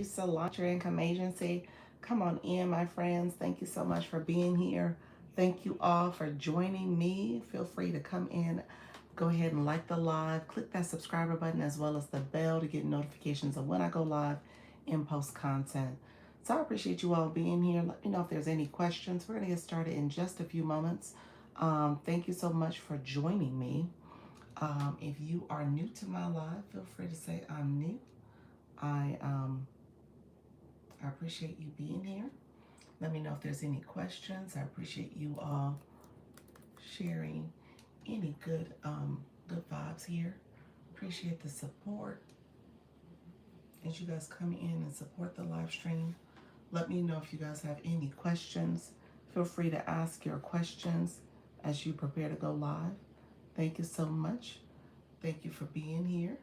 Cilantro Income Agency. Come on in, my friends. Thank you so much for being here. Thank you all for joining me. Feel free to come in. Go ahead and like the live. Click that subscriber button as well as the bell to get notifications of when I go live and post content. So I appreciate you all being here. Let me know if there's any questions. We're going to get started in just a few moments. Thank you so much for joining me. If you are new to my live, feel free to say I'm new. I um, I appreciate you being here. Let me know if there's any questions. I appreciate you all sharing any good vibes here. Appreciate the support as you guys come in and support the live stream. Let me know if you guys have any questions. Feel free to ask your questions as you prepare to go live. Thank you so much. Thank you for being here.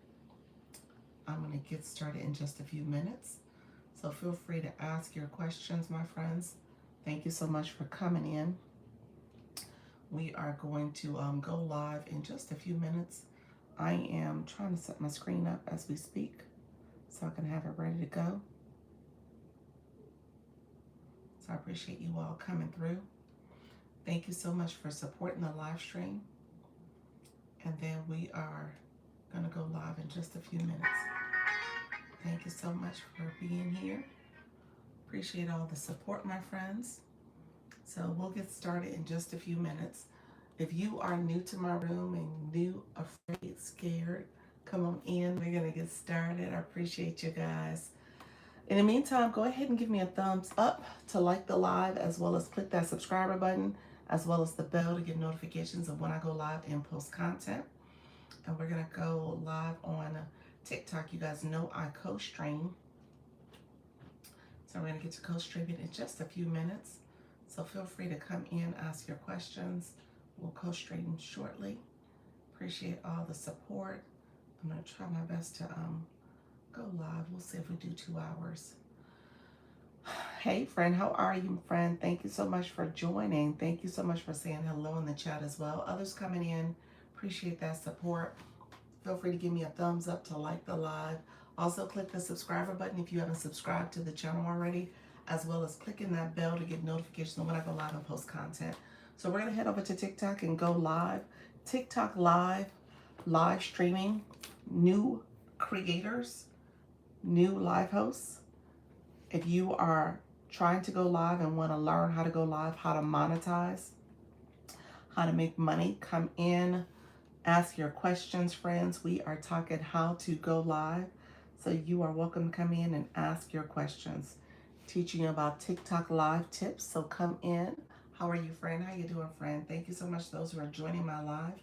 I'm going to get started in just a few minutes. So feel free to ask your questions, my friends. Thank you so much for coming in. We are going to go live in just a few minutes. I am trying to set my screen up as we speak so I can have it ready to go. So I appreciate you all coming through. Thank you so much for supporting the live stream. And then we are going to go live in just a few minutes. Thank you so much for being here. Appreciate all the support, my friends. So we'll get started in just a few minutes. If you are new to my room and new, afraid, scared, come on in. We're going to get started. I appreciate you guys. In the meantime, go ahead and give me a thumbs up to like the live, as well as click that subscriber button, as well as the bell to get notifications of when I go live and post content. And we're going to go live on TikTok. You guys know I co-stream. So we're going to get to co-streaming in just a few minutes. So feel free to come in, ask your questions. We'll co-stream shortly. Appreciate all the support. I'm going to try my best to go live. We'll see if we do 2 hours. Hey, friend, how are you, friend? Thank you so much for joining. Thank you so much for saying hello in the chat as well. Others coming in, appreciate that support. Feel free to give me a thumbs up to like the live. Also, click the subscriber button if you haven't subscribed to the channel already, as well as clicking that bell to get notifications when I go live and post content. So we're going to head over to TikTok and go live. TikTok live streaming, new creators, new live hosts. If you are trying to go live and want to learn how to go live, how to monetize, how to make money, come in, ask your questions, friends. We are talking how to go live. So you are welcome to come in and ask your questions. Teaching you about TikTok live tips. So come in. How are you, friend? How you doing, friend? Thank you so much those who are joining my live.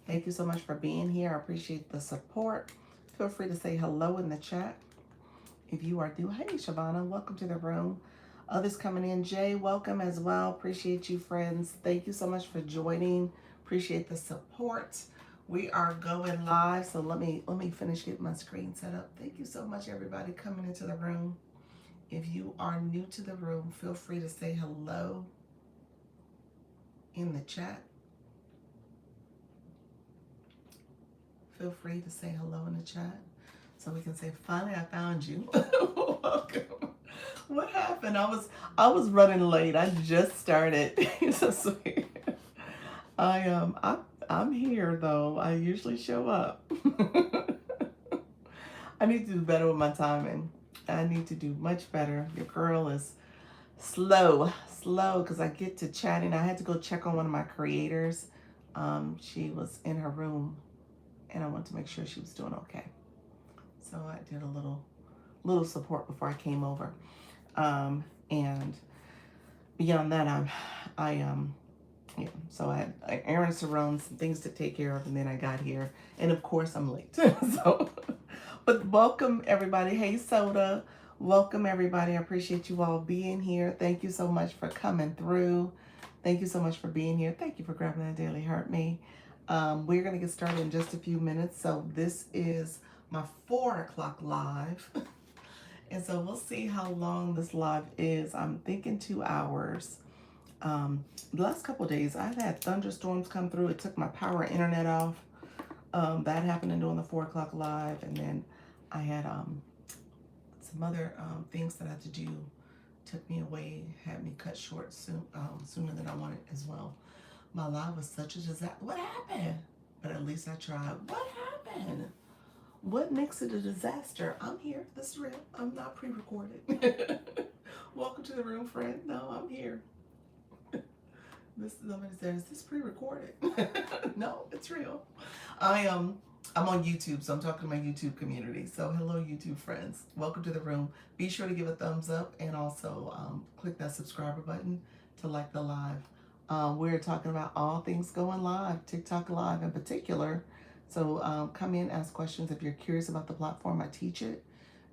Thank you so much for being here. I appreciate the support. Feel free to say hello in the chat. If you are new, hey, Shavana, welcome to the room. Others coming in, Jay, welcome as well. Appreciate you, friends. Thank you so much for joining. Appreciate the support. We are going live, so let me finish getting my screen set up. Thank you so much, everybody coming into the room. If you are new to the room, feel free to say hello in the chat. Feel free to say hello in the chat so we can say, finally, I found you. Welcome. What happened? I was running late. I just started. So sweet. I'm here though. I usually show up. I need to do better with my timing. I need to do much better. Your girl is slow because I get to chatting. I had to go check on one of my creators. She was in her room and I wanted to make sure she was doing okay. So I did a little support before I came over. And beyond that, so I had errands to run, some things to take care of, and then I got here. And of course, I'm late. So, but welcome everybody. Hey, Soda. Welcome everybody. I appreciate you all being here. Thank you so much for coming through. Thank you so much for being here. Thank you for grabbing that Daily Hurt Me. We're going to get started in just a few minutes. So this is my 4 o'clock live. And so we'll see how long this live is. I'm thinking 2 hours. The last couple of days, I've had thunderstorms come through. It took my power and internet off. That happened in doing the 4 o'clock live. And then I had some some other things that I had to do took me away, had me cut short sooner than I wanted as well. My life was such a disaster. What happened? But at least I tried. What happened? What makes it a disaster? I'm here. This is real. I'm not pre-recorded. Welcome to the room, friend. No, I'm here. Somebody said, "Is this pre-recorded?" No, it's real. I'm on YouTube, so I'm talking to my YouTube community. So hello, YouTube friends. Welcome to the room. Be sure to give a thumbs up and also click that subscriber button to like the live. We're talking about all things going live, TikTok live in particular. So come in, ask questions if you're curious about the platform. I teach it.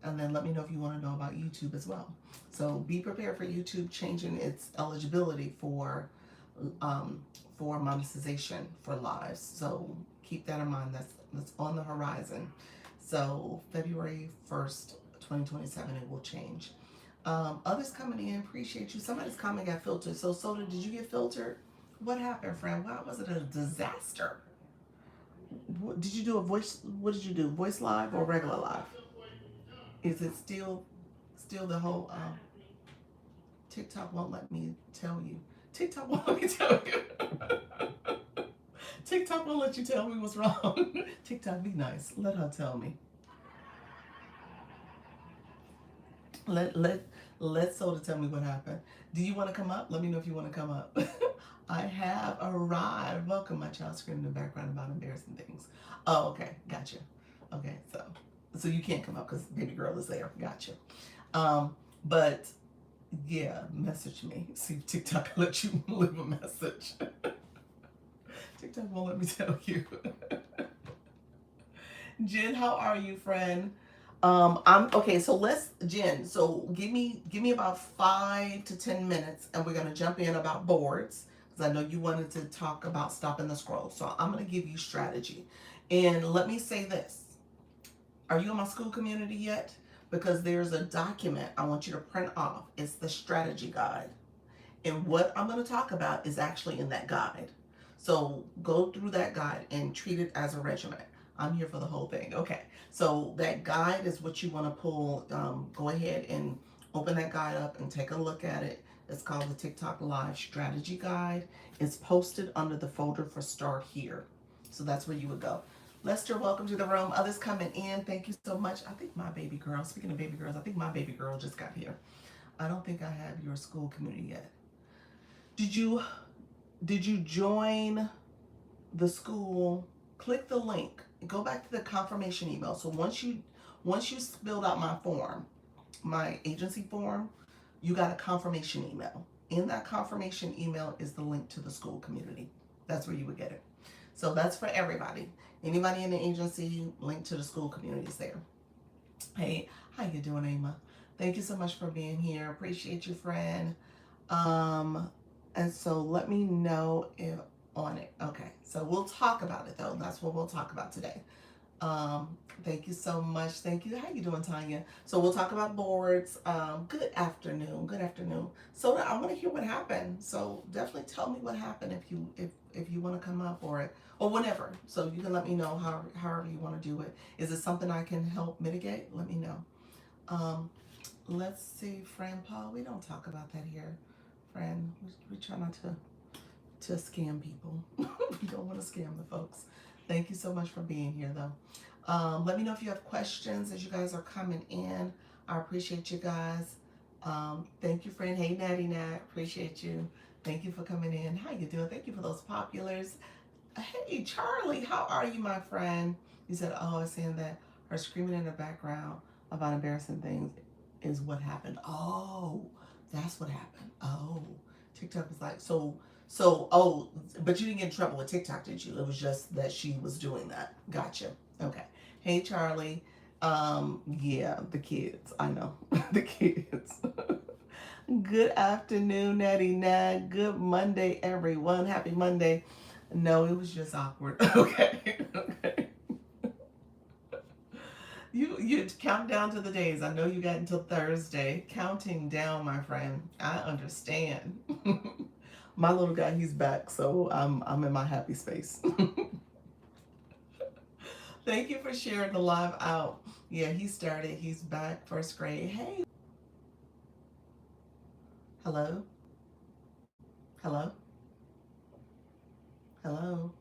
And then let me know if you want to know about YouTube as well. So be prepared for YouTube changing its eligibility for monetization for lives. So keep that in mind. That's on the horizon. So February 1st, 2027, it will change. Others coming in, appreciate you. Somebody's comment got filtered. So Soda, did you get filtered? What happened, friend? Why was it a disaster? Did you do a voice? What did you do? Voice live or regular live? Is it still the whole TikTok won't let me tell you. TikTok won't let me tell you. TikTok won't let you tell me what's wrong. TikTok, be nice. Let her tell me. Let Soda tell me what happened. Do you want to come up? Let me know if you want to come up. I have arrived. Welcome, my child screaming in the background about embarrassing things. Oh, okay, gotcha. Okay, so you can't come up because baby girl is there. Gotcha. But yeah, message me. See if TikTok will let you leave a message. TikTok won't let me tell you. Jen, how are you, friend? I'm okay. So Jen. So give me about 5 to 10 minutes, and we're gonna jump in about boards because I know you wanted to talk about stopping the scroll. So I'm gonna give you strategy, and let me say this: are you in my school community yet? Because there's a document I want you to print off. It's the strategy guide, and what I'm gonna talk about is actually in that guide. So go through that guide and treat it as a regimen. I'm here for the whole thing. Okay. So that guide is what you want to pull. Go ahead and open that guide up and take a look at it. It's called the TikTok Live Strategy Guide. It's posted under the folder for Start Here. So that's where you would go. Lester, welcome to the room. Others coming in. Thank you so much. I think my baby girl, speaking of baby girls, I think my baby girl just got here. I don't think I have your school community yet. Did you join the school? Click the link. Go back to the confirmation email. So once you filled out my form, my agency form, you got a confirmation email. In that confirmation email is the link to the school community. That's where you would get it. So that's for everybody. Anybody in the agency, link to the school community is there. Hey, how you doing, Ama? Thank you so much for being here. Appreciate you, friend. And so let me know if on it. Okay, so we'll talk about it though. That's what we'll talk about today. Thank you so much. Thank you. How you doing, Tanya? So we'll talk about boards. Good afternoon. Good afternoon. So I want to hear what happened. So definitely tell me what happened if you want to come up or whenever. So you can let me know however you want to do it. Is it something I can help mitigate? Let me know. Let's see, friend Paul. We don't talk about that here, friend. We try not to scam people. We don't want to scam the folks. Thank you so much for being here, though. Let me know if you have questions as you guys are coming in. I appreciate you guys. Thank you, friend. Hey, Natty Nat. Appreciate you. Thank you for coming in. How you doing? Thank you for those populars. Hey, Charlie. How are you, my friend? You said, oh, I was saying that her screaming in the background about embarrassing things is what happened. Oh, that's what happened. Oh, TikTok was like, but you didn't get in trouble with TikTok, did you? It was just that she was doing that. Gotcha. Okay. Hey, Charlie. Yeah, the kids. I know. The kids. Good afternoon, Natty Nat. Good Monday, everyone. Happy Monday. No, it was just awkward. Okay. Okay. You count down to the days. I know you got until Thursday. Counting down, my friend. I understand. My little guy, he's back, so I'm in my happy space. Thank you for sharing the live out. Yeah, he started. He's back, first grade. Hey, hello, hello, hello.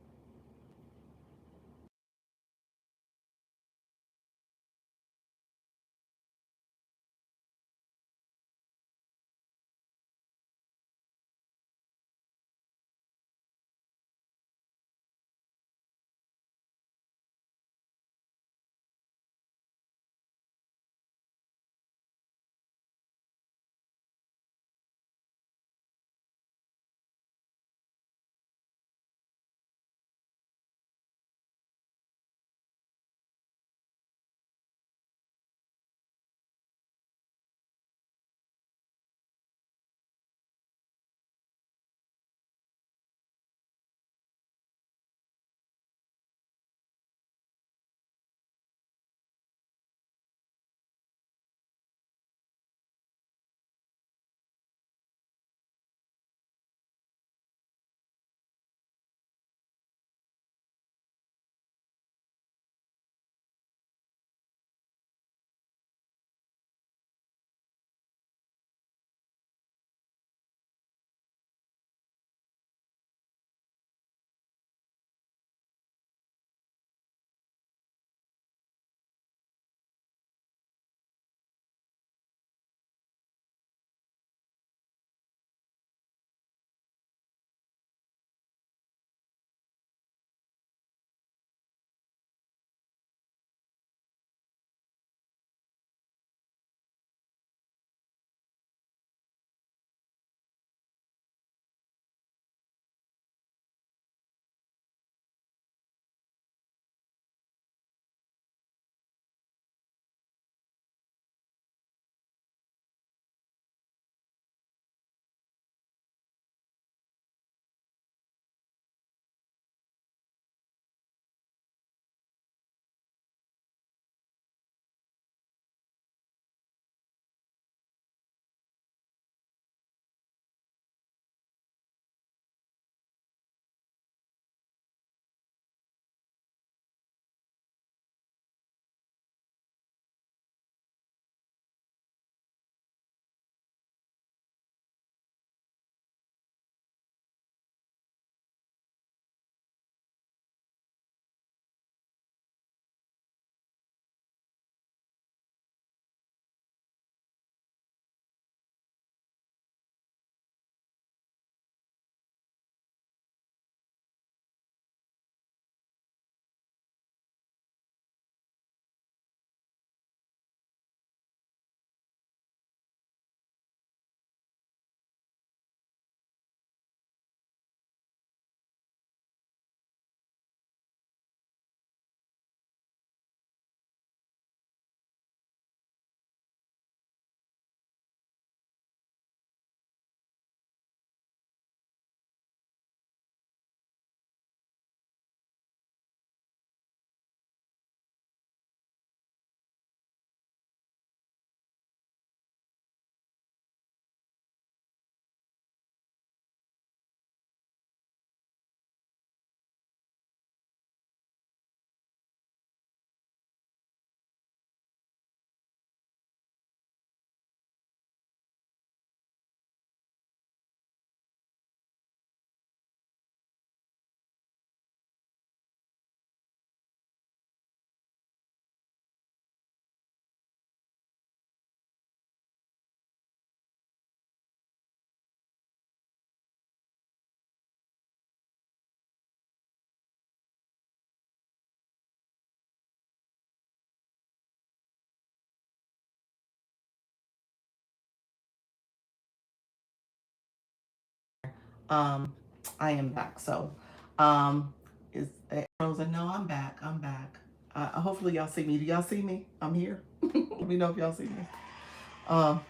Um, I am back. So, is Rosa? No, I'm back. I'm back. Hopefully y'all see me. Do y'all see me? I'm here. Let me know if y'all see me. Um,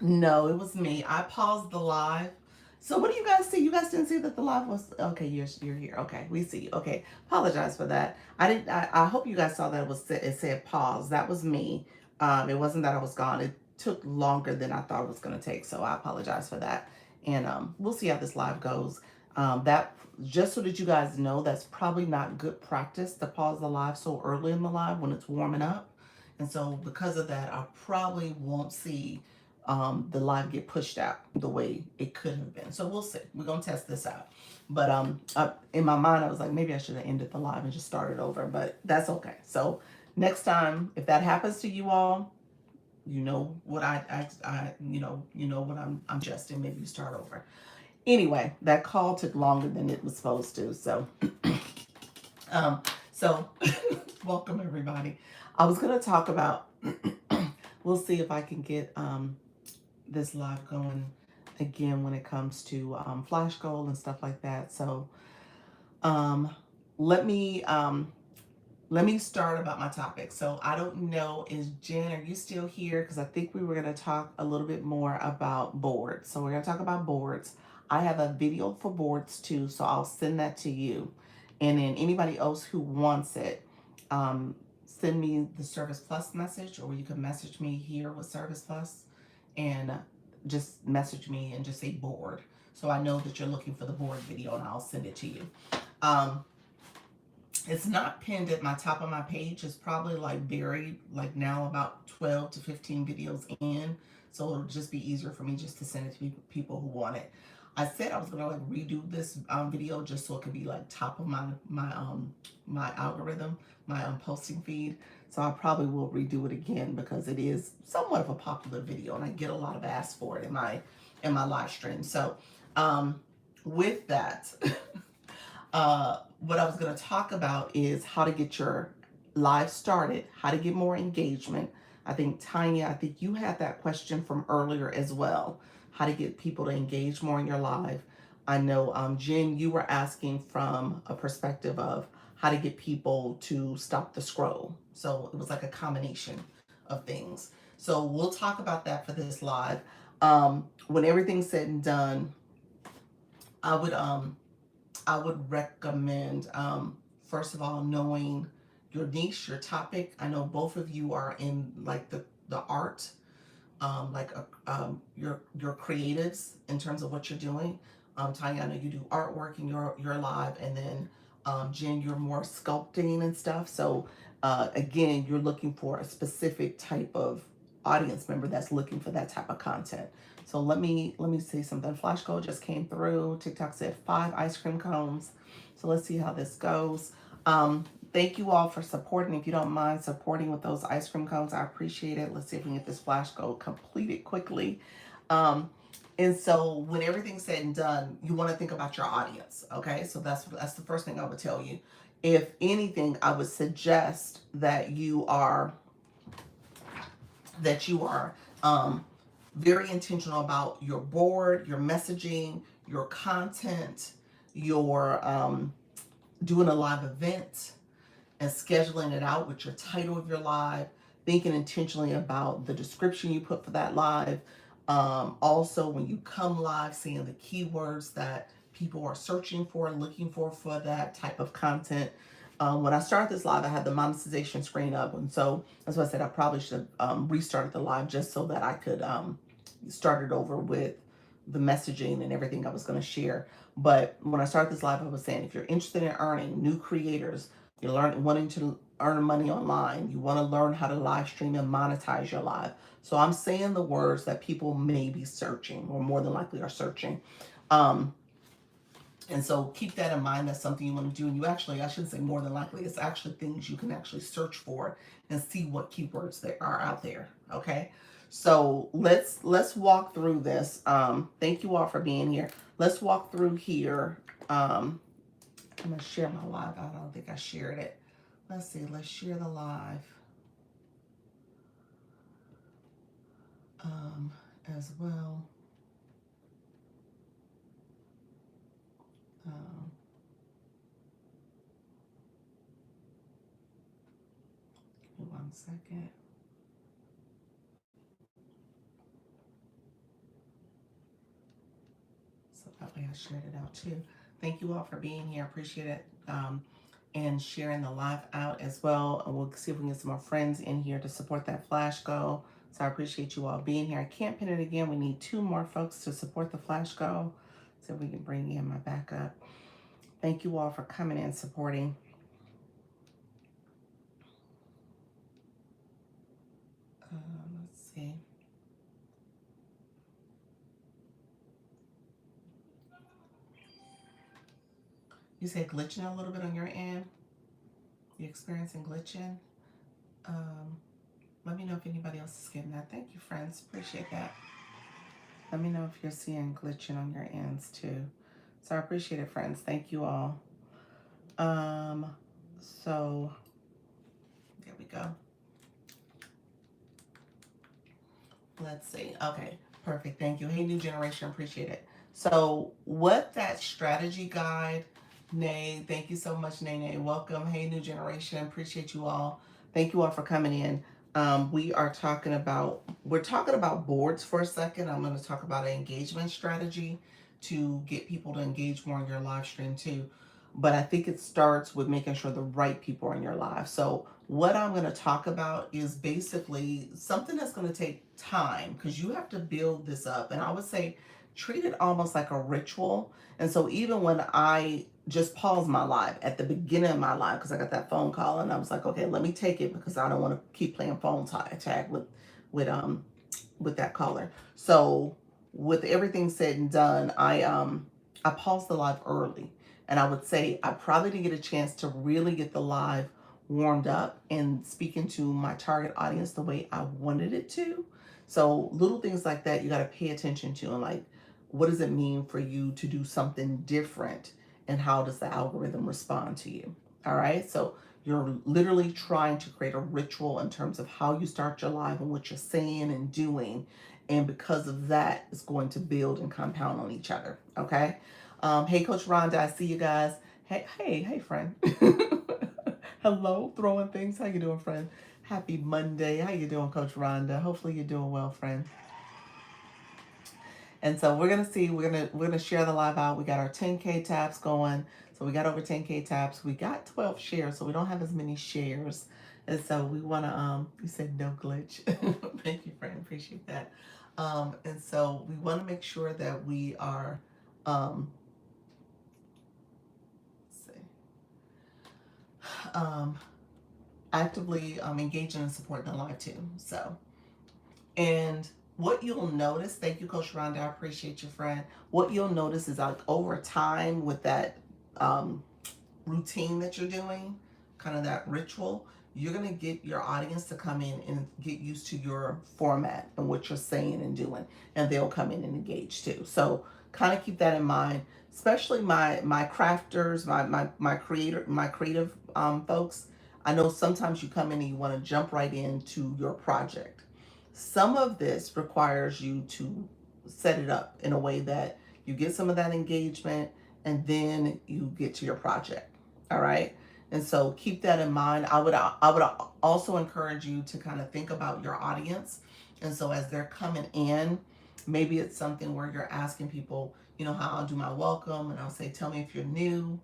no, it was me. I paused the live. So what do you guys see? You guys didn't see that the live was okay. You're here. Okay, we see you. Okay, apologize for that. I didn't. I hope you guys saw that it said pause. That was me. It wasn't that I was gone. It took longer than I thought it was going to take. So I apologize for that. And we'll see how this live goes. That just so that you guys know, that's probably not good practice to pause the live so early in the live when it's warming up. And so because of that, I probably won't see the live get pushed out the way it could have been. So we'll see. We're gonna test this out. But in my mind, I was like, maybe I should have ended the live and just started over. But that's okay. So next time, if that happens to you all, you know what you know what I'm suggesting. Maybe you start over. Anyway, that call took longer than it was supposed to. So, um, so welcome everybody. I was gonna talk about. We'll see if I can get this live going again when it comes to flash goal and stuff like that. So, um, let me let me start about my topic. So I don't know, is Jen, are you still here? Because I think we were going to talk a little bit more about boards. So we're going to talk about boards. I have a video for boards too, so I'll send that to you. And then anybody else who wants it, send me the Service Plus message, or you can message me here with Service Plus and just message me and just say board. So I know that you're looking for the board video and I'll send it to you. It's not pinned at my top of my page. It's probably like buried, like now about 12 to 15 videos in. So it'll just be easier for me just to send it to people who want it. I said I was gonna like redo this video just so it could be like top of my algorithm, my posting feed. So I probably will redo it again because it is somewhat of a popular video and I get a lot of asks for it in my live stream. So with that, what I was going to talk about is how to get your live started, how to get more engagement. I think, Tanya, I think you had that question from earlier as well, how to get people to engage more in your live. I know, Jen, you were asking from a perspective of how to get people to stop the scroll. So it was like a combination of things. So we'll talk about that for this live. When everything's said and done, I would recommend, first of all, knowing your niche, your topic. I know both of you are in like the art, you're creatives in terms of what you're doing. Tanya, I know you do artwork in your live, and then Jen, you're more sculpting and stuff. So again, you're looking for a specific type of audience member that's looking for that type of content. So let me see something. Flash code just came through. TikTok said 5 ice cream cones. So let's see how this goes. Thank you all for supporting. If you don't mind supporting with those ice cream cones, I appreciate it. Let's see if we can get this flash code completed quickly. And so when everything's said and done, you want to think about your audience. Okay, so that's the first thing I would tell you. If anything, I would suggest that you are very intentional about your board, your messaging, your content, your doing a live event and scheduling it out with your title of your live, thinking intentionally about the description you put for that live. Also, when you come live, seeing the keywords that people are searching for, looking for that type of content. When I started this live, I had the monetization screen up. And so that's why I said I probably should have restarted the live just so that I could start it over with the messaging and everything I was going to share. But when I started this live, I was saying, if you're interested in earning, new creators, you're wanting to earn money online, you want to learn how to live stream and monetize your live. So I'm saying the words that people may be searching or more than likely are searching. And so keep that in mind. That's something you want to do. And you actually, I shouldn't say more than likely, it's actually things you can actually search for and see what keywords there are out there. Okay. So let's walk through this. Thank you all for being here. Let's walk through here. I'm going to share my live out. I don't think I shared it. Let's see. Let's share the live as well. Give me 1 second. So that way I shared it out too. Thank you all for being here. I appreciate it. And sharing the live out as well. And we'll see if we can get some more friends in here to support that flash goal. So I appreciate you all being here. I can't pin it again. We need 2 more folks to support the flash goal. So we can bring in my backup. Thank you all for coming and supporting. Let's see. You said glitching a little bit on your end. You experiencing glitching? Um, Let me know if anybody else is getting that. Thank you, friends. Appreciate that. Let me know if you're seeing glitching on your ends too. So I appreciate it, friends. Thank you all. So there we go. Let's see. Okay, perfect. Thank you. Hey, new generation. Appreciate it. So what that strategy guide, Nay, thank you so much, Nay. Welcome. Hey, new generation. Appreciate you all. Thank you all for coming in. We're talking about boards for a second. I'm going to talk about an engagement strategy to get people to engage more in your live stream too. But I think it starts with making sure the right people are in your live. So what I'm going to talk about is basically something that's going to take time because you have to build this up. And I would say treat it almost like a ritual. And so even when I just paused my live at the beginning of my live because I got that phone call and I was like, okay, let me take it because I don't want to keep playing phone tag with that caller. So with everything said and done, I paused the live early. And I would say I probably didn't get a chance to really get the live warmed up and speaking to my target audience the way I wanted it to. So little things like that you got to pay attention to, and like, what does it mean for you to do something different, and how does the algorithm respond to you? All right. So you're literally trying to create a ritual in terms of how you start your live and what you're saying and doing. And because of that, it's going to build and compound on each other. Okay. Hey, Coach Rhonda, I see you guys. Hey, friend. Hello, throwing things. How you doing, friend? Happy Monday. How you doing, Coach Rhonda? Hopefully you're doing well, friend. And so we're gonna share the live out. We got our 10K taps going. So we got over 10K taps. We got 12 shares, so we don't have as many shares. And so we wanna you said no glitch. Thank you, friend. Appreciate that. And so we want to make sure that we are um, actively engaging and supporting the live too. So, and what you'll notice, thank you, Coach Rhonda, I appreciate you, friend. What you'll notice is like over time with that routine that you're doing, kind of that ritual, you're going to get your audience to come in and get used to your format and what you're saying and doing, and they'll come in and engage too. So kind of keep that in mind, especially my crafters, my creative folks. I know sometimes you come in and you want to jump right into your project. Some of this requires you to set it up in a way that you get some of that engagement and then you get to your project. All right. And so keep that in mind. I would also encourage you to kind of think about your audience. And so as they're coming in, maybe it's something where you're asking people, how I'll do my welcome, and I'll say, tell me if you're new,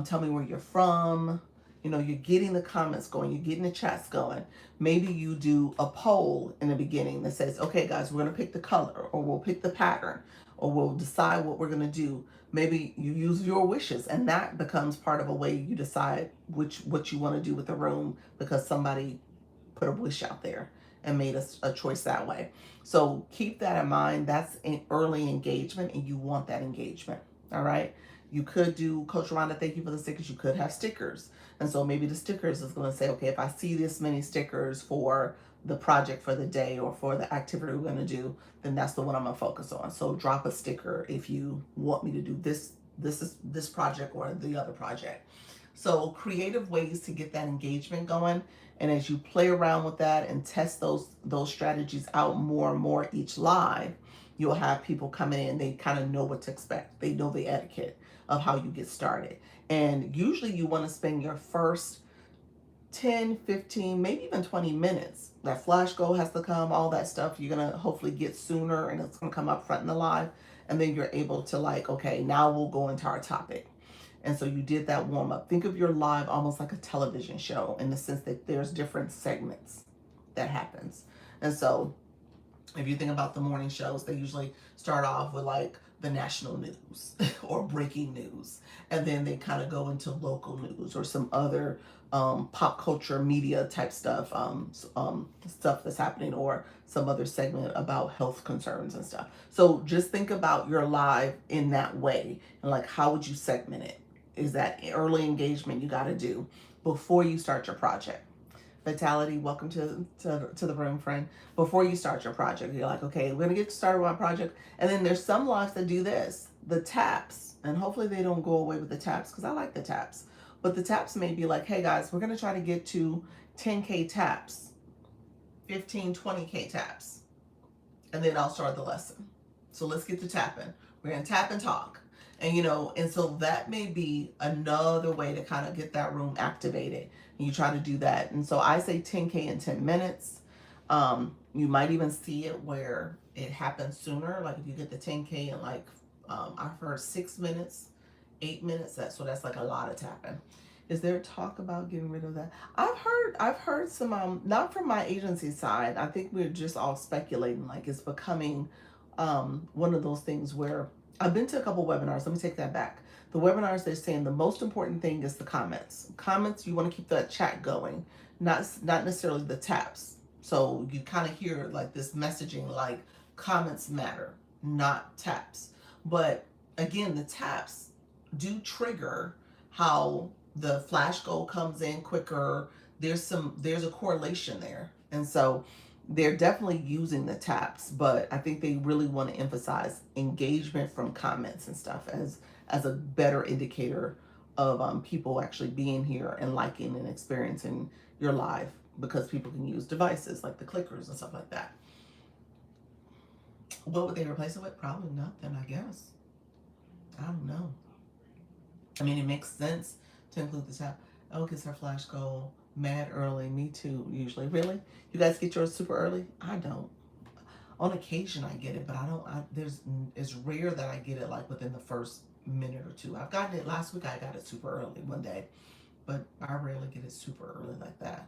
tell me where you're from. You're getting the comments going, you're getting the chats going. Maybe you do a poll in the beginning that says, okay, guys, we're going to pick the color, or we'll pick the pattern, or we'll decide what we're going to do. Maybe you use your wishes, and that becomes part of a way you decide what you want to do with the room because somebody put a wish out there and made a choice that way. So keep that in mind. That's an early engagement, and you want that engagement. All right. You could do, Coach Rhonda, thank you for the stickers. You could have stickers. And so maybe the stickers is going to say, okay, if I see this many stickers for the project for the day or for the activity we're going to do, then that's the one I'm going to focus on. So drop a sticker if you want me to do this project or the other project. So creative ways to get that engagement going. And as you play around with that and test those strategies out more and more each live, you'll have people coming in, they kind of know what to expect. They know the etiquette of how you get started. And usually you want to spend your first 10, 15, maybe even 20 minutes. That flash goal has to come, all that stuff you're going to hopefully get sooner, and it's going to come up front in the live. And then you're able to like, okay, now we'll go into our topic. And so you did that warm up. Think of your live almost like a television show in the sense that there's different segments that happens. And so If you think about the morning shows, they usually start off with like the national news or breaking news, and then they kind of go into local news or some other pop culture media type stuff, stuff that's happening, or some other segment about health concerns and stuff. So just think about your live in that way, and like, how would you segment it? Is that early engagement you got to do before you start your project? Vitality, welcome to the room, friend. Before you start your project, you're like, okay, we're gonna get started with my project. And then there's some lives that do this, the taps, and hopefully they don't go away with the taps, because I like the taps. But the taps may be like, hey guys, we're gonna try to get to 10K taps, 15, 20K taps, and then I'll start the lesson. So let's get to tapping. We're gonna tap and talk. And and so that may be another way to kind of get that room activated. And you try to do that. And so I say 10K in 10 minutes. You might even see it where it happens sooner. Like if you get the 10K in like, I've heard 6 minutes, 8 minutes. That's like a lot of tapping. Is there talk about getting rid of that? I've heard some, not from my agency side. I think we're just all speculating, like it's becoming one of those things where I've been to a couple webinars. Let me take that back. The webinars, they're saying the most important thing is the comments. Comments, you want to keep that chat going, not necessarily the taps. So you kind of hear like this messaging, like comments matter, not taps. But again, the taps do trigger how the flash goal comes in quicker. There's a correlation there. And so they're definitely using the taps, but I think they really want to emphasize engagement from comments and stuff as a better indicator of people actually being here and liking and experiencing your live, because people can use devices like the clickers and stuff like that. What would they replace it with? Probably nothing, I guess. I don't know. I mean, it makes sense to include the tap. Oh, gets her flash goal mad early. Me too, usually. Really? You guys get yours super early? I don't. On occasion I get it, but I don't. It's rare that I get it like within the first minute or two. I've gotten it last week. I got it super early one day, but I rarely get it super early like that.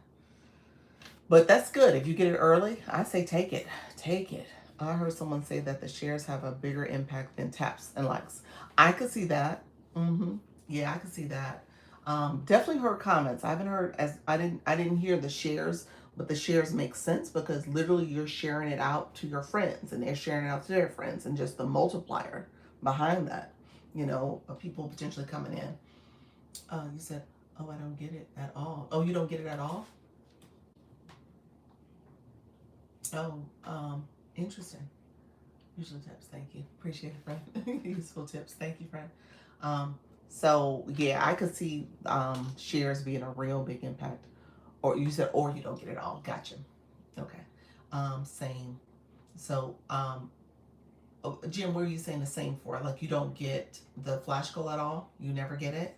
But that's good. If you get it early, I say take it. Take it. I heard someone say that the shares have a bigger impact than taps and likes. I could see that. Yeah, I could see that. Definitely heard comments. I haven't heard I didn't hear the shares, but the shares make sense because literally you're sharing it out to your friends and they're sharing it out to their friends, and just the multiplier behind that, of people potentially coming in. You said, oh, I don't get it at all. Oh, you don't get it at all? Oh, interesting. Usually tips. Thank you. Appreciate it, friend. Useful tips. Thank you, friend. So yeah, I could see shares being a real big impact. Or you said, or you don't get it all. Gotcha. Okay. Same. So Jim, what are you saying the same for? Like you don't get the flash goal at all? You never get it?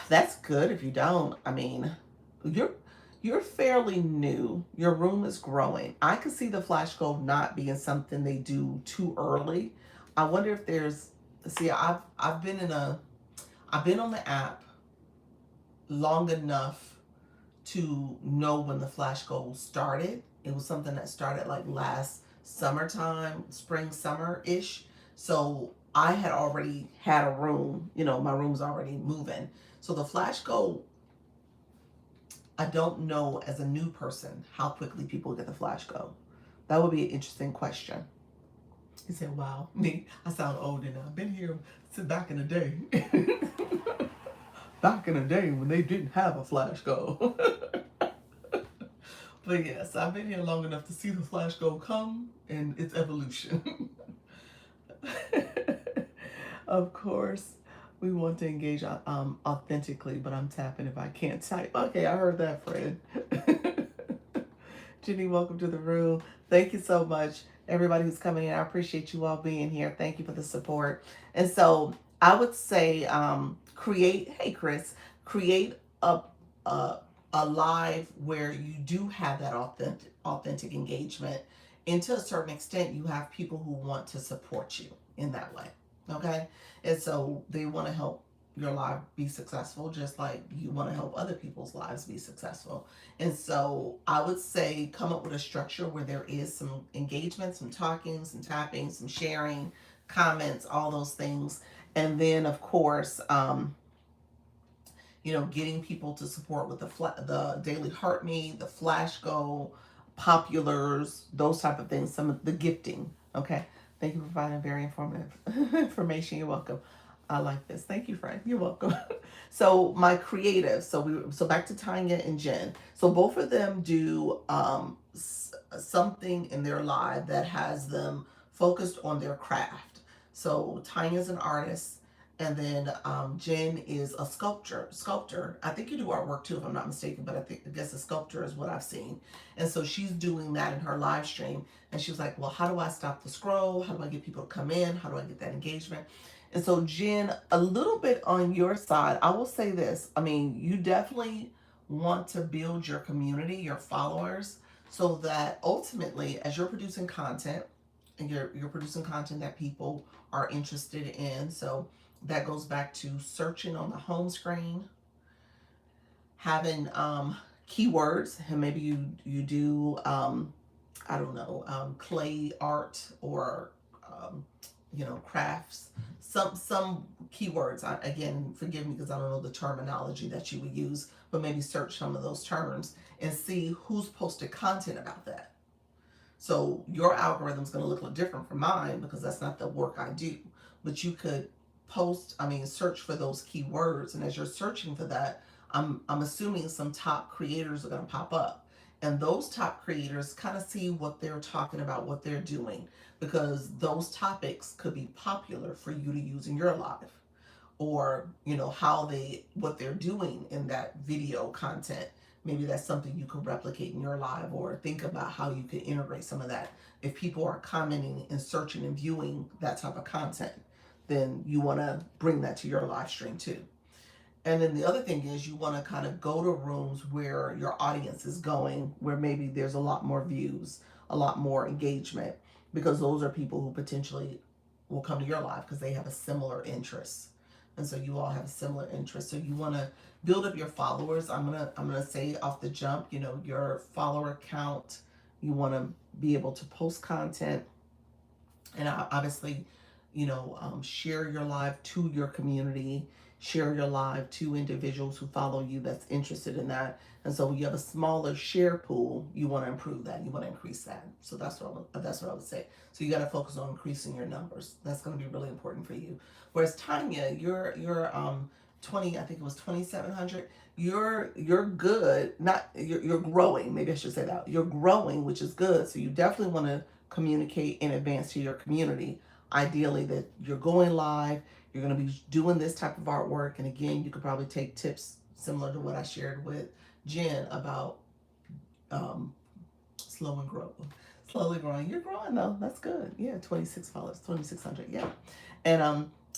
That's good if you don't. I mean, you're fairly new. Your room is growing. I could see the flash goal not being something they do too early. I wonder if there's I've been on the app long enough to know when the flash goal started. It was something that started like last summertime, spring, summer-ish. So I had already had a room, my room's already moving. So the flash goal, I don't know as a new person how quickly people get the flash goal. That would be an interesting question. He said, wow, me, I sound old and I've been here since back in the day. Back in the day when they didn't have a flash goal. But yes, I've been here long enough to see the flash goal come and its evolution. Of course, we want to engage authentically, but I'm tapping if I can't type. Okay, I heard that, friend. Jenny, welcome to the room. Thank you so much, everybody who's coming in. I appreciate you all being here. Thank you for the support. And so I would say hey Chris, create a live where you do have that authentic engagement. And to a certain extent, you have people who want to support you in that way. Okay? And so they want to help your life be successful, just like you want to help other people's lives be successful. And so I would say come up with a structure where there is some engagement, some talking, some tapping, some sharing, comments, all those things. And then, of course, getting people to support with the daily heart me, the flash goal, populars, those type of things. Some of the gifting. Okay, thank you for providing very informative information. You're welcome. I like this. Thank you, friend. You're welcome. So my creative. So back to Tanya and Jen. So both of them do something in their life that has them focused on their craft. So Tanya's an artist, and then Jen is a sculptor. I think you do artwork too, if I'm not mistaken, but I guess a sculptor is what I've seen. And so she's doing that in her live stream. And she was like, well, how do I stop the scroll? How do I get people to come in? How do I get that engagement? And so, Jen, a little bit on your side, I will say this. I mean, you definitely want to build your community, your followers, so that ultimately, as you're producing content, and you're producing content that people are interested in. So that goes back to searching on the home screen, having keywords, and maybe you do I don't know, clay art or crafts, some keywords. Again, forgive me because I don't know the terminology that you would use, but maybe search some of those terms and see who's posted content about that. So your algorithm is going to look different from mine because that's not the work I do. But you could search for those keywords, and as you're searching for that, I'm assuming some top creators are going to pop up, and those top creators kind of see what they're talking about, what they're doing, because those topics could be popular for you to use in your life, or what they're doing in that video content. Maybe that's something you could replicate in your live, or think about how you could integrate some of that. If people are commenting and searching and viewing that type of content, then you want to bring that to your live stream too. And then the other thing is, you want to kind of go to rooms where your audience is going, where maybe there's a lot more views, a lot more engagement, because those are people who potentially will come to your live because they have a similar interest. And so you all have a similar interest. So you want to build up your followers. I'm gonna say off the jump, your follower count. You want to be able to post content, and obviously, share your live to your community, share your live to individuals who follow you that's interested in that. And so when you have a smaller share pool, you want to improve that. You want to increase that. So that's what I would say. So you got to focus on increasing your numbers. That's going to be really important for you. Whereas Tanya, you're 20, I think it was 2,700. You're good. Not you're growing. Maybe I should say that you're growing, which is good. So you definitely want to communicate in advance to your community. Ideally, that you're going live, you're going to be doing this type of artwork. And again, you could probably take tips similar to what I shared with Jen about um, slowly growing. You're growing though. That's good. Yeah, 26 followers, 2,600. Yeah,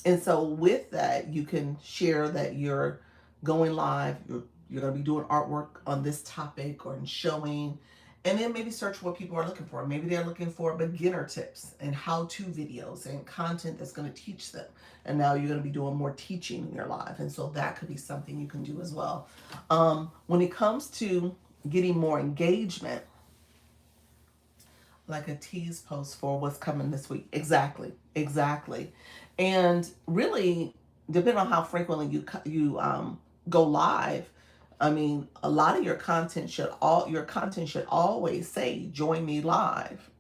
and so with that, you can share that you're going live. You're going to be doing artwork on this topic or in showing, and then maybe search what people are looking for. Maybe they're looking for beginner tips and how-to videos and content that's going to teach them. And now you're going to be doing more teaching in your life, and so that could be something you can do as well. When it comes to getting more engagement, like a tease post for what's coming this week. Exactly. And really, depending on how frequently you go live, I mean, a lot of your content should always say, "Join me live."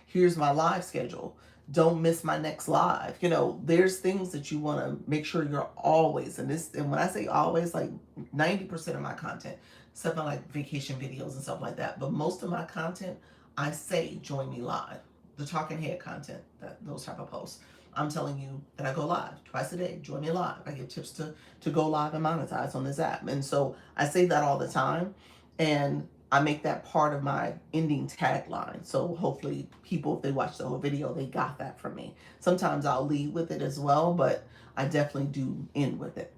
Here's my live schedule. Don't miss my next live. There's things that you want to make sure you're always. And when I say always, like 90% of my content, except for like vacation videos and stuff like that, but most of my content, I say, join me live. The talking head content, those type of posts, I'm telling you that I go live twice a day. Join me live. I give tips to go live and monetize on this app. And so I say that all the time, and I make that part of my ending tagline. So hopefully people, if they watch the whole video, they got that from me. Sometimes I'll lead with it as well, but I definitely do end with it.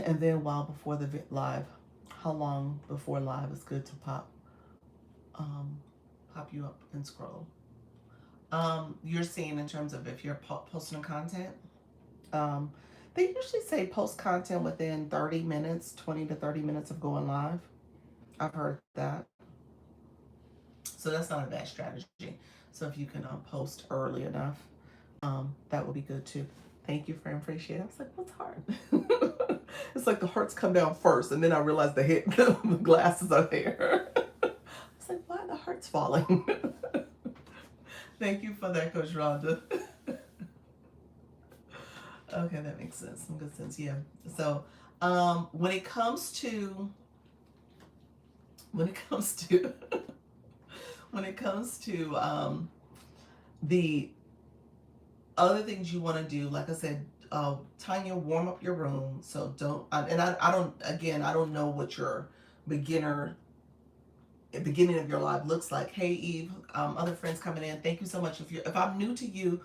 And then while before the live, how long before live is good to pop you up and scroll? You're seeing in terms of if you're posting content, They usually say post content within 30 minutes, 20 to 30 minutes of going live. I've heard that. So that's not a bad strategy. So if you can post early enough, that would be good too. Thank you, friend. Appreciate it. I was like, what's heart? It's like the hearts come down first, and then I realized the glasses are there. I was like, why are the hearts falling? Thank you for that, Coach Rhonda. Okay, that makes sense. Some good sense. Yeah. So, when it comes to when it comes to when it comes to the other things you want to do, like I said, Tanya, warm up your room. So don't, I don't, again, I don't know what your beginner beginning of your live looks like. Hey Eve, other friends coming in, thank you so much. If I'm new to you,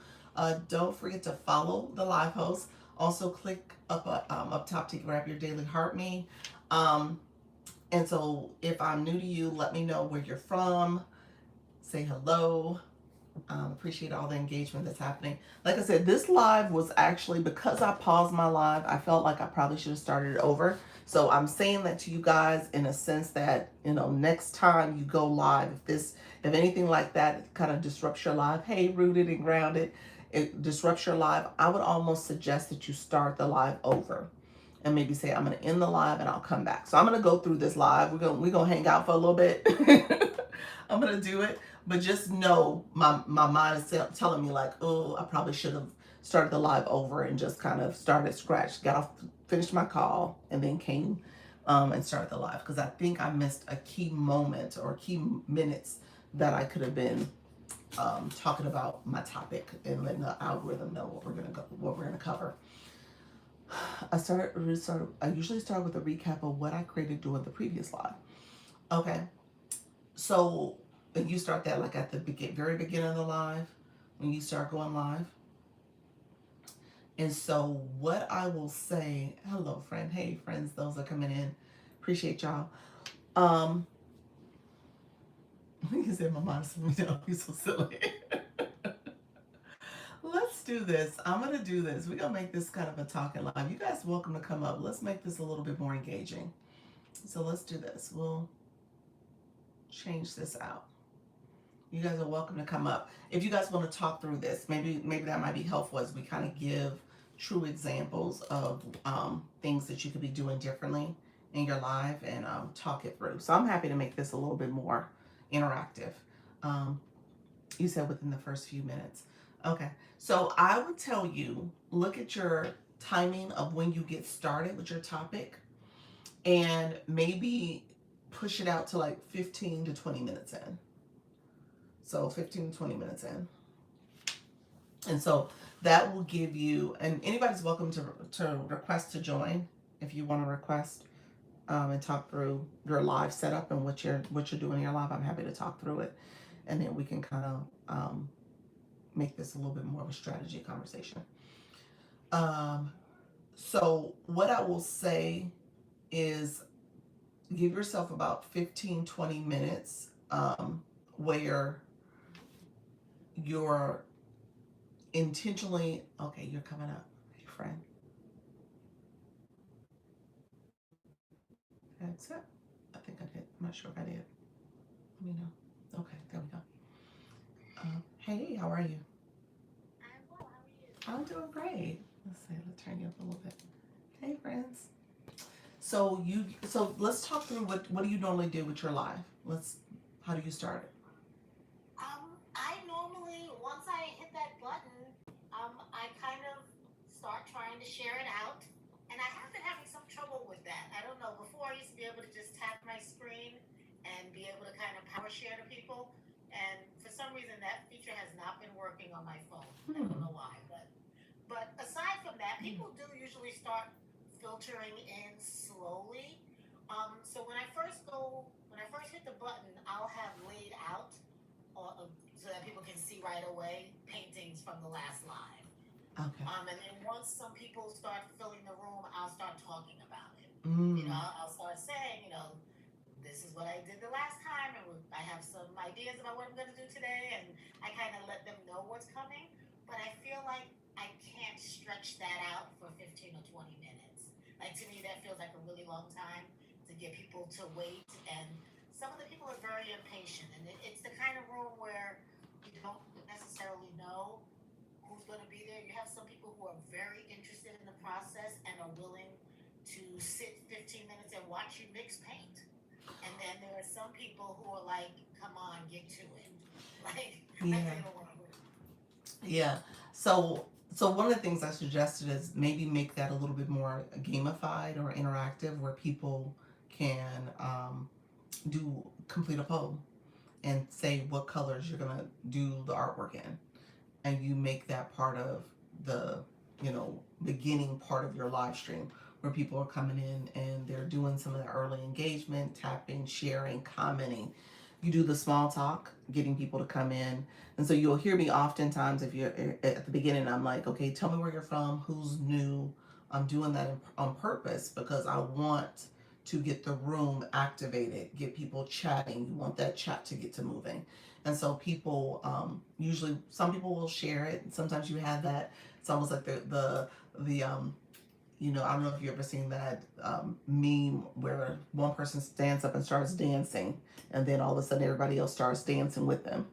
don't forget to follow the live host. Also click up top to grab your daily heart me. And so if I'm new to you, let me know where you're from. Say hello. Appreciate all the engagement that's happening. Like I said, this live was actually, because I paused my live, I felt like I probably should have started it over. So I'm saying that to you guys in a sense that, next time you go live, if anything like that kind of disrupts your live, hey, rooted and grounded, it disrupts your live, I would almost suggest that you start the live over and maybe say, I'm going to end the live and I'll come back. So I'm going to go through this live. We're going to hang out for a little bit. I'm going to do it. But just know my mind is telling me like, oh, I probably should have started the live over and just kind of started scratch, got off, finished my call, and then came and started the live. Because I think I missed a key moment or key minutes that I could have been talking about my topic and letting the algorithm know what we're gonna cover. I usually start with a recap of what I created during the previous live. Okay, so you start that like at the very beginning of the live, when you start going live. And so what I will say, hello friend, hey friends, those are coming in, appreciate y'all. You said my mom's me down, he's so silly. Let's do this. I'm gonna do this. We're gonna make this kind of a talking live. You guys welcome to come up. Let's make this a little bit more engaging. So let's do this. We'll change this out. You guys are welcome to come up. If you guys want to talk through this, maybe that might be helpful as we kind of give true examples of things that you could be doing differently in your life and talk it through. So I'm happy to make this a little bit more interactive. You said within the first few minutes. Okay, so I would tell you, look at your timing of when you get started with your topic and maybe push it out to like 15 to 20 minutes in. So 15 to 20 minutes in. And so that will give you, and anybody's welcome to request to join if you want to request and talk through your live setup and what you're doing in your live. I'm happy to talk through it. And then we can kind of make this a little bit more of a strategy conversation. So what I will say is give yourself about 15, 20 minutes where you're intentionally, okay, you're coming up, hey friend. That's it. I think I did. I'm not sure if I did. Let me know. Okay, there we go. Hey, how are you? I'm well. How are you? I'm doing great. Let's see. Let's turn you up a little bit. Hey, friends. So let's talk through what do you normally do with your live? How do you start it? I normally, once I hit that button, I kind of start trying to share it out. And I have been having some trouble with that. I don't know. Before I used to be able to just tap my screen and be able to kind of power share to people. And for some reason, that feature has not been working on my phone. I don't know why. But aside from that, people do usually start filtering in slowly. So when I first hit the button, I'll have laid out so that people can see right away paintings from the last live. Okay. And then once some people start filling the room, I'll start talking about it. I'll start saying, this is what I did the last time, and I have some ideas about what I'm going to do today, and I kind of let them know what's coming. But I feel like I can't stretch that out for 15 or feels like a really long time to get people to wait. And some of the people are very impatient. And it's the kind of room where you don't necessarily know who's going to be there. You have some people who are very interested in the process and are willing to sit 15 minutes and watch you mix paint. And then there are some people who are like, come on, get to it. Like, Yeah. they don't want to move. Yeah. So one of the things I suggested is maybe make that a little bit more gamified or interactive, where people can do complete a poll and say what colors you're gonna do the artwork in, and you make that part of the beginning part of your live stream, where people are coming in and they're doing some of the early engagement, tapping, sharing, commenting. You do the small talk, getting people to come in. And so you'll hear me oftentimes, if you're at the beginning, I'm like, okay, tell me where you're from, who's new. I'm doing that on purpose because I want to get the room activated, get people chatting. You want that chat to get to moving. And so people, usually some people will share it. Sometimes you have that, it's almost like the I don't know if you've ever seen that meme where one person stands up and starts dancing, and then all of a sudden everybody else starts dancing with them.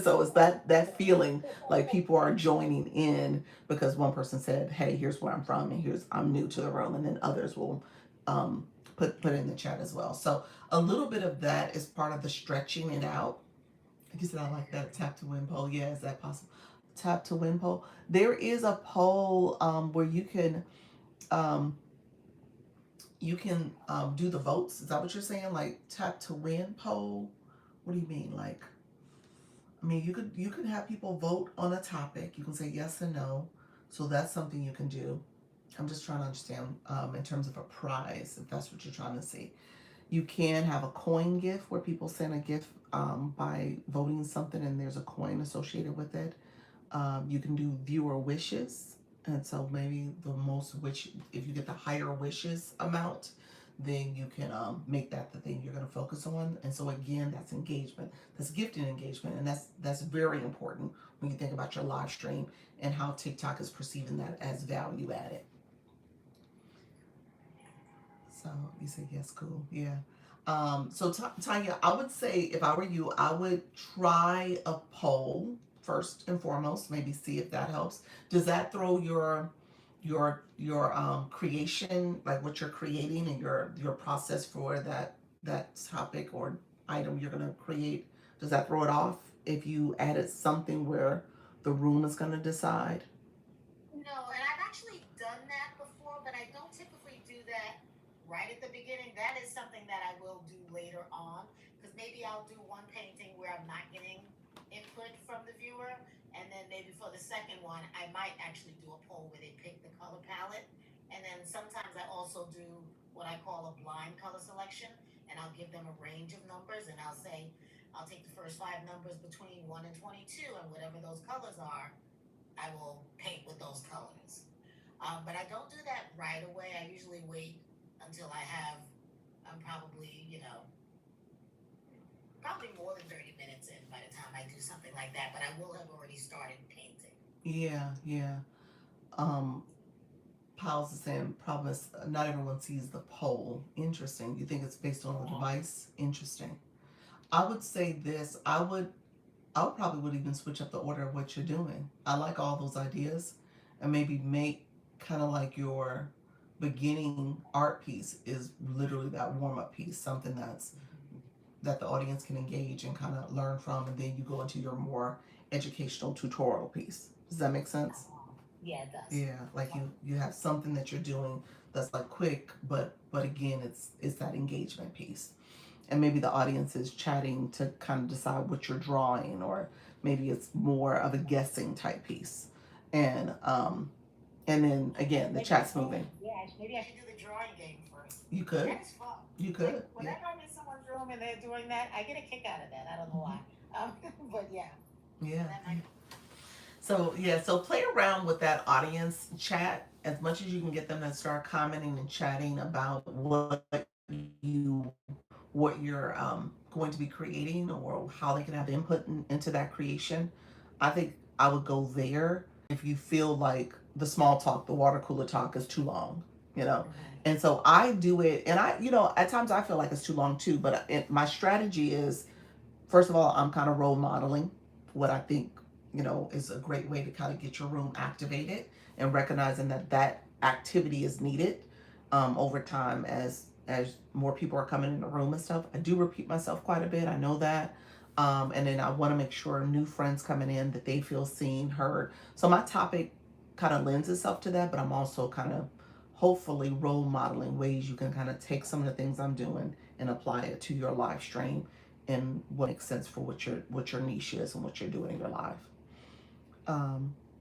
So it's that feeling like people are joining in because one person said, "Hey, here's where I'm from, and I'm new to the room," and then others will put in the chat as well. So a little bit of that is part of the stretching it out. Like you said, I like that tap to win poll. Yeah, is that possible? Tap to win poll. There is a poll where um, you can do the votes. Is that what you're saying? Like tap to win poll? What do you mean? Like, I mean, you could have people vote on a topic. You can say yes and no. So that's something you can do. I'm just trying to understand in terms of a prize, if that's what you're trying to see. You can have a coin gift where people send a gift by voting something, and there's a coin associated with it. You can do viewer wishes. And so maybe if you get the higher wishes amount, then you can make that the thing you're going to focus on. And so again, that's engagement, that's gifting engagement, and that's very important when you think about your live stream and how TikTok is perceiving that as value added. So you say yes, cool, yeah. So Tanya, I would say if I were you, I would try a poll first and foremost. Maybe see if that helps. Does that throw your creation, like what you're creating and your process for that topic or item you're gonna create? Does that throw it off if you added something where the room is gonna decide? No, and I've actually done that before, but I don't typically do that right at the beginning. That is something that I will do later on, because maybe I'll do one painting where I'm not getting input from the viewer, and then maybe for the second one, I might actually do a poll where they pick the color palette. And then sometimes I also do what I call a blind color selection, and I'll give them a range of numbers, and I'll say, I'll take the first 5 numbers between 1 and 22, and whatever those colors are, I will paint with those colors. But I don't do that right away. I usually wait until I'm probably more than 30 minutes in by the time I do something like that, but I will have already started painting. Yeah. Um, Piles is saying promise not everyone sees the poll. Interesting. You think it's based on the device? Interesting. I would say this. I probably would even switch up the order of what you're doing. I like all those ideas, and maybe make kind of like your beginning art piece is literally that warm up piece, something that the audience can engage and kind of learn from, and then you go into your more educational tutorial piece. Does that make sense? Yeah, it does. Yeah, like you have something that you're doing that's like quick, but again, it's that engagement piece, and maybe the audience is chatting to kind of decide what you're drawing, or maybe it's more of a guessing type piece, and then again the chat's moving. Yeah, maybe I should do the drawing game first. You could, That is fun. you could, Like, yeah. whenever I'm in someone's room and they're doing that, I get a kick out of that. I don't know why. But yeah. Yeah. That might So play around with that audience chat as much as you can, get them to start commenting and chatting about what you're going to be creating, or how they can have input into that creation. I think I would go there. If you feel like the small talk, the water cooler talk is too long, you know. And so I do it, and at times I feel like it's too long too, but my strategy is, first of all, I'm kind of role modeling what I think, is a great way to kind of get your room activated, and recognizing that that activity is needed over time as more people are coming in the room and stuff. I do repeat myself quite a bit. I know that. And then I want to make sure new friends coming in that they feel seen, heard. So my topic kind of lends itself to that, but I'm also kind of hopefully role modeling ways you can kind of take some of the things I'm doing and apply it to your live stream and what makes sense for what your niche is and what you're doing in your life.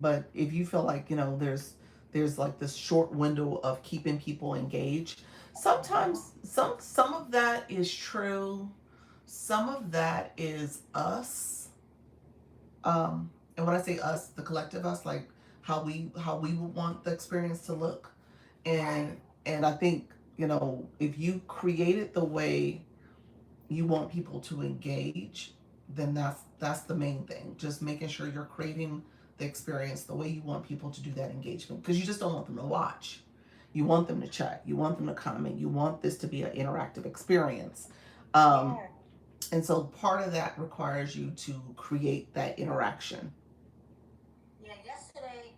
But if you feel like there's like this short window of keeping people engaged, sometimes some of that is true, some of that is us. And when I say us, the collective us, like how we would want the experience to look. And I think, if you create it the way you want people to engage, then that's the main thing. Just making sure you're creating the experience the way you want people to do that engagement, because you just don't want them to watch. You want them to chat. You want them to comment. You want this to be an interactive experience. Um, and so part of that requires you to create that interaction. Yeah, yesterday,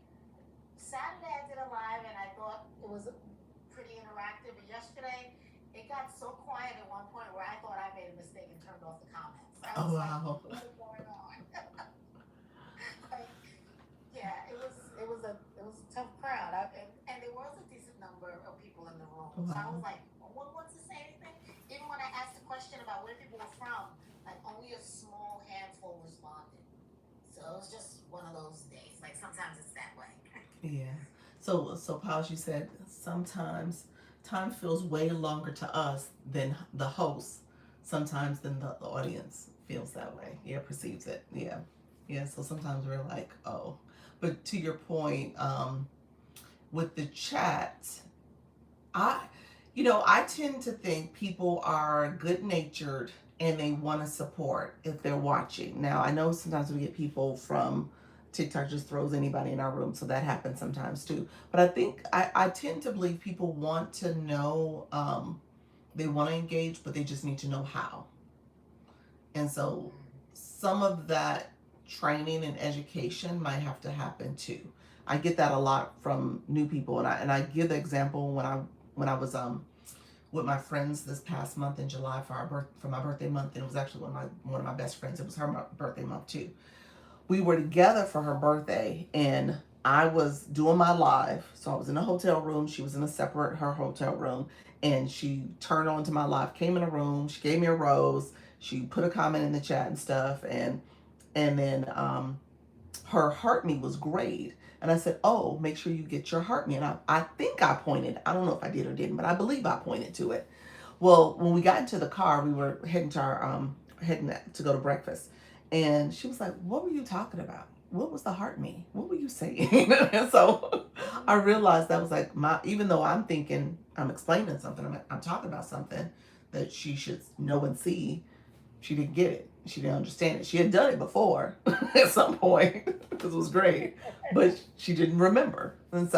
Saturday I did a live and I thought it was pretty interactive. But yesterday, it got so quiet at one point where I thought I made a mistake and turned off the comments. I Oh was like, wow. what is going on? Like, yeah, it was a tough crowd. And there was a decent number of people in the room. So I was Wow. like, well, what wants to say anything? Even when I asked the question about where people were from, like only a small handful responded. So it was just one of those days. Like sometimes it's that way. Yeah. So Paul, you said sometimes time feels way longer to us than the host, sometimes than the audience feels that way. Yeah, perceives it. Yeah. Yeah. So sometimes we're like, oh. But to your point, with the chat, I, I tend to think people are good natured and they want to support if they're watching. Now, I know sometimes we get people from TikTok just throws anybody in our room, so that happens sometimes too. But I think I tend to believe people want to know, they want to engage, but they just need to know how. And so some of that training and education might have to happen too. I get that a lot from new people, and I give the example when I was with my friends this past month in July for my birthday month, and it was actually one of my best friends. It was her birthday month too. We were together for her birthday, and I was doing my live. So I was in a hotel room. She was in her hotel room, and she turned on to my live, came in the room. She gave me a rose. She put a comment in the chat and stuff, and then her heart me was great. And I said, oh, make sure you get your heart me. And I think I pointed, I don't know if I did or didn't, but I believe I pointed to it. Well, when we got into the car, we were heading to go to breakfast. And she was like, what were you talking about? What was the heart me? What were you saying? And so I realized that was like even though I'm thinking I'm explaining something, I'm talking about something that she should know and see, she didn't get it. She didn't understand it. She had done it before at some point because it was great, but she didn't remember. And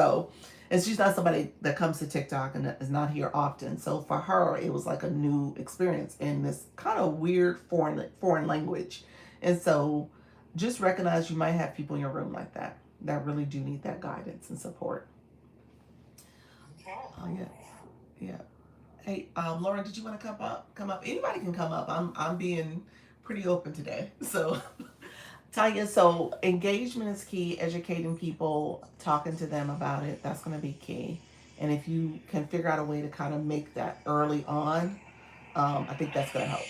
she's not somebody that comes to TikTok and is not here often. So for her, it was like a new experience in this kind of weird foreign language. And so just recognize you might have people in your room like that really do need that guidance and support. Okay. Oh yeah, yeah. Hey, Lauren, did you want to come up? Come up. Anybody can come up. I'm being pretty open today. So, Tanya, so engagement is key. Educating people, talking to them about it, that's going to be key. And if you can figure out a way to kind of make that early on, I think that's going to help.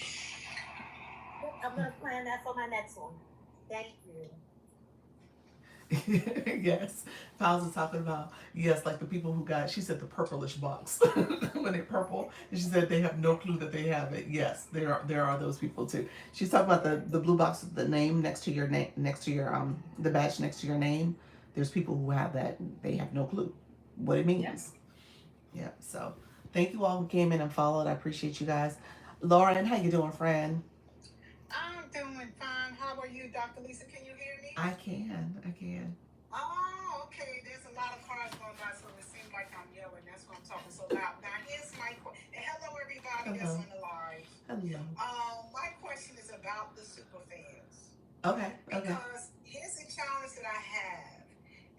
I'm gonna plan that for my next one. Thank you. Yes, Pals is talking about, yes, like the people who got, she said the purplish box when they're purple, and she said they have no clue that they have it. Yes, there are those people too. She's talking about the blue box with the name next to your name, next to your the badge next to your name. There's people who have that, and they have no clue what it means. Yeah. So thank you all who came in and followed. I appreciate you guys. Lauren, how you doing, friend? I'm doing fine. How are you, Dr. Lisa? Can you hear me? I can. Oh, okay. There's a lot of cars going by, so it seems like I'm yelling. That's what I'm talking so loud. Now here's my question. Hello, everybody that's Hello. on the live. Hello. My question is about the super fans. Okay. Because here's the challenge that I have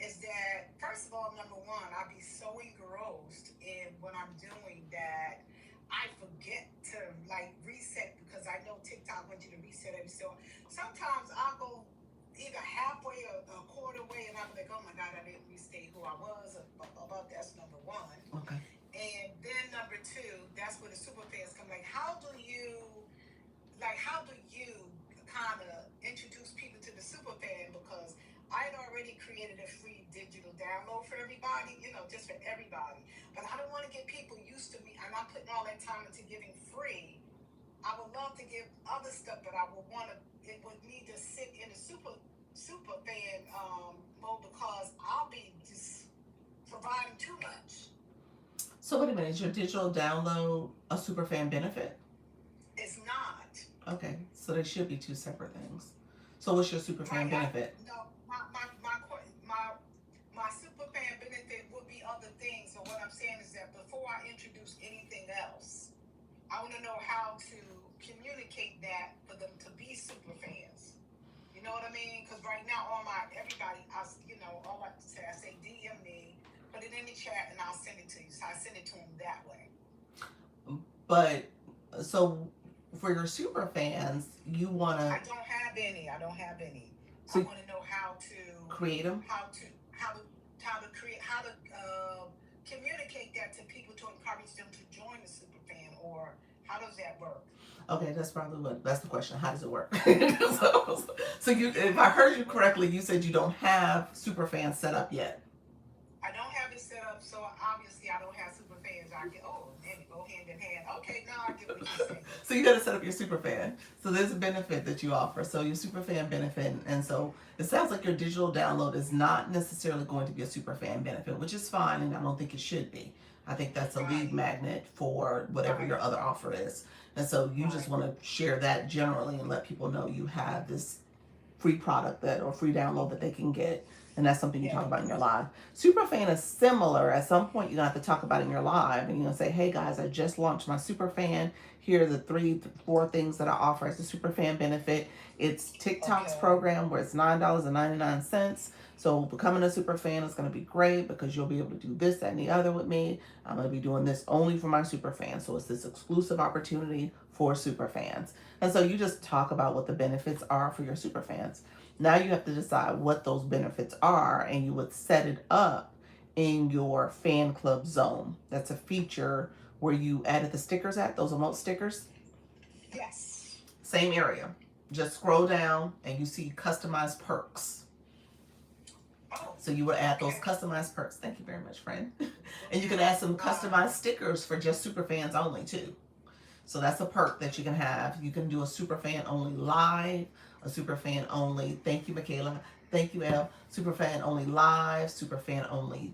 is that, first of all, number one, I be so engrossed in what I'm doing that I forget to like reset, because I know TikTok wants you to reset every so. Sometimes I'll go either halfway or a quarter way, and I'm like, oh my God, I didn't restate who I was. About that's number one. Okay. And then number two, that's where the super fans come. Like, how do you kind of introduce people to the super fan? Because I had already created a free digital download for everybody, just for everybody. But I don't want to get people used to me. I'm not putting all that time into giving free. I would love to give other stuff, but I would want to. It would need to sit in the super fan mode, because I'll be just providing too much. So wait a minute, is your digital download a super fan benefit? It's not. Okay, so they should be two separate things. So what's your super fan benefit? No, my super fan benefit would be other things. So what I'm saying is that before I introduce anything else, I want to know how to communicate that for them to be super fans. You know what I mean? Because right now, all I say DM me, put it in the chat, and I'll send it to you. So I send it to them that way. But so for your super fans, you want to. I don't have any. So I want to know how to create them. How to communicate that to people to encourage them to join the super fan, or how does that work? Okay, that's the question. How does it work? so if I heard you correctly, you said you don't have super fans set up yet. I don't have it set up, so obviously I don't have super fans. Then it go hand in hand. Okay, now I get what you're saying. So you got to set up your super fan. So there's a benefit that you offer. So your super fan benefit, and so it sounds like your digital download is not necessarily going to be a super fan benefit, which is fine, and I don't think it should be. I think that's a lead magnet for whatever your other offer is. And so you just want to share that generally and let people know you have this free product or free download that they can get. And that's something you talk about in your live. Superfan is similar. At some point, you're going to have to talk about it in your live. And you're going to say, hey, guys, I just launched my Superfan. Here are the 4 things that I offer as a Superfan benefit. It's TikTok's program where it's $9.99. So becoming a Superfan is going to be great because you'll be able to do this, that, and the other with me. I'm going to be doing this only for my Superfans. So it's this exclusive opportunity for Superfans. And so you just talk about what the benefits are for your Superfans. Now you have to decide what those benefits are, and you would set it up in your fan club zone. That's a feature where you added the stickers those emote stickers. Yes. Same area. Just scroll down and you see customized perks. So you would add those customized perks. Thank you very much, friend. And you can add some customized stickers for just Superfans only too. So that's a perk that you can have. You can do a Superfan only live, a Superfan only. Thank you, Michaela. Thank you, Elle. Superfan only live, Superfan only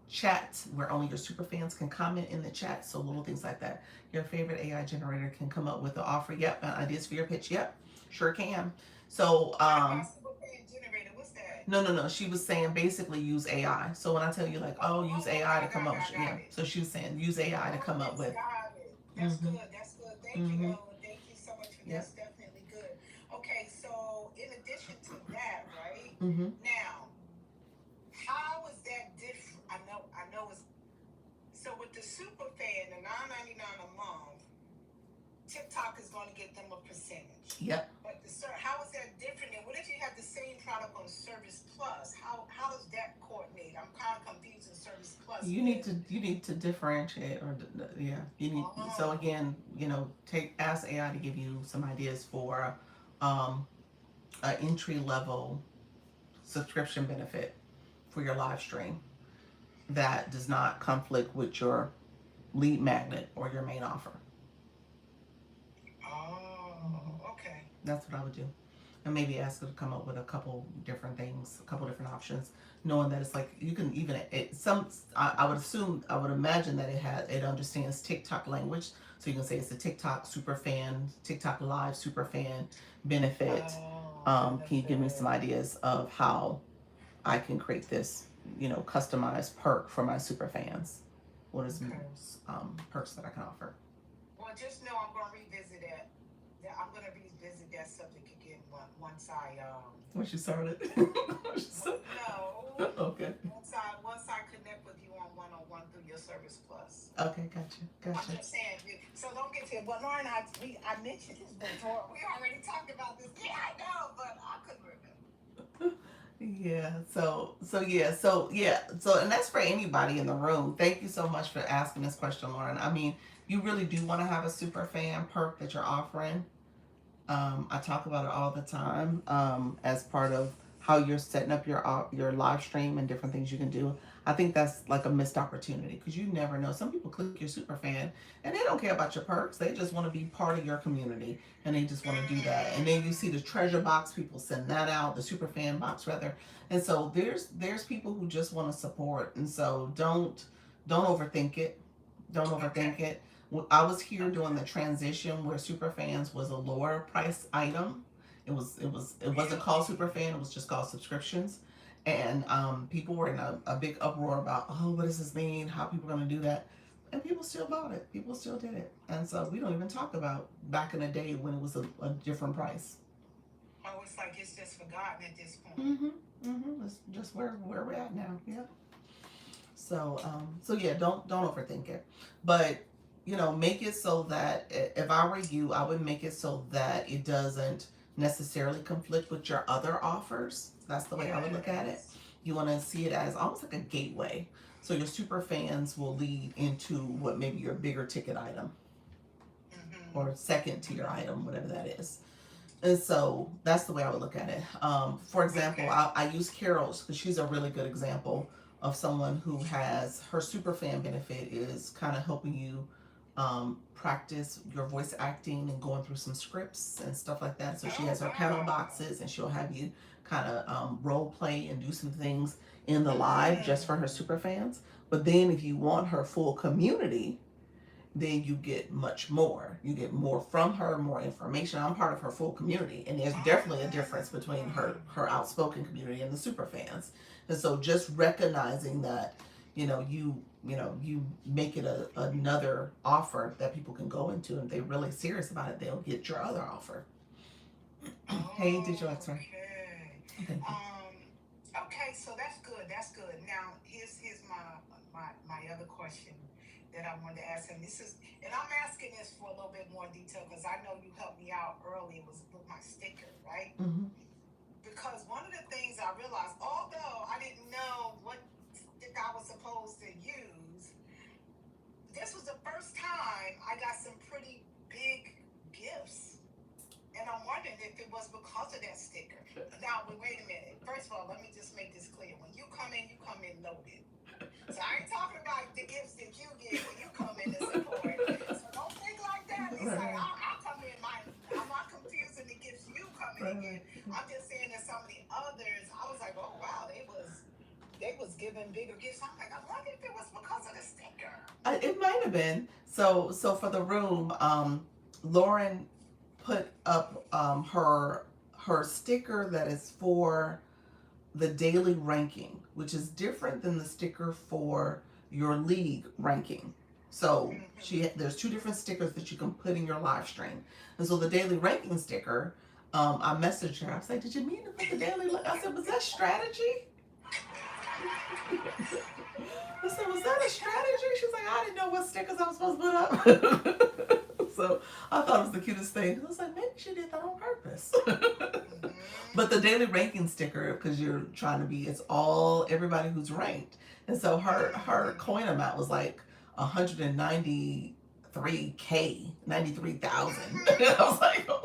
chat, where only your Superfans can comment in the chat. So little things like that. Your favorite AI generator can come up with an offer. Yep. Ideas for your pitch. Yep. Sure can. So Superfan generator, what's that? No. She was saying basically use AI. So when I tell you like, use AI to come up with, so she was saying use AI to come up with. That's good. Thank you. Thank you so much for that. That's definitely good. Okay, so in addition to that, right? Now, how is that different? I know it's so with the Superfan, the $9.99 a month, TikTok is going to get them a percentage. Yep. But how is that different? And what if you have the same product on Service Plus? How does that coordinate? I'm kind of confused in Service Plus. You need to differentiate, you need. So again, ask AI to give you some ideas for an entry level subscription benefit for your live stream that does not conflict with your lead magnet or your main offer. Okay. That's what I would do. And maybe ask her to come up with a couple different things, a couple different options, knowing that it's like you can even I would imagine that it understands TikTok language, so you can say it's a TikTok Superfan, TikTok Live Superfan benefit. Can you give me some ideas of how I can create this, customized perk for my Superfans? what is Okay. perks that I can offer. Well, just know I'm gonna revisit it. I'm gonna revisit that subject again once I Once you started. no Okay. once I connect with you on one through your Service Plus. Okay, gotcha. I'm Gotcha. just saying. So don't get to it. But Lauren, I mentioned this before. We already talked about this. Yeah, I know, but I couldn't remember. Yeah, so and that's for anybody in the room. Thank you so much for asking this question, Lauren. I mean, you really do want to have a super fan perk that you're offering. I talk about it all the time as part of how you're setting up your live stream and different things you can do. I think that's like a missed opportunity because you never know. Some people click your super fan and they don't care about your perks. They just want to be part of your community and they just want to do that. And then you see the treasure box, people send that out, the super fan box rather. And so there's people who just want to support. And so don't overthink it. Don't overthink it. I was here doing the transition where Superfans was a lower price item. It wasn't called Superfan. It was just called subscriptions, and people were in a big uproar about, oh, what does this mean? How people are going to do that? And people still bought it. People still did it. And so we don't even talk about back in the day when it was a different price. Oh, it's like it's just forgotten at this point. It's just where we're at now. Yeah. So yeah, don't overthink it, but make it so that if I were you, I would make it so that it doesn't necessarily conflict with your other offers. That's the way I would look at it. You want to see it as almost like a gateway. So your super fans will lead into what maybe your bigger ticket item or second tier item, whatever that is. And so that's the way I would look at it. For example, I use Carol's because she's a really good example of someone who has her super fan benefit is kind of helping you practice your voice acting and going through some scripts and stuff like that. So she has her panel boxes and she'll have you kind of role play and do some things in the live just for her super fans. But then if you want her full community, then you get much more. You get more from her, more information. I'm part of her full community, and there's definitely a difference between her outspoken community and the super fans. And so just recognizing that, you make it another offer that people can go into, and if they're really serious about it, they'll get your other offer. Hey, Digital Expert. Okay. Thank you. Okay, so that's good. That's good. Now here's my other question that I wanted to ask, and I'm asking this for a little bit more detail because I know you helped me out early. It was with my sticker, right? Mm-hmm. Because one of the things I realized, although I didn't know what sticker I was supposed to use, this was the first time I got some pretty big gifts, and I'm wondering if it was because of that sticker. Now, wait a minute. First of all, let me just make this clear. When you come in loaded. So I ain't talking about the gifts that you get when you come in to support. So don't think like that. It's like I'll come in I'm not confusing the gifts you come in and get. I'm just saying that some of the others, I was like, oh wow, they was giving bigger gifts. I'm like, I wonder if it was because of the sticker. It might have been. So for the room, Lauren put up her sticker that is for the daily ranking, which is different than the sticker for your league ranking. So there's two different stickers that you can put in your live stream. And so the daily ranking sticker, I messaged her. I was like, did you mean to put the daily? I said, was that strategy? I said, was that a strategy? She's like, I didn't know what stickers I was supposed to put up. So I thought it was the cutest thing. I was like, maybe she did that on purpose. But the daily ranking sticker, because you're trying to be, it's all everybody who's ranked. And so her coin amount was like 193K, 93,000. I was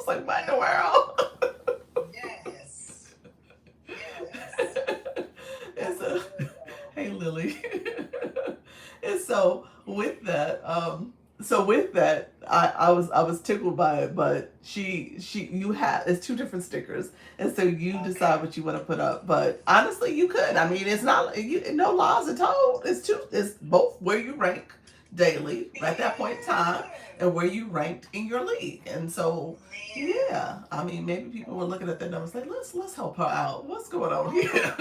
like, what in the world? Yes. And so, hey Lily. And so with that, I was tickled by it, but you have, it's two different stickers, and so you decide what you want to put up. But honestly, you could. I mean, it's not no laws are told. It's both where you rank daily at that point in time and where you ranked in your league. And so yeah, I mean, maybe people were looking at that numbers like, let's help her out. What's going on here?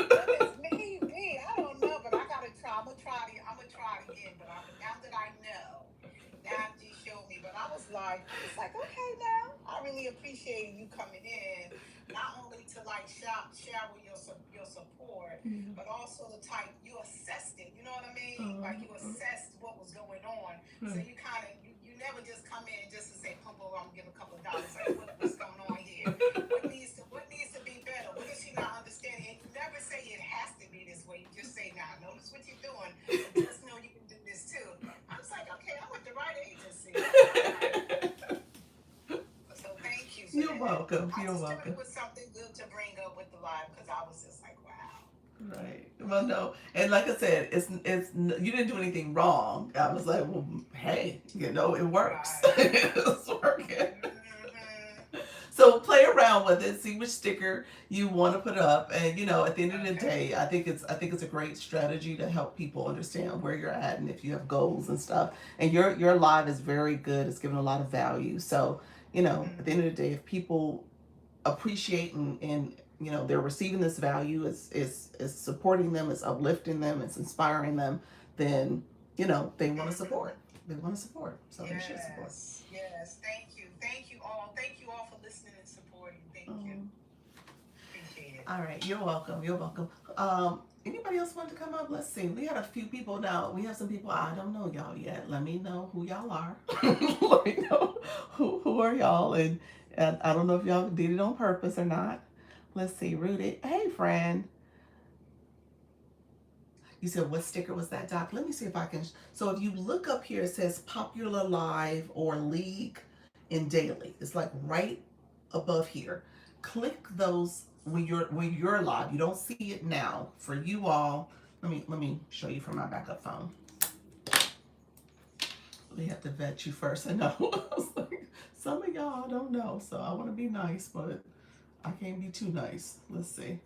Maybe I don't know, but I gotta try. I'm gonna try it again. But I'm like, it's like, okay, now I really appreciate you coming in, not only to like share with your support, but also the type you assessed it. You know what I mean? Like you assessed what was going on, so you kind of you never just come in just to say, "Pump over, I'm gonna give a couple of dollars." Like, what's going on here? What needs to be better? What is she not understanding? And you never say it has to be this way. You just say, "Now, notice what you're doing. And just know you can do this too." I was like, "Okay, I'm with the right agency." So thank you. You're welcome. I You're just welcome. thought it was something good to bring up with the live because I was just like, wow. Right. Well, no, and like I said, it's you didn't do anything wrong. I was like, well, hey, it works. It's working. Mm-hmm. So play around with it, see which sticker you want to put up, and at the end of the day, I think it's a great strategy to help people understand where you're at and if you have goals and stuff. And your live is very good. It's giving a lot of value. So at the end of the day, if people appreciate and they're receiving this value, it's supporting them, it's uplifting them, it's inspiring them, then they want to support. They want to support, so they should support. Yes. Thank you all for listening and supporting. Thank you. Appreciate it. All right, you're welcome. Anybody else want to come up? Let's see. We had a few people now. We have some people. I don't know y'all yet. Let me know who y'all are. Let me know who are y'all, and I don't know if y'all did it on purpose or not. Let's see. Rooted. Hey, friend. You said what sticker was that, Doc? Let me see if I can. So if you look up here, it says Popular Live or League in Daily. It's like right above here. Click those when you're live. You don't see it now. For you all, let me show you from my backup phone. We have to vet you first. I know. I was like, some of y'all don't know, so I want to be nice, but I can't be too nice. Let's see.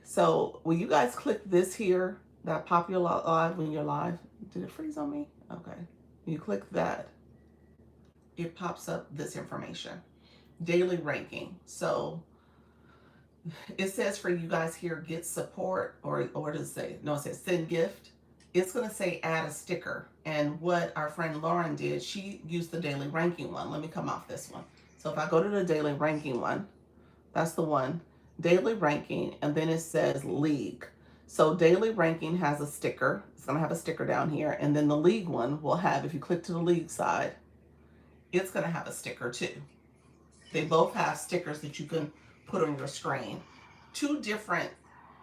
So when you guys click this here, that Popular Live when you're live, did it freeze on me? Okay. When you click that, it pops up this information. Daily ranking. So it says for you guys here, get support, or does it say? No, it says send gift. It's going to say add a sticker. And what our friend Lauren did, she used the daily ranking one. Let me come off this one. So if I go to the daily ranking one, that's the one. Daily ranking, and then it says league. So daily ranking has a sticker. It's going to have a sticker down here. And then the league one will have, if you click to the league side, it's going to have a sticker too. They both have stickers that you can put on your screen. Two different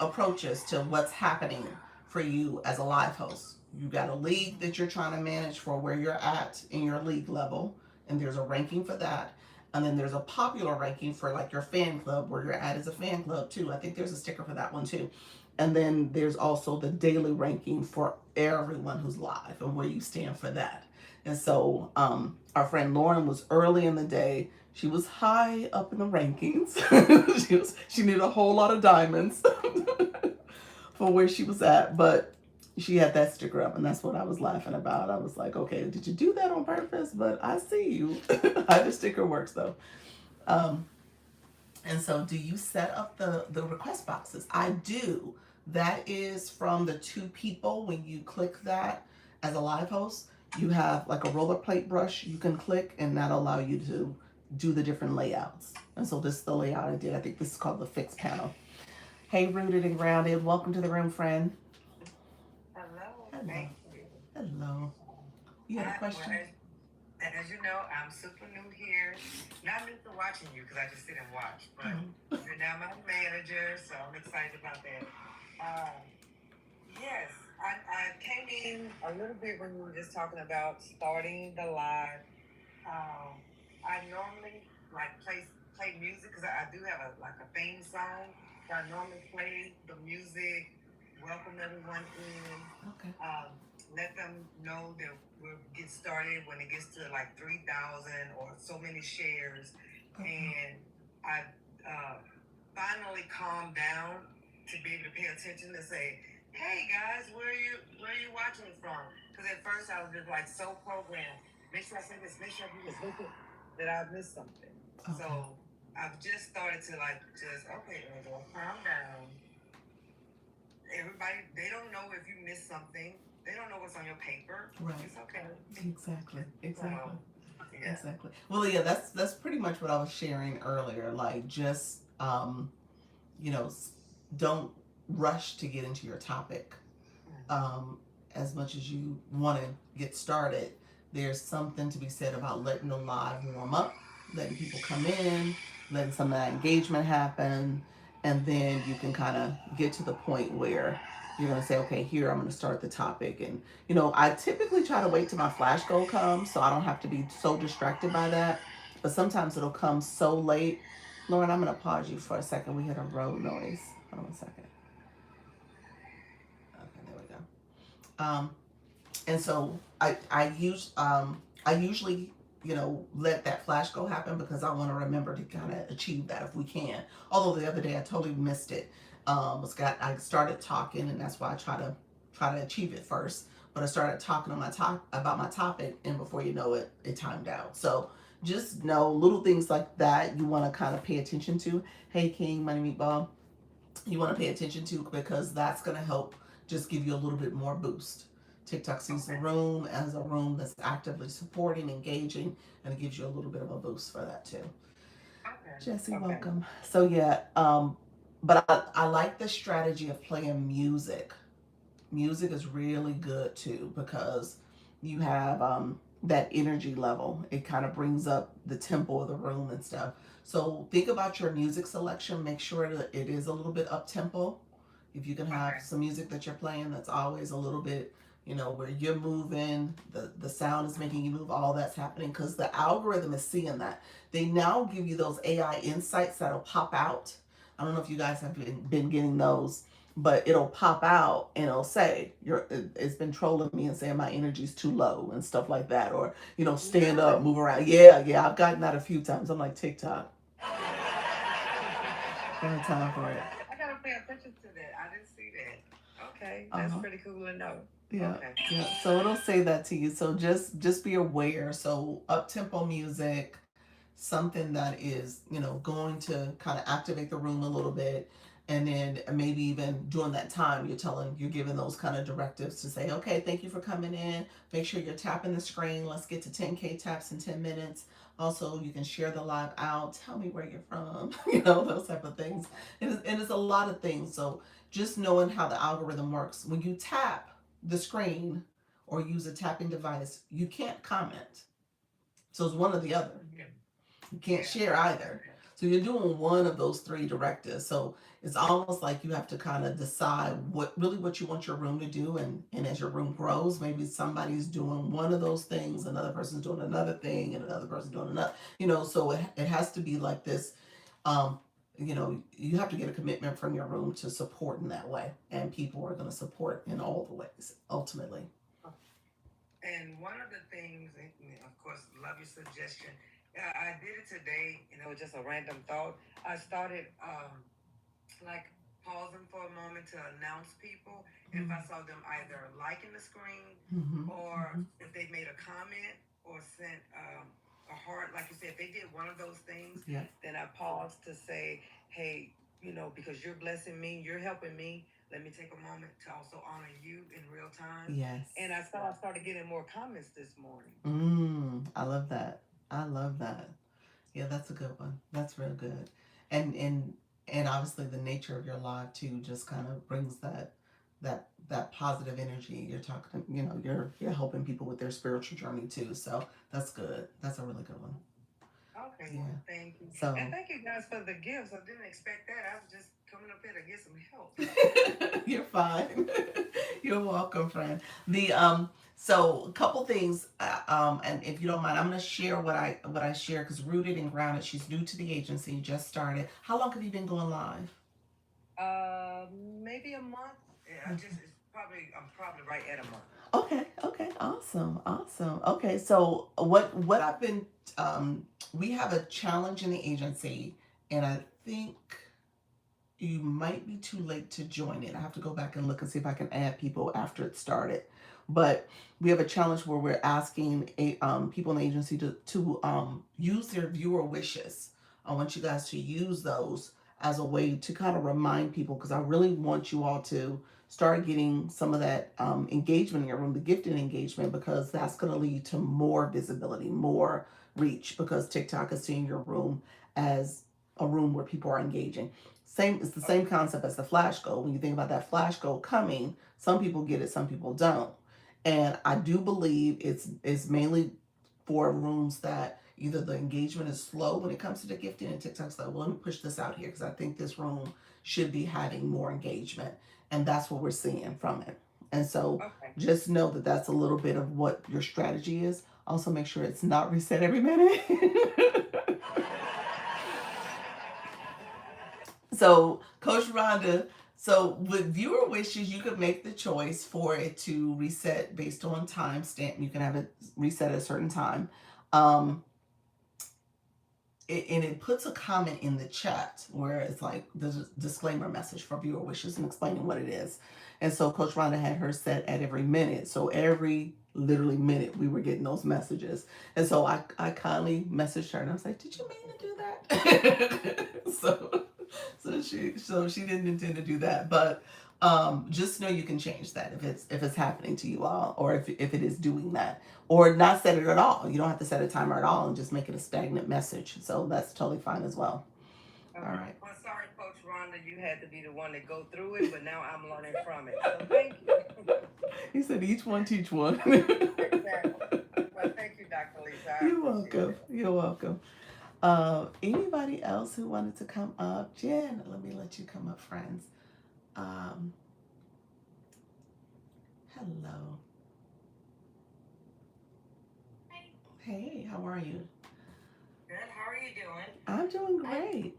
approaches to what's happening for you as a live host. You got a league that you're trying to manage for where you're at in your league level, and there's a ranking for that. And then there's a popular ranking for like your fan club, where you're at as a fan club too. I think there's a sticker for that one too. And then there's also the daily ranking for everyone who's live and where you stand for that. And so our friend Lauren was early in the day. She was high up in the rankings. she needed a whole lot of diamonds for where she was at, but she had that sticker up, and that's what I was laughing about. I was like, okay, did you do that on purpose? But I see you. How the sticker works though. And so do you set up the request boxes? I do. That is from the two people. When you click that as a live host, you have like a roller plate brush you can click, and that'll allow you to do the different layouts. And so this is the layout I did. I think this is called the fixed panel. Hey, Rooted and Grounded. Welcome to the room, friend. Hello. Hello. Thank you. Hello. You had a question? Well, as you know, I'm super new here. Not new to watching you because I just sit and watch, but you're now my manager, so I'm excited about that. Yes, I came in a little bit when you were just talking about starting the live. I normally play music because I do have a theme song. So I normally play the music, welcome everyone in. Okay. Let them know that we'll get started when it gets to like 3,000 or so many shares. And I finally calmed down to be able to pay attention and say, hey guys, where are you watching from? Because at first I was just like so programmed. Make sure I say this, make sure I do this, that I missed something. Okay. So I've just started to okay, Angela, calm down. Everybody, they don't know if you missed something. They don't know what's on your paper. Right. It's okay. Exactly. Yeah. Exactly. Well, yeah, that's pretty much what I was sharing earlier. Like, just you know, don't rush to get into your topic. Um, as much as you want to get started, there's something to be said about letting the live warm up, letting people come in, letting some of that engagement happen, and then you can kind of get to the point where you're going to say, okay, here I'm going to start the topic. And, I typically try to wait till my flash goal comes so I don't have to be so distracted by that. But sometimes it'll come so late. Lauren, I'm going to pause you for a second. We had a road noise. Hold on a second. Okay, there we go. And so I usually let that flash go happen because I want to remember to kind of achieve that if we can. Although the other day I totally missed it. I started talking, and that's why I try to achieve it first. But I started talking on about my topic, and before you know it, it timed out. So just know little things like that you want to kind of pay attention to. Hey King, Money Meatball, you want to pay attention to because that's going to help just give you a little bit more boost. TikTok sees the room as a room that's actively supporting, engaging, and it gives you a little bit of a boost for that too. Okay. Jesse, Okay. welcome. So yeah, but I like the strategy of playing music. Music is really good too because you have that energy level. It kind of brings up the tempo of the room and stuff. So think about your music selection. Make sure that it is a little bit up tempo. If you can have Okay. some music that you're playing that's always a little bit, where you're moving, the sound is making you move, all that's happening because the algorithm is seeing that. They now give you those AI insights that'll pop out. I don't know if you guys have been getting those, but it'll pop out and it'll say it's been trolling me and saying my energy's too low and stuff like that, or stand Really? up, move around. Yeah, I've gotten that a few times. I'm like, TikTok, don't have time for it. I gotta pay attention to that. I didn't see that. Okay, that's Uh-huh. pretty cool to know. Yeah, Okay. yeah. So it'll say that to you. So just be aware. So up tempo music, something that is going to kind of activate the room a little bit, and then maybe even during that time you're giving those kind of directives to say, okay, thank you for coming in. Make sure you're tapping the screen. Let's get to 10K taps in 10 minutes. Also, you can share the live out. Tell me where you're from. Those type of things. And it's a lot of things. So just knowing how the algorithm works. When you tap the screen or use a tapping device, you can't comment. So it's one or the other. You can't share either. So you're doing one of those three directives. So it's almost like you have to kind of decide what you want your room to do, and as your room grows, maybe somebody's doing one of those things, another person's doing another thing, and another person's doing another. So it has to be like this. Um, you have to get a commitment from your room to support in that way, and people are going to support in all the ways ultimately. And one of the things, and of course, love your suggestion. I did it today, and it was just a random thought. I started like pausing for a moment to announce people if I saw them either liking the screen Mm-hmm. or if they made a comment or sent a heart. Like you said, if they did one of those things, Yeah. then I paused to say, hey, because you're blessing me, you're helping me. Let me take a moment to also honor you in real time. Yes. And I started getting more comments this morning. I love that. I love that. Yeah, that's a good one. That's real good. And obviously the nature of your live too just kind of brings that positive energy. You're talking, you're helping people with their spiritual journey too. So that's good. That's a really good one. Okay, Yeah. thank you. So And thank you guys for the gifts. I didn't expect that. I was just coming up here to get some help. you're fine. You're welcome, friend. So a couple things, and if you don't mind, I'm gonna share what I share because Rooted and Grounded. She's new to the agency, just started. How long have you been going live? Uh, Maybe a month. Yeah, I'm probably right at a month. Okay, awesome. Okay, so what I've been, we have a challenge in the agency, and I think you might be too late to join it. I have to go back and look and see if I can add people after it started. But we have a challenge where we're asking people in the agency to use their viewer wishes. I want you guys to use those as a way to kind of remind people because I really want you all to start getting some of that engagement in your room, the gifted engagement, because that's going to lead to more visibility, more reach because TikTok is seeing your room as a room where people are engaging. It's the same concept as the flash goal. When you think about that flash goal coming, some people get it, some people don't. And I do believe it's mainly for rooms that either the engagement is slow when it comes to the gifting, and TikTok's like, well, let me push this out here because I think this room should be having more engagement. And that's what we're seeing from it. And so Okay. just know that that's a little bit of what your strategy is. Also, make sure it's not reset every minute. So, Coach Rhonda, so with viewer wishes, you could make the choice for it to reset based on time stamp. You can have it reset at a certain time. Um, and it puts a comment in the chat where it's like the disclaimer message for viewer wishes and explaining what it is. And so Coach Rhonda had her set at every minute. So every literally minute we were getting those messages. And so I kindly messaged her and I was like, did you mean to do that? So she didn't intend to do that. But just know you can change that if it's happening to you all, or if it is doing that, or not set it at all. You don't have to set a timer at all and just make it a stagnant message. So that's totally fine as well. Okay. All right. Well, sorry, Coach Rhonda, you had to be the one to go through it, but now I'm learning from it. So thank you. He said, each one teach one. Exactly. Well, thank you, Dr. Lisa. I You're appreciate welcome. it. You're welcome. Anybody else who wanted to come up? Jen, let me let you come up, friends. Hello. Hey, Hey, how are you? Good. How are you doing? I'm doing great.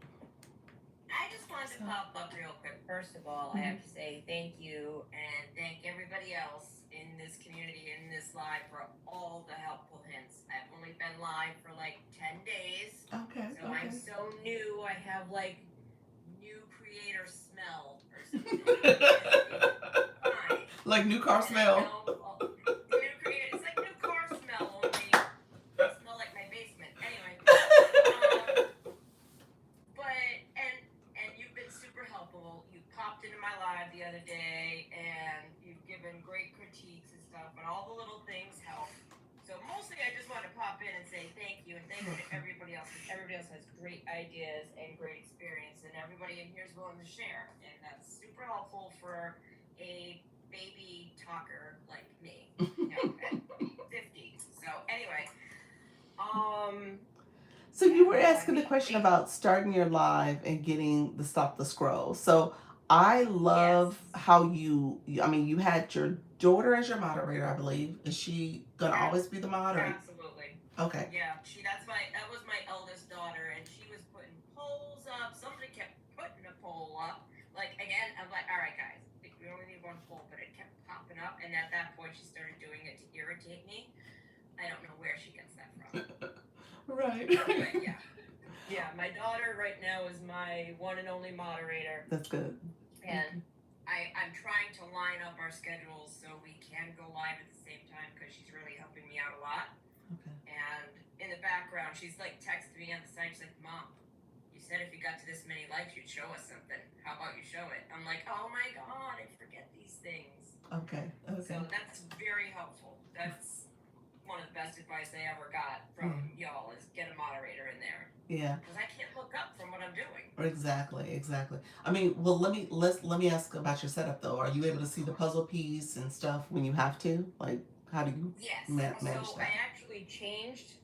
I just wanted to pop up real quick. First of all, I have to say thank you and thank everybody else in this community, in this live, for all the helpful hints. I've only been live for like 10 days, Okay. so I'm so new. I have like new creator smell or something. Fine. Like new car And I smell. know, new creator, it's like new car smell, only I smell like my basement. Anyway. But you've been super helpful. You popped into my live the other day and you've given great critiques and stuff, and all the little things help. So mostly I just want to pop in and say thank you and thank you to everybody else, because everybody else has great ideas and great experience, and everybody in here is willing to share, and that's super helpful for a baby talker like me, at 50. So anyway, So you were asking the question about starting your live and getting the stop the scroll. So I love how you had your daughter as your moderator, I believe. Is she gonna always be the moderator? Absolutely. Okay. Yeah, that was my eldest daughter, and she was putting polls up. Somebody kept putting a poll up. Like again, I'm like, all right, guys, we only need one poll, but it kept popping up, and at that point, she started doing it to irritate me. I don't know where she gets that from. Right. But yeah, my daughter right now is my one and only moderator, That's good. and I'm trying to line up our schedules so we can go live at the same time, because she's really helping me out a lot. Okay. And in the background, she's like texting me on the side. She's like, Mom, you said if you got to this many likes, you'd show us something. How about you show it? I'm like, oh my God, I forget these things. Okay. So that's very helpful. That's one of the best advice I ever got from y'all, is get a moderator in there. Yeah. Because I can't look up from what I'm doing. Exactly. I mean, well, let me ask about your setup though. Are you able to see the puzzle piece and stuff when you have to? Like, how do you Yes. manage So that? I changed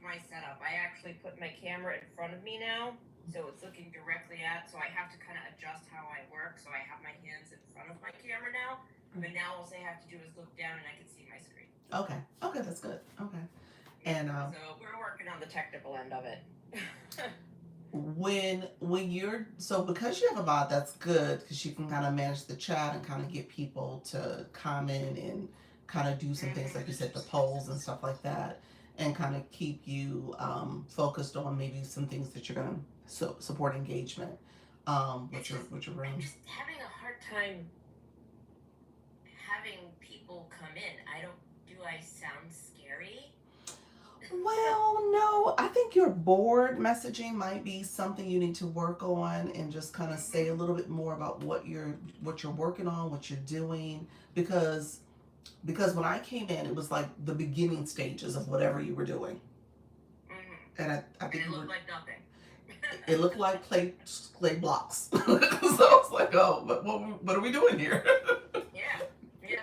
my setup. I actually put my camera in front of me now, so it's looking directly at. So I have to kind of adjust how I work. So I have my hands in front of my camera now. But now all I have to do is look down and I can see my screen. Okay. Okay, that's good. Okay. And so we're working on the technical end of it. when you're because you have a bot, that's good because you can kind of manage the chat and kind of get people to comment and kind of do some things like you said, the polls and stuff like that, and kind of keep you focused on maybe some things that you're gonna support engagement with your I'm rooms. just having a hard time having people come in. Do I sound scary? Well, no, I think your board messaging might be something you need to work on and just kind of say a little bit more about what you're working on, what you're doing, because when I came in, it was like the beginning stages of whatever you were doing. and I And think it you were, looked like nothing. it looked like clay blocks. So I was like, oh, what are we doing here? Yeah, yeah.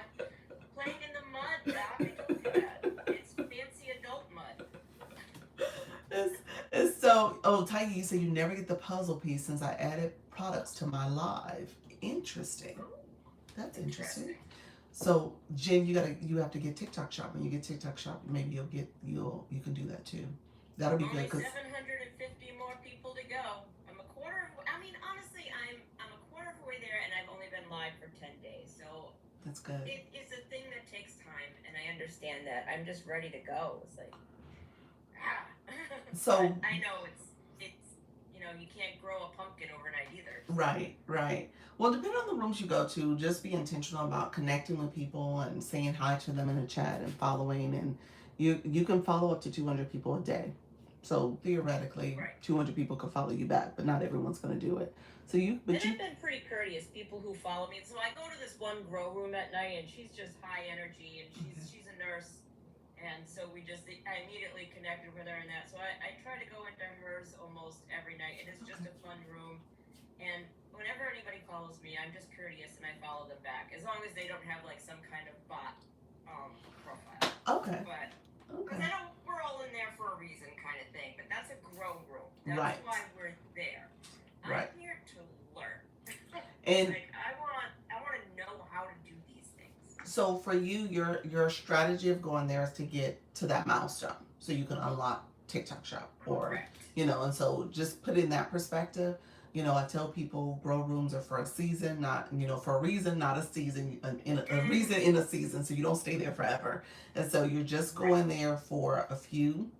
Playing in the mud, Doc. I told you that. It's fancy adult mud. It's so, oh, Tiger, you said you never get the puzzle piece since I added products to my live. Interesting. That's interesting. So Jen, you have to get TikTok Shop. When you get TikTok Shop, maybe you can do that too. That'll be Only good. 750 more people to go. I'm a quarter. I mean, honestly, I'm a quarter of the way there, and I've only been live for 10 days. So That's good. it is a thing that takes time, and I understand that. I'm just ready to go. It's like, So but I know it's you can't grow a pumpkin overnight either. right. Well, depending on the rooms you go to, just be intentional about connecting with people and saying hi to them in the chat and following. And you can follow up to 200 people a day. So theoretically, Right. 200 people could follow you back, but not everyone's going to do it. So And I've been pretty courteous. People who follow me. So I go to this one grow room at night, and she's just high energy, and she's a nurse, and so I immediately connected with her in that. So I try to go into hers almost every night. It is just a fun room, and whenever anybody follows me, I'm just courteous and I follow them back, as long as they don't have like some kind of bot profile. Okay. But because I know we're all in there for a reason, kind of thing. But that's a grow room. That's Right. why we're there. Right. I'm here to learn. And like I want to know how to do these things. so for you, your strategy of going there is to get to that milestone, so you can unlock TikTok Shop, or Correct. and so just put in that perspective. I tell people grow rooms are for a season, not for a reason, not a season, a reason in a season, so you don't stay there forever. And so you're just going there for a few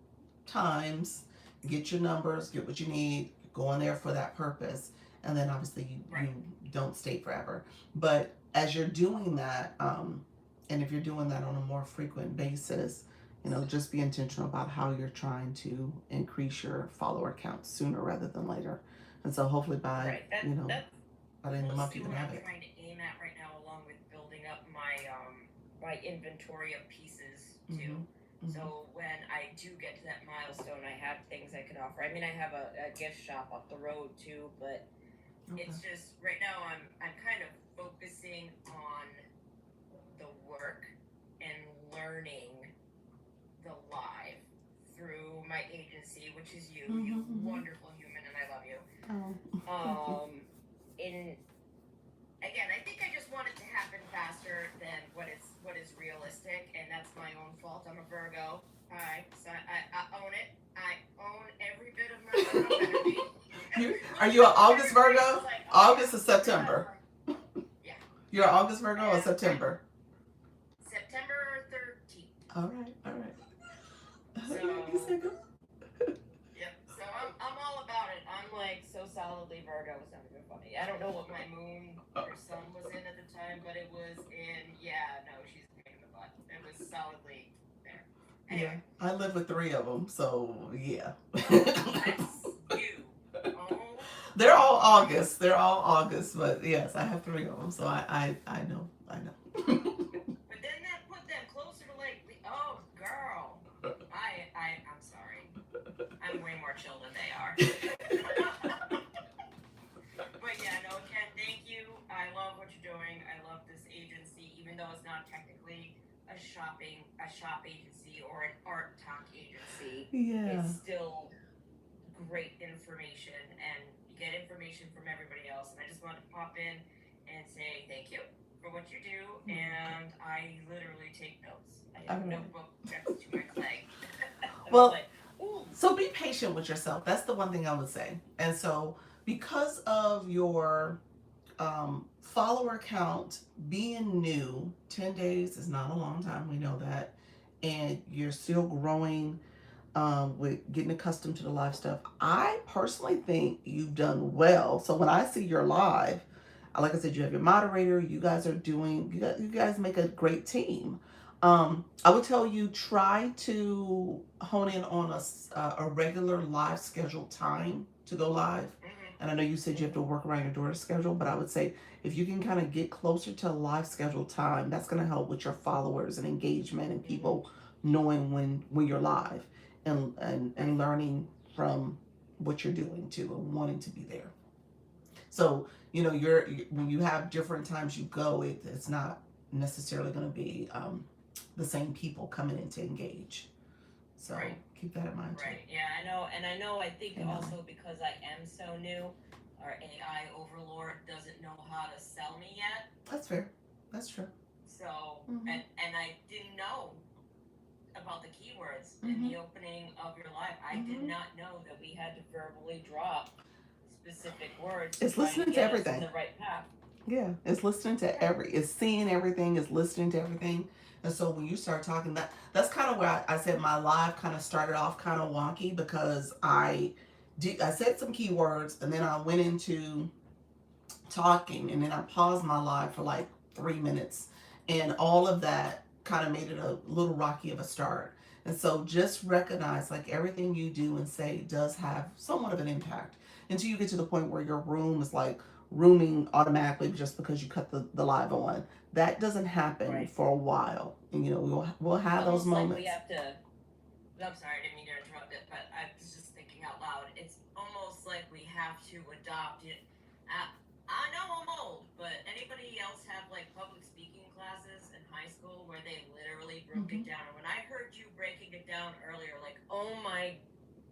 times, get your numbers, get what you need, go in there for that purpose, and then obviously you don't stay forever. But as you're doing that, and if you're doing that on a more frequent basis, just be intentional about how you're trying to increase your follower count sooner rather than later. And so hopefully by That's by the end of the month you mostly can what have I'm it. trying to aim at right now, along with building up my inventory of pieces too. Mhm. So when I do get to that milestone, I have things I can offer. I mean, I have a gift shop up the road too, but it's just right now I'm kind of focusing on the work and learning the live through my agency, which is you wonderful human, and I love you. In again, I think I just want it to happen faster than what is realistic, and that's my own fault. I'm a Virgo. Alright, so I own it. I own every bit of my Virgo energy. Are you an August Virgo? Like, August or September? Yeah. You're an August Virgo or September? September 13th. All right. So, You said go. yep. So I'm all about it. I'm like so solidly Virgo. It's not even funny. I don't know what my moon or sun was in at the time, but it was in. Yeah, no, she's a pain in the butt. It was solidly there. Anyway, I live with 3 of them, so yeah. that's you. Oh. They're all August, but yes, I have 3 of them, so I know. But then that put them closer to like, oh girl, I'm sorry, I'm way more chill than they are. But yeah, no, Ken, thank you. I love what you're doing. I love this agency, even though it's not technically a shop agency or an art talk agency. Yeah. It's still great information, and you get information from everybody else. And I just wanted to pop in and say thank you for what you do, and I literally take notes. I have a notebook next to my leg. Well, like, so be patient with yourself. That's the one thing I would say. And so because of your follower count being new, 10 days is not a long time. We know that. And you're still growing with getting accustomed to the live stuff. I personally think you've done well. So when I see your live, like I said, you have your moderator. You guys make a great team. I would tell you, try to hone in on a regular live scheduled time to go live. And I know you said you have to work around your daughter's schedule, but I would say if you can kind of get closer to a live scheduled time, that's going to help with your followers and engagement and people knowing when you're live. and learning from what you're doing too and wanting to be there. So, when you have different times you go, it's not necessarily going to be the same people coming in to engage. So Right. keep that in mind too. Right. Yeah, I know, and I know. I think I know. also because I am so new, our AI overlord doesn't know how to sell me yet. That's fair. That's true. So, Mhm. and I didn't know about the keywords in the opening of your live. I did Mhm. not know that we had to verbally drop specific words. It's try listening to get us everything. in the right path. Yeah, it's listening to it's seeing everything, it's listening to everything. And so when you start talking, that's kind of where I said my live kind of started off kind of wonky, because I said some keywords and then I went into talking, and then I paused my live for like 3 minutes, and all of that kind of made it a little rocky of a start. And so just recognize, like, everything you do and say does have somewhat of an impact until you get to the point where your room is like rooming automatically just because you cut the live on. That doesn't happen Right. for a while, and we'll have those Almost like moments. we have to. I'm sorry, I didn't mean to interrupt it, but I was just thinking out loud. It's almost like we have to adopt it. I know I'm old, but anybody else have like public speaking classes in high school where they literally broke it down? And when I heard you breaking it down earlier, like, oh my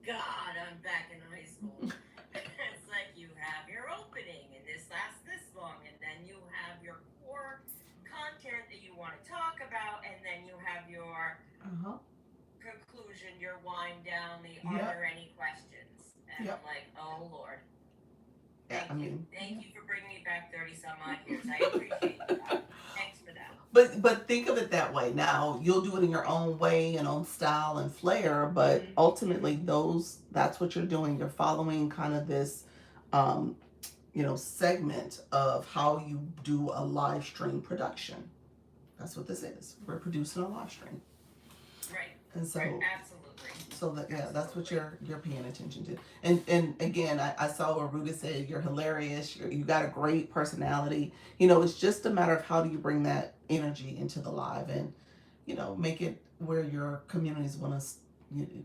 God, I'm back in high school. It's like you have your opening, and this lasts this long, and then you have your core content that you want to talk about, and then you have your conclusion, your wind down, are Yep. there any questions? And Yep. I'm like, oh Lord. Yeah, Thank you for bringing me back 30 some odd years. I appreciate that. Thanks for that. But think of it that way. Now you'll do it in your own way and own style and flair, but ultimately that's what you're doing. You're following kind of this segment of how you do a live stream production. That's what this is. We're producing a live stream. Right. And so right. Absolutely. So that's what you're paying attention to. And again, I saw where Rudy said you're hilarious. You got a great personality. It's just a matter of how do you bring that energy into the live, and make it where your communities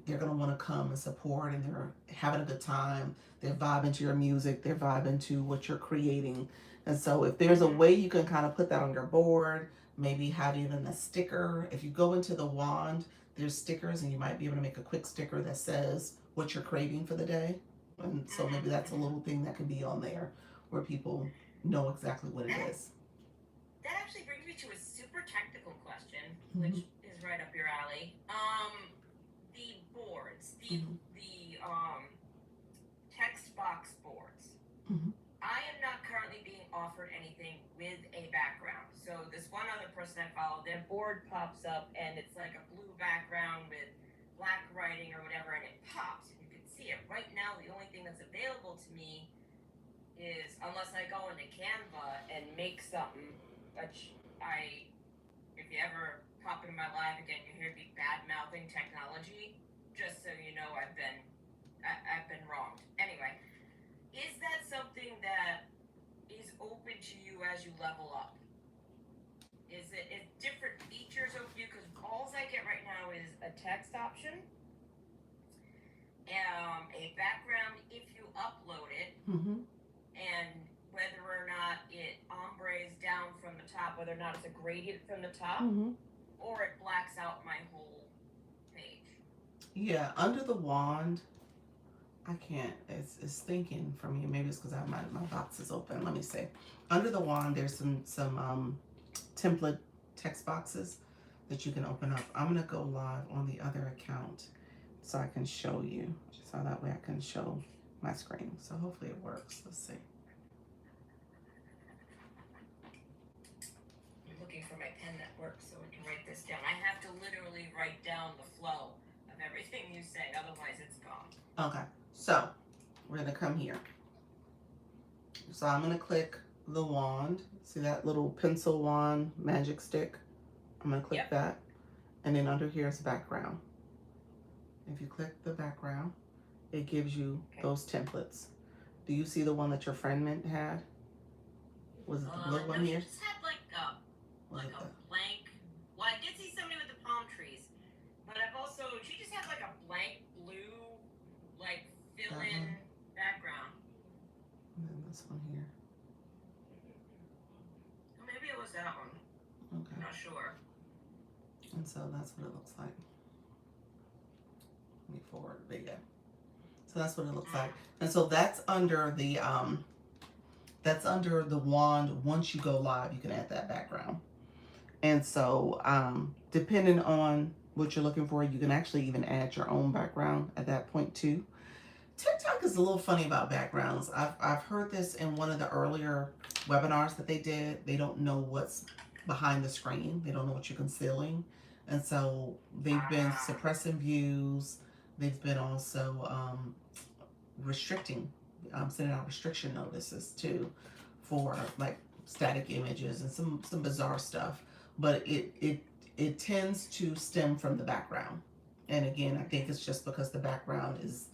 they're gonna want to come and support, and they're having a good time. They're vibing to your music. They're vibing to what you're creating. And so if there's a way you can kind of put that on your board, maybe have even a sticker. If you go into the wand, there's stickers, and you might be able to make a quick sticker that says what you're craving for the day. And so maybe that's a little thing that can be on there where people know exactly what it is. That actually brings me to a super technical question, which is right up your alley. The boards, the text box boards. I am not currently being offered anything with a background. So this one other person I follow, their board pops up and it's like a blue background with black writing or whatever, and it pops and you can see it. Right now, the only thing that's available to me is, unless I go into Canva and make something, which if you ever pop into my live again, you hear me bad mouthing technology. Just so you know, I've been wronged. Anyway, is that something that is open to you as you level up? Is different features open to you? Because all I get right now is a text option, a background if you upload it, and whether or not it ombres down from the top, whether or not it's a gradient from the top, or it blacks out my whole page. Yeah, under the wand, I can't. It's thinking for me. Maybe it's because I have my box is open. Let me see. Under the wand, there's some template text boxes that you can open up. I'm gonna go live on the other account so I can show you. So that way I can show my screen. So hopefully it works. Let's see. I'm looking for my pen that works so I can write this down. I have to literally write down the flow of everything you say, otherwise it's gone. Okay, so we're gonna come here. So I'm gonna click the wand. See that little pencil wand magic stick? I'm gonna click that, and then under here is background. If you click the background, it gives you those templates. Do you see the one that your friend had? Was it the blue one here? No, she just had like a blank. Well, I did see somebody with the palm trees, but I've also, she just had like a blank blue, like fill-in background. And then this one here. Or maybe it was that one. I'm Okay. not sure. And so that's what it looks like. Let me forward the video. So that's what it looks like. And so that's under the wand. Once you go live, you can add that background. And so depending on what you're looking for, you can actually even add your own background at that point too. TikTok is a little funny about backgrounds. I've heard this in one of the earlier webinars that they did. They don't know what's behind the screen. They don't know what you're concealing. And so they've been suppressing views. They've been also restricting, sending out restriction notices too for like static images and some bizarre stuff. But it tends to stem from the background. And again, I think it's just because the background is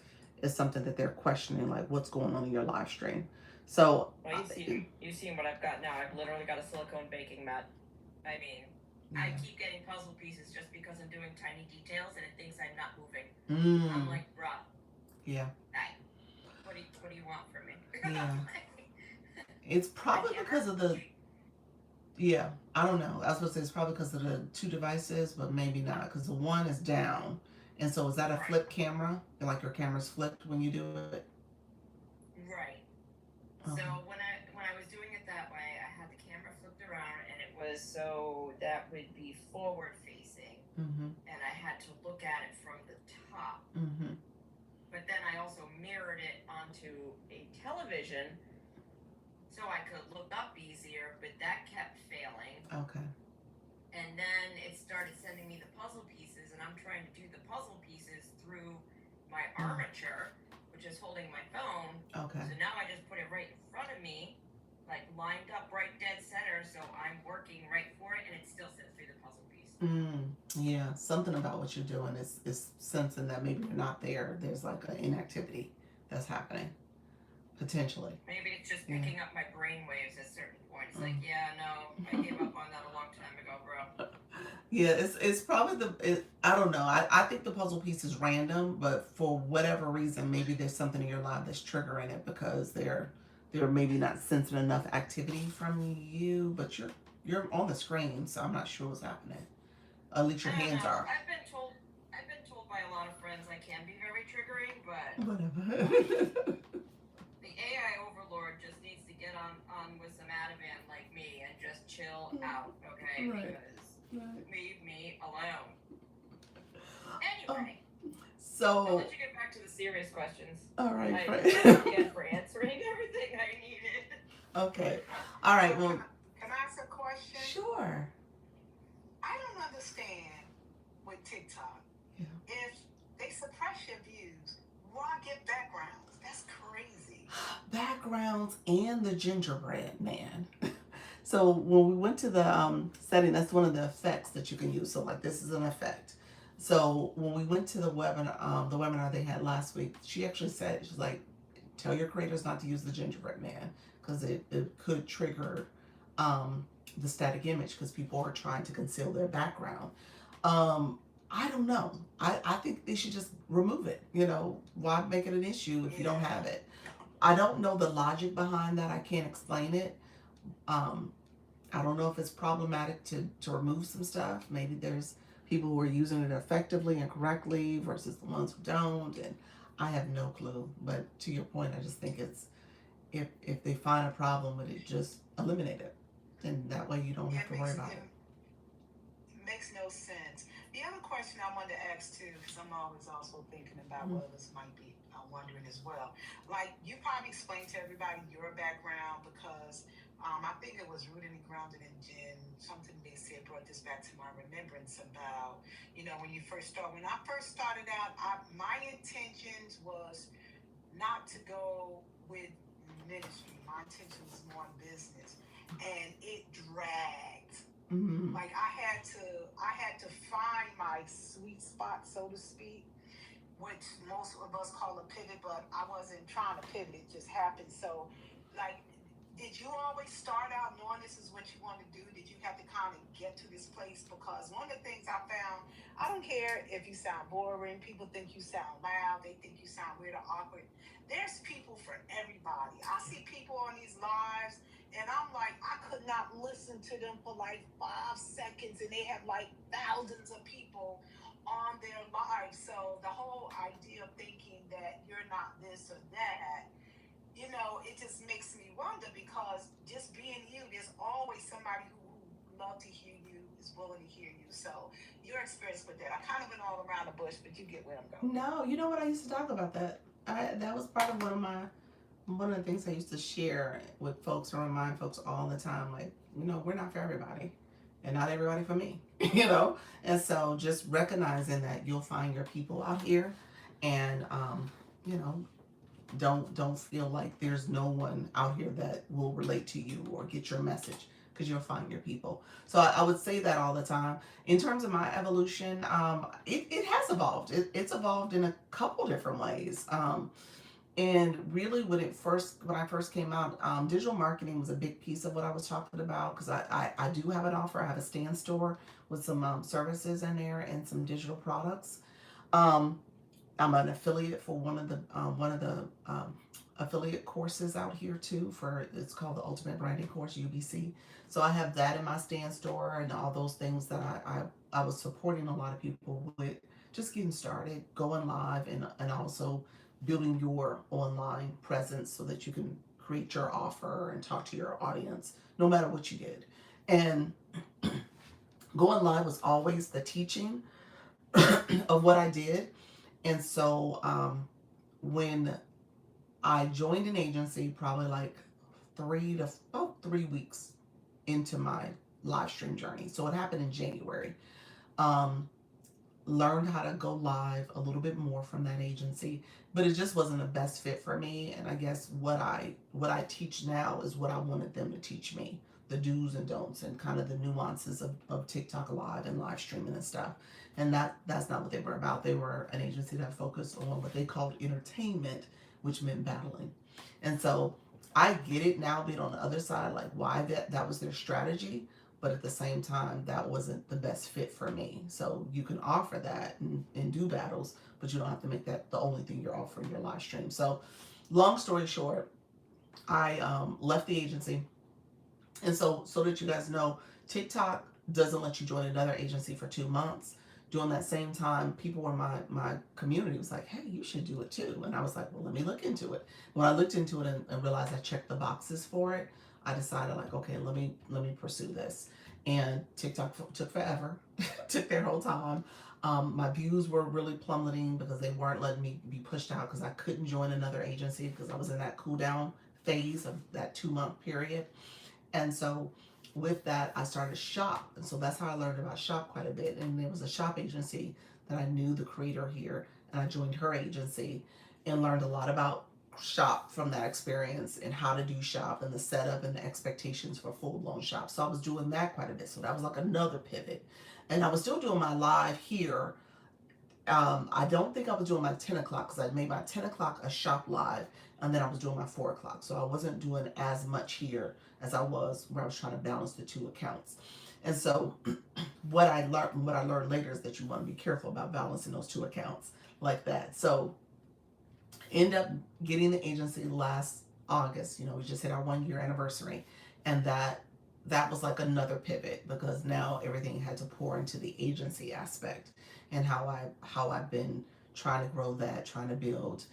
something that they're questioning, like what's going on in your live stream. So well, you've seen what I've got now. I've literally got a silicone baking mat. I mean, I keep getting puzzle pieces just because I'm doing tiny details and it thinks I'm not moving. I'm like, bruh. Yeah. What do you want from me? Yeah. It's probably because of the. Yeah, I don't know. I was supposed to say it's probably because of the two devices, but maybe not, because the one is down. And so is that a flip camera? Like your camera's flipped when you do it? Right. So when I was doing it that way, I had the camera flipped around, and it was so that would be forward facing, and I had to look at it from the top. But then I also mirrored it onto a television, so I could look up easier, but that kept failing. Okay. And then it started sending me the puzzle pieces, and I'm trying to do the puzzle pieces through my armature, which is holding my phone. Okay. So now I just put it right in front of me, like lined up right dead center, so I'm working right for it, and it still sends me the puzzle piece. Yeah, something about what you're doing is sensing that maybe you're not there. There's like an inactivity that's happening, potentially. Maybe it's just picking up my brain waves at certain points. Like, yeah, no, I gave up on that a long time ago, bro. Yeah, it's probably I don't know. I think the puzzle piece is random, but for whatever reason, maybe there's something in your life that's triggering it because they're maybe not sensing enough activity from you, but you're on the screen, so I'm not sure what's happening. At least your hands are. I've been told by a lot of friends I can be very triggering, but Whatever. the AI overlord just needs to get on with some Ativan like me and just chill out, okay? Right. Because leave me alone. Anyway. So I'll let you get back to the serious questions. All right. Thanks again for answering everything I needed. Okay. All right. Well. Can I ask a question? Sure. I don't understand with TikTok. Yeah. If they suppress your views, why get backgrounds? That's crazy. Backgrounds and the gingerbread man. So when we went to the setting, that's one of the effects that you can use. So like this is an effect. So when we went to the webinar they had last week, she actually said, she's like, tell your creators not to use the gingerbread man because it could trigger the static image because people are trying to conceal their background. I don't know. I think they should just remove it. You know, why make it an issue if you don't have it? I don't know the logic behind that. I can't explain it. I don't know if it's problematic to remove some stuff. Maybe there's people who are using it effectively and correctly versus the ones who don't, and I have no clue. But to your point, I just think it's if they find a problem with it, just eliminate it, and that way you don't have to worry about it. It makes no sense. The other question I wanted to ask too, because I'm always also thinking about what others might be wondering as well. Like you probably explained to everybody your background because I think it was rooted and grounded in something they said brought this back to my remembrance about, you know, when you first start. When I first started out, my intentions was not to go with ministry. My intention was more business, and it dragged. Like I had to find my sweet spot, so to speak, which most of us call a pivot, but I wasn't trying to pivot. It just happened. So, like, did you always start out knowing this is what you want to do? Did you have to kind of get to this place? Because one of the things I found, I don't care if you sound boring, people think you sound loud, they think you sound weird or awkward. There's people for everybody. I see people on these lives and I'm like, I could not listen to them for like 5 seconds and they have like thousands of people on their lives. So the whole idea of thinking that you're not this or that, it just makes me wonder because just being you, there's always somebody who love to hear you, is willing to hear you. So your experience with that, I kind of went all around the bush, but you get where I'm going. No, you know what? I used to talk about that. That was part of one of the things I used to share with folks and remind folks all the time. Like, we're not for everybody, and not everybody for me. And so just recognizing that you'll find your people out here, and you know, don't feel like there's no one out here that will relate to you or get your message, because you'll find your people. So I would say that all the time. In terms of my evolution, it has evolved. It's evolved in a couple different ways. And really, when I first came out, digital marketing was a big piece of what I was talking about, because I do have an offer. I have a stand store with some services in there and some digital products. Um, I'm an affiliate for one of the affiliate courses out here too. It's called the Ultimate Branding Course, UBC. So I have that in my stand store and all those things that I was supporting a lot of people with, just getting started, going live, and also building your online presence so that you can create your offer and talk to your audience no matter what you did. And going live was always the teaching of what I did. And so when I joined an agency, probably like 3 weeks into my live stream journey. So it happened in January. Learned how to go live a little bit more from that agency, but it just wasn't the best fit for me. And I guess what I teach now is what I wanted them to teach me, the do's and don'ts and kind of the nuances of TikTok live and live streaming and stuff. And that's not what they were about. They were an agency that focused on what they called entertainment, which meant battling. And so I get it now, being on the other side, like why that was their strategy, but at the same time, that wasn't the best fit for me. So you can offer that and do battles, but you don't have to make that the only thing you're offering your live stream. So long story short, I left the agency. And so that you guys know, TikTok doesn't let you join another agency for 2 months. During that same time, people in my community was like, hey, you should do it too. And I was like, well, let me look into it. When I looked into it and realized I checked the boxes for it, I decided like, okay, let me pursue this. And TikTok took forever, took their whole time. My views were really plummeting because they weren't letting me be pushed out, because I couldn't join another agency because I was in that cool down phase of that 2-month period. And so with that, I started Shop. And so that's how I learned about Shop quite a bit. And there was a Shop agency that I knew the creator here, and I joined her agency and learned a lot about Shop from that experience, and how to do Shop and the setup and the expectations for full-blown Shop. So I was doing that quite a bit. So that was like another pivot. And I was still doing my live here. I don't think I was doing my 10 o'clock, because I made my 10 o'clock a Shop live, and then I was doing my 4 o'clock. So I wasn't doing as much here as I was where I was trying to balance the 2 accounts. And so what I learned later is that you want to be careful about balancing those 2 accounts like that. So end up getting the agency last August. We just hit our 1-year anniversary, and that was like another pivot, because now everything had to pour into the agency aspect and how I've been trying to grow that, trying to build.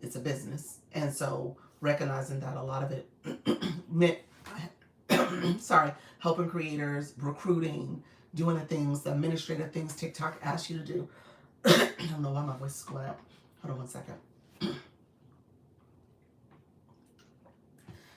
It's a business, and so recognizing that a lot of it meant helping creators, recruiting, doing the administrative things TikTok asks you to do. I don't know why my voice is going out. Hold on 1 second.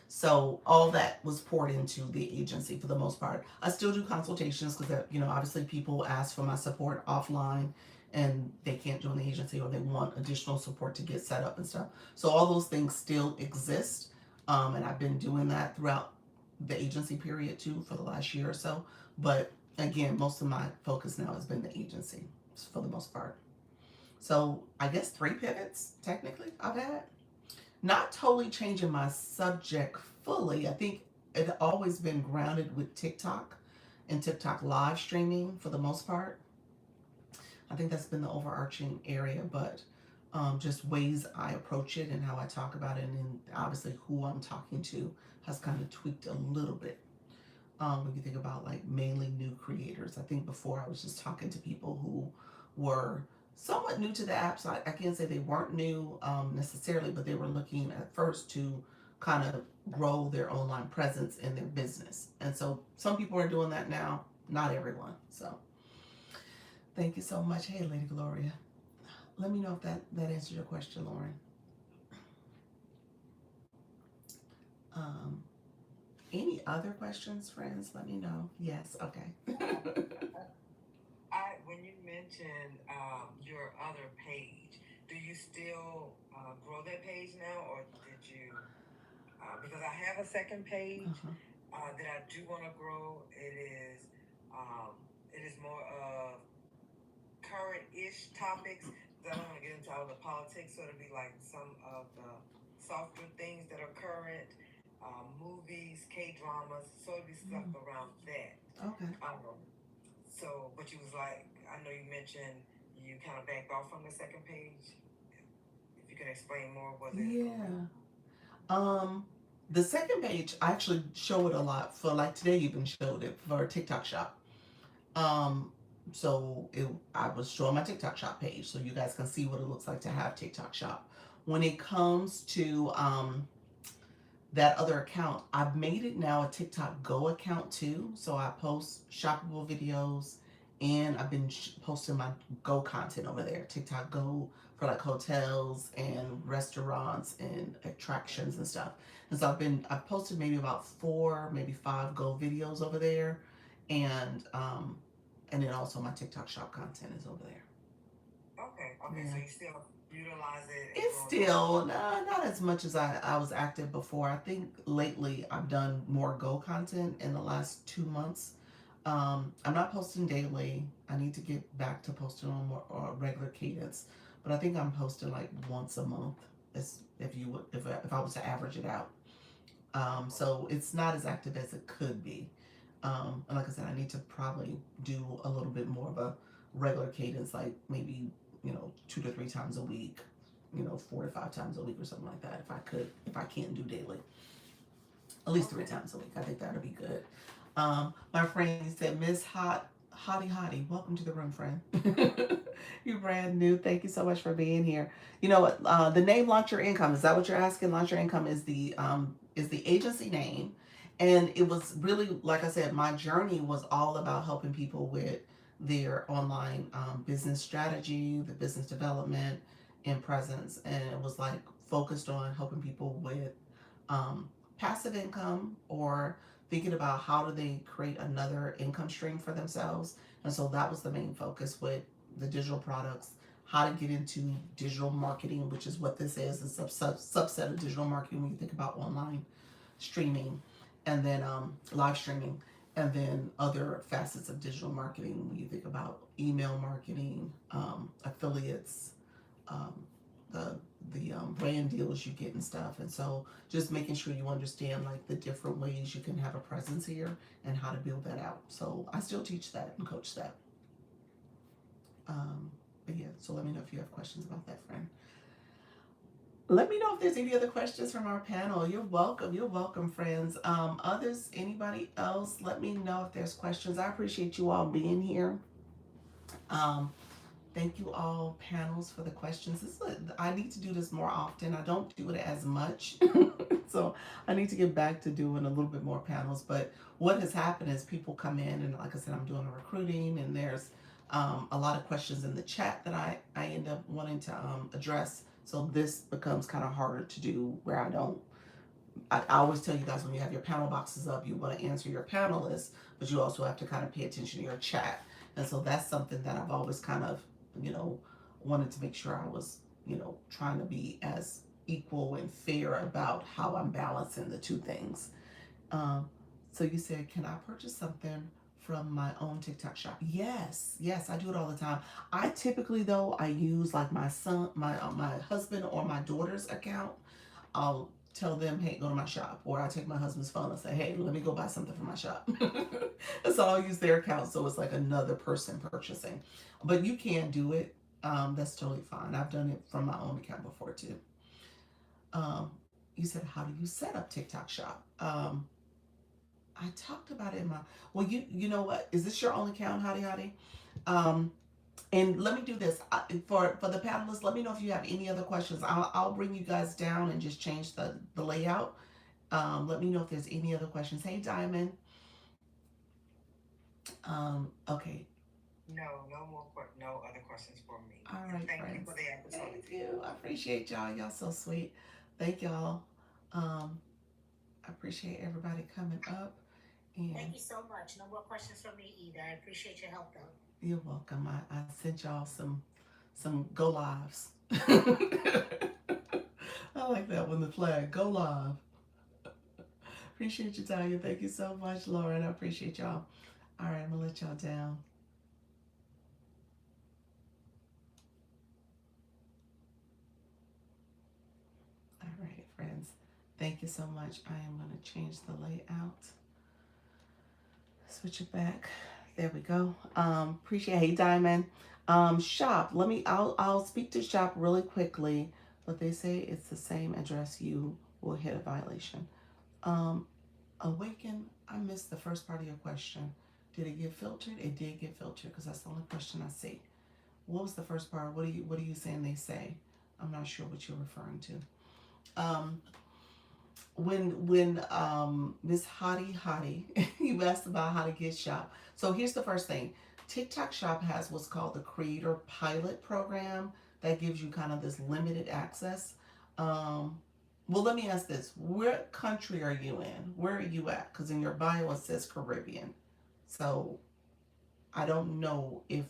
So all that was poured into the agency for the most part. I still do consultations because, obviously people ask for my support offline and they can't join the agency, or they want additional support to get set up and stuff. So all those things still exist. And I've been doing that throughout the agency period too for the last year or so. But again, most of my focus now has been the agency for the most part. So I guess 3 pivots technically I've had. Not totally changing my subject fully. I think it always been grounded with TikTok and TikTok live streaming for the most part. I think that's been the overarching area, but just ways I approach it and how I talk about it, and then obviously who I'm talking to has kind of tweaked a little bit. When you think about like mainly new creators, I think before I was just talking to people who were somewhat new to the app. So I can't say they weren't new necessarily, but they were looking at first to kind of grow their online presence in their business. And so some people are doing that now, not everyone. So thank you so much. Hey, Lady Gloria. Let me know if that answers your question, Lauren. Um, any other questions, friends? Let me know. Yes, okay. When you mentioned your other page, do you still grow that page now, or did you? Because I have a second page that I do want to grow. It is more of current-ish topics. I don't want to get into all the politics, so it'll be like some of the softer things that are current, movies, K-dramas, so it'll be stuff around that. Okay. So, but you was like, I know you mentioned you kind of backed off from the second page. If you can explain more, was it? Yeah. The second page, I actually show it a lot for, like today even showed it for TikTok Shop. So I was showing my TikTok Shop page so you guys can see what it looks like to have TikTok Shop. When it comes to that other account, I've made it now a TikTok Go account too. So I post shoppable videos, and I've been posting my Go content over there. TikTok Go for like hotels and restaurants and attractions and stuff. And so I've posted maybe about 4, maybe 5 Go videos over there, and then also my TikTok Shop content is over there. Okay, Yeah. so you still utilize it? It's still not as much as I was active before. I think lately I've done more Go content in the last 2 months. I'm not posting daily. I need to get back to posting on more regular cadence, but I think I'm posting like once a month. If I was to average it out. So it's not as active as it could be. And like I said, I need to probably do a little bit more of a regular cadence, like maybe 2 to 3 times a week, 4 to 5 times a week or something like that. If I can't do daily, at least 3 times a week, I think that'll be good. My friend said, Miss Hottie, welcome to the room, friend. You're brand new. Thank you so much for being here. You know what? The name Launch Your Income, is that what you're asking? Launch Your Income is the agency name. And it was really, like I said, my journey was all about helping people with their online business strategy, the business development and presence. And it was like focused on helping people with passive income, or thinking about how do they create another income stream for themselves. And so that was the main focus with the digital products, how to get into digital marketing, which is what this is, a subset of digital marketing when you think about online streaming, and then live streaming, and then other facets of digital marketing when you think about email marketing, affiliates, the brand deals you get and stuff. And so just making sure you understand like the different ways you can have a presence here and how to build that out. So I still teach that and coach that. But yeah, so let me know if you have questions about that, friend. Let me know if there's any other questions from our panel. You're welcome, friends. Anybody else, let me know if there's questions. I appreciate you all being here. Thank you all, panels, for the questions. I need to do this more often. I don't do it as much. So I need to get back to doing a little bit more panels. But what has happened is people come in, and like I said, I'm doing a recruiting, and there's a lot of questions in the chat that I end up wanting to address. So this becomes kind of harder to do, where I always tell you guys, when you have your panel boxes up, you want to answer your panelists, but you also have to kind of pay attention to your chat. And so that's something that I've always kind of, wanted to make sure I was, trying to be as equal and fair about how I'm balancing the two things. So you said, can I purchase something from my own TikTok shop? Yes, I do it all the time. I typically, though, I use like my husband or my daughter's account. tell them, hey, go to my shop. Or I take my husband's phone and say, hey, let me go buy something from my shop. And so I'll use their account. So it's like another person purchasing. But you can do it. That's totally fine. I've done it from my own account before too. Um, you said, how do you set up TikTok shop? I talked about it in my, well, you know what? Is this your own account, Hottie Hottie? Um, and let me do this for the panelists. Let me know if you have any other questions. I'll bring you guys down and just change the layout. Let me know if there's any other questions. Hey, Diamond. Okay. No other questions for me. All right, Thank friends. you for the opportunity. Thank you. I appreciate y'all. Y'all so sweet. Thank y'all. I appreciate everybody coming up. And Thank you so much. No more questions from me either. I appreciate your help, though. you're welcome. I sent y'all some go lives. I like that one, the flag. Go live. Appreciate you, Tanya. Thank you so much, Lauren. I appreciate y'all. All right, I'm gonna let y'all down. All right, friends. Thank you so much. I am gonna change the layout. Switch it back. There we go. Appreciate. Hey, Diamond. Shop. I'll speak to shop really quickly, but they say it's the same address. You will hit a violation. Awaken. I missed the first part of your question. Did it get filtered? It did get filtered because that's the only question I see. What was the first part? What are you saying they say? I'm not sure what you're referring to. When Miss Hottie, you asked about how to get shop. So here's the first thing. TikTok Shop has what's called the Creator Pilot Program that gives you kind of this limited access. Well, let me ask this. What country are you in? Where are you at? Because in your bio it says Caribbean. So I don't know if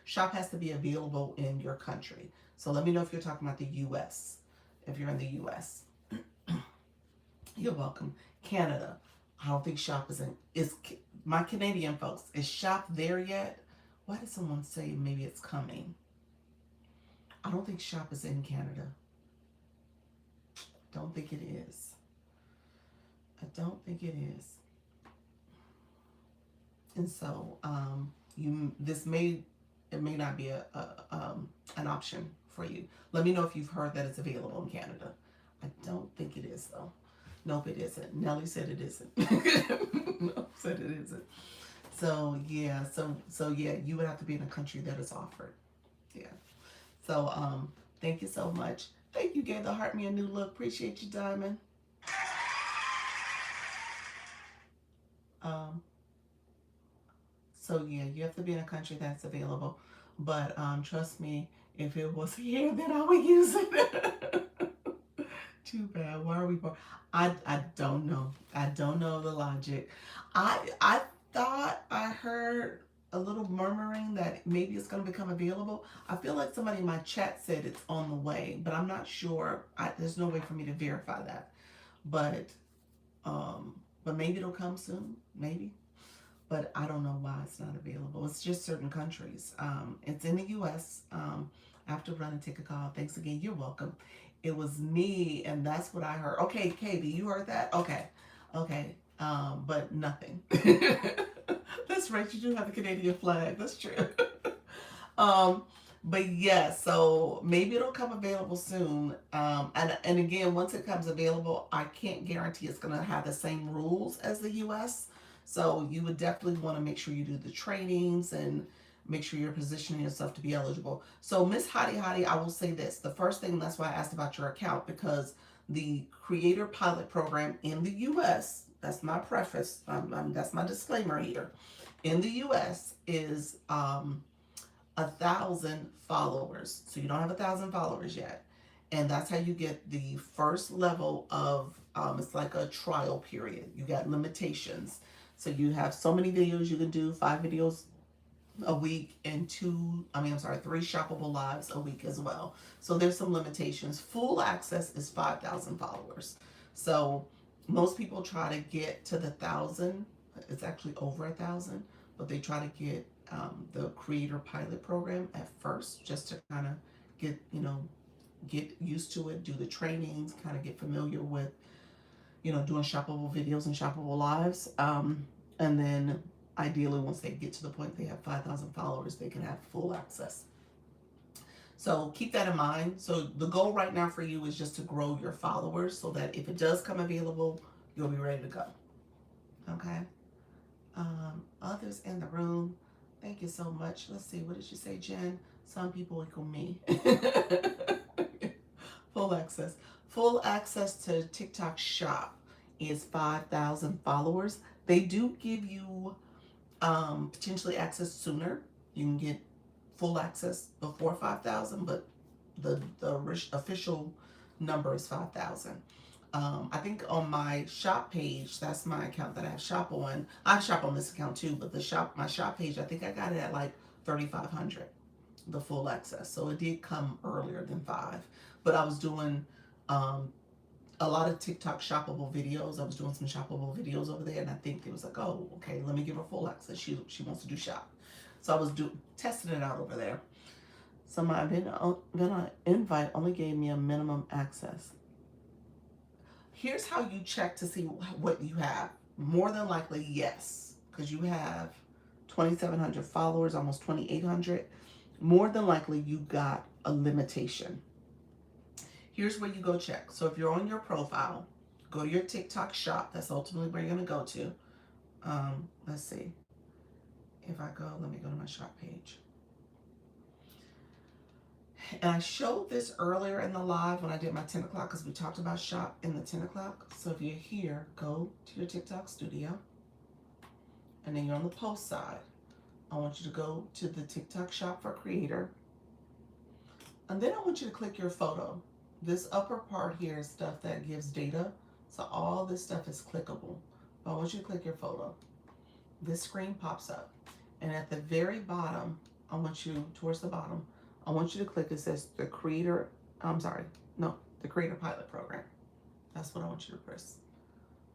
shop has to be available in your country. So let me know if you're talking about the US. If you're in the US. You're welcome. Canada. I don't think shop is my Canadian folks. Is shop there yet? Why did someone say maybe it's coming? I don't think shop is in Canada. Don't think it is. I don't think it is. And so it may not be an option for you. Let me know if you've heard that it's available in Canada. I don't think it is though. Nope, it isn't. Nelly said it isn't. Nope, said it isn't. So yeah, so yeah, you would have to be in a country that is offered. Yeah. So thank you so much. Thank you, gave the heart me a new look. Appreciate you, Diamond. So yeah, you have to be in a country that's available. But trust me, if it was here, then I would use it. Too bad. Why are we born? I don't know. I don't know the logic. I thought I heard a little murmuring that maybe it's going to become available. I feel like somebody in my chat said it's on the way, but I'm not sure. There's no way for me to verify that. But maybe it'll come soon. Maybe. But I don't know why it's not available. It's just certain countries. It's in the U.S. I have to run and take a call. Thanks again. You're welcome. It was me, and that's what I heard. Okay, Katie, you heard that? Okay. But nothing. That's right. You do have the Canadian flag. That's true. But yeah, so maybe it'll come available soon. And again, once it comes available, I can't guarantee it's going to have the same rules as the U.S. So you would definitely want to make sure you do the trainings and make sure you're positioning yourself to be eligible. So Miss Hottie, I will say this. The first thing, that's why I asked about your account, because the Creator Pilot Program in the U.S., that's my preface, that's my disclaimer here, in the U.S. is 1,000 followers. So you don't have 1,000 followers yet. And that's how you get the first level of, it's like a trial period. You got limitations. So you have so many videos you can do, 5 videos a week, and 3 shoppable lives a week as well. So there's some limitations. Full access is 5,000 followers. So most people try to get to the 1,000. It's actually over 1,000, but they try to get the Creator Pilot Program at first, just to kind of get, get used to it, do the trainings, kind of get familiar with, you know, doing shoppable videos and shoppable lives. And then ideally, once they get to the point they have 5,000 followers, they can have full access. So keep that in mind. So the goal right now for you is just to grow your followers so that if it does come available, you'll be ready to go. Okay. Others in the room, thank you so much. Let's see, what did you say, Jen? Some people equal me. Full access. Full access to TikTok Shop is 5,000 followers. They do give you potentially access sooner. You can get full access before 5,000, but the official number is 5,000. I think on my shop page, that's my account that I have shop on. I shop on this account too, but my shop page, I think I got it at like 3,500, the full access. So it did come earlier than 5, but I was doing a lot of TikTok shoppable videos. I was doing some shoppable videos over there, and I think it was like, oh, okay, let me give her full access. She wants to do shop. So I was testing it out over there. So my event invite only gave me a minimum access. Here's how you check to see what you have. More than likely, yes, because you have 2,700 followers, almost 2,800. More than likely, you got a limitation. Here's where you go check. So if you're on your profile, go to your TikTok shop. That's ultimately where you're going to go to. Let's see. If I go, let me go to my shop page. And I showed this earlier in the live when I did my 10 o'clock because we talked about shop in the 10 o'clock. So if you're here, go to your TikTok studio. And then you're on the post side. I want you to go to the TikTok shop for creator. And then I want you to click your photo. This upper part here is stuff that gives data. So all this stuff is clickable. But I want you to click your photo. This screen pops up. And at the very bottom, I want you, towards the bottom, I want you to click, it says the Creator Pilot Program. That's what I want you to press.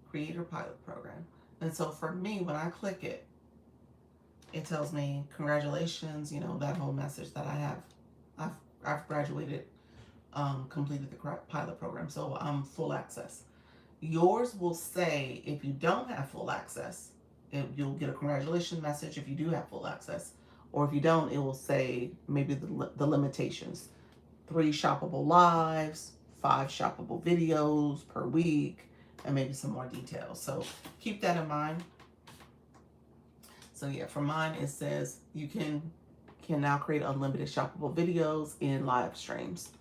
Creator Pilot Program. And so for me, when I click it, it tells me, congratulations, you know, that whole message that I have. I've graduated, completed the pilot program, so I'm full access. Yours will say, if you don't have full access, you'll get a congratulations message if you do have full access. Or if you don't, it will say maybe the limitations. 3 shoppable lives, 5 shoppable videos per week, and maybe some more details. So keep that in mind. So yeah, for mine, it says you can now create unlimited shoppable videos in live streams.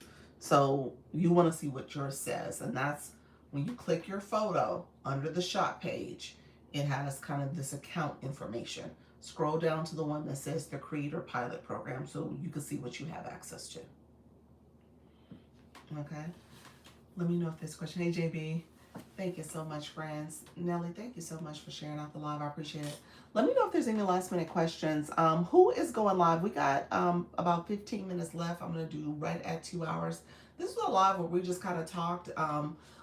So you want to see what yours says. And that's when you click your photo under the shop page, it has kind of this account information. Scroll down to the one that says the Creator Pilot Program so you can see what you have access to. Okay. Let me know if there's a question. Hey, JB. Thank you so much, friends. Nelly, thank you so much for sharing out the live. I appreciate it. Let me know if there's any last minute questions. Who is going live? We got about 15 minutes left. I'm going to do right at 2 hours. This was a live where we just kind of talked.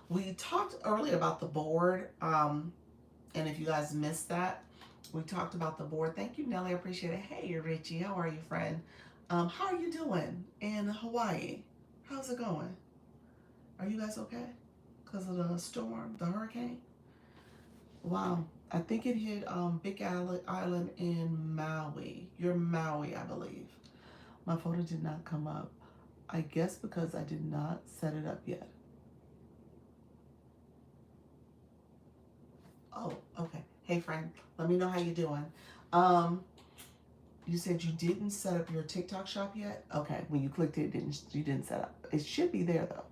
We talked earlier about the board. And if you guys missed that, we talked about the board. Thank you, Nelly. I appreciate it. Hey, Richie. How are you, friend? How are you doing in Hawaii? How's it going? Are you guys okay? Because of the storm, the hurricane? Wow. I think it hit Big Island in Maui. You're Maui, I believe. My photo did not come up. I guess because I did not set it up yet. Oh, okay. Hey, friend. Let me know how you're doing. You said you didn't set up your TikTok shop yet? Okay. When you clicked it, you didn't set up. It should be there, though.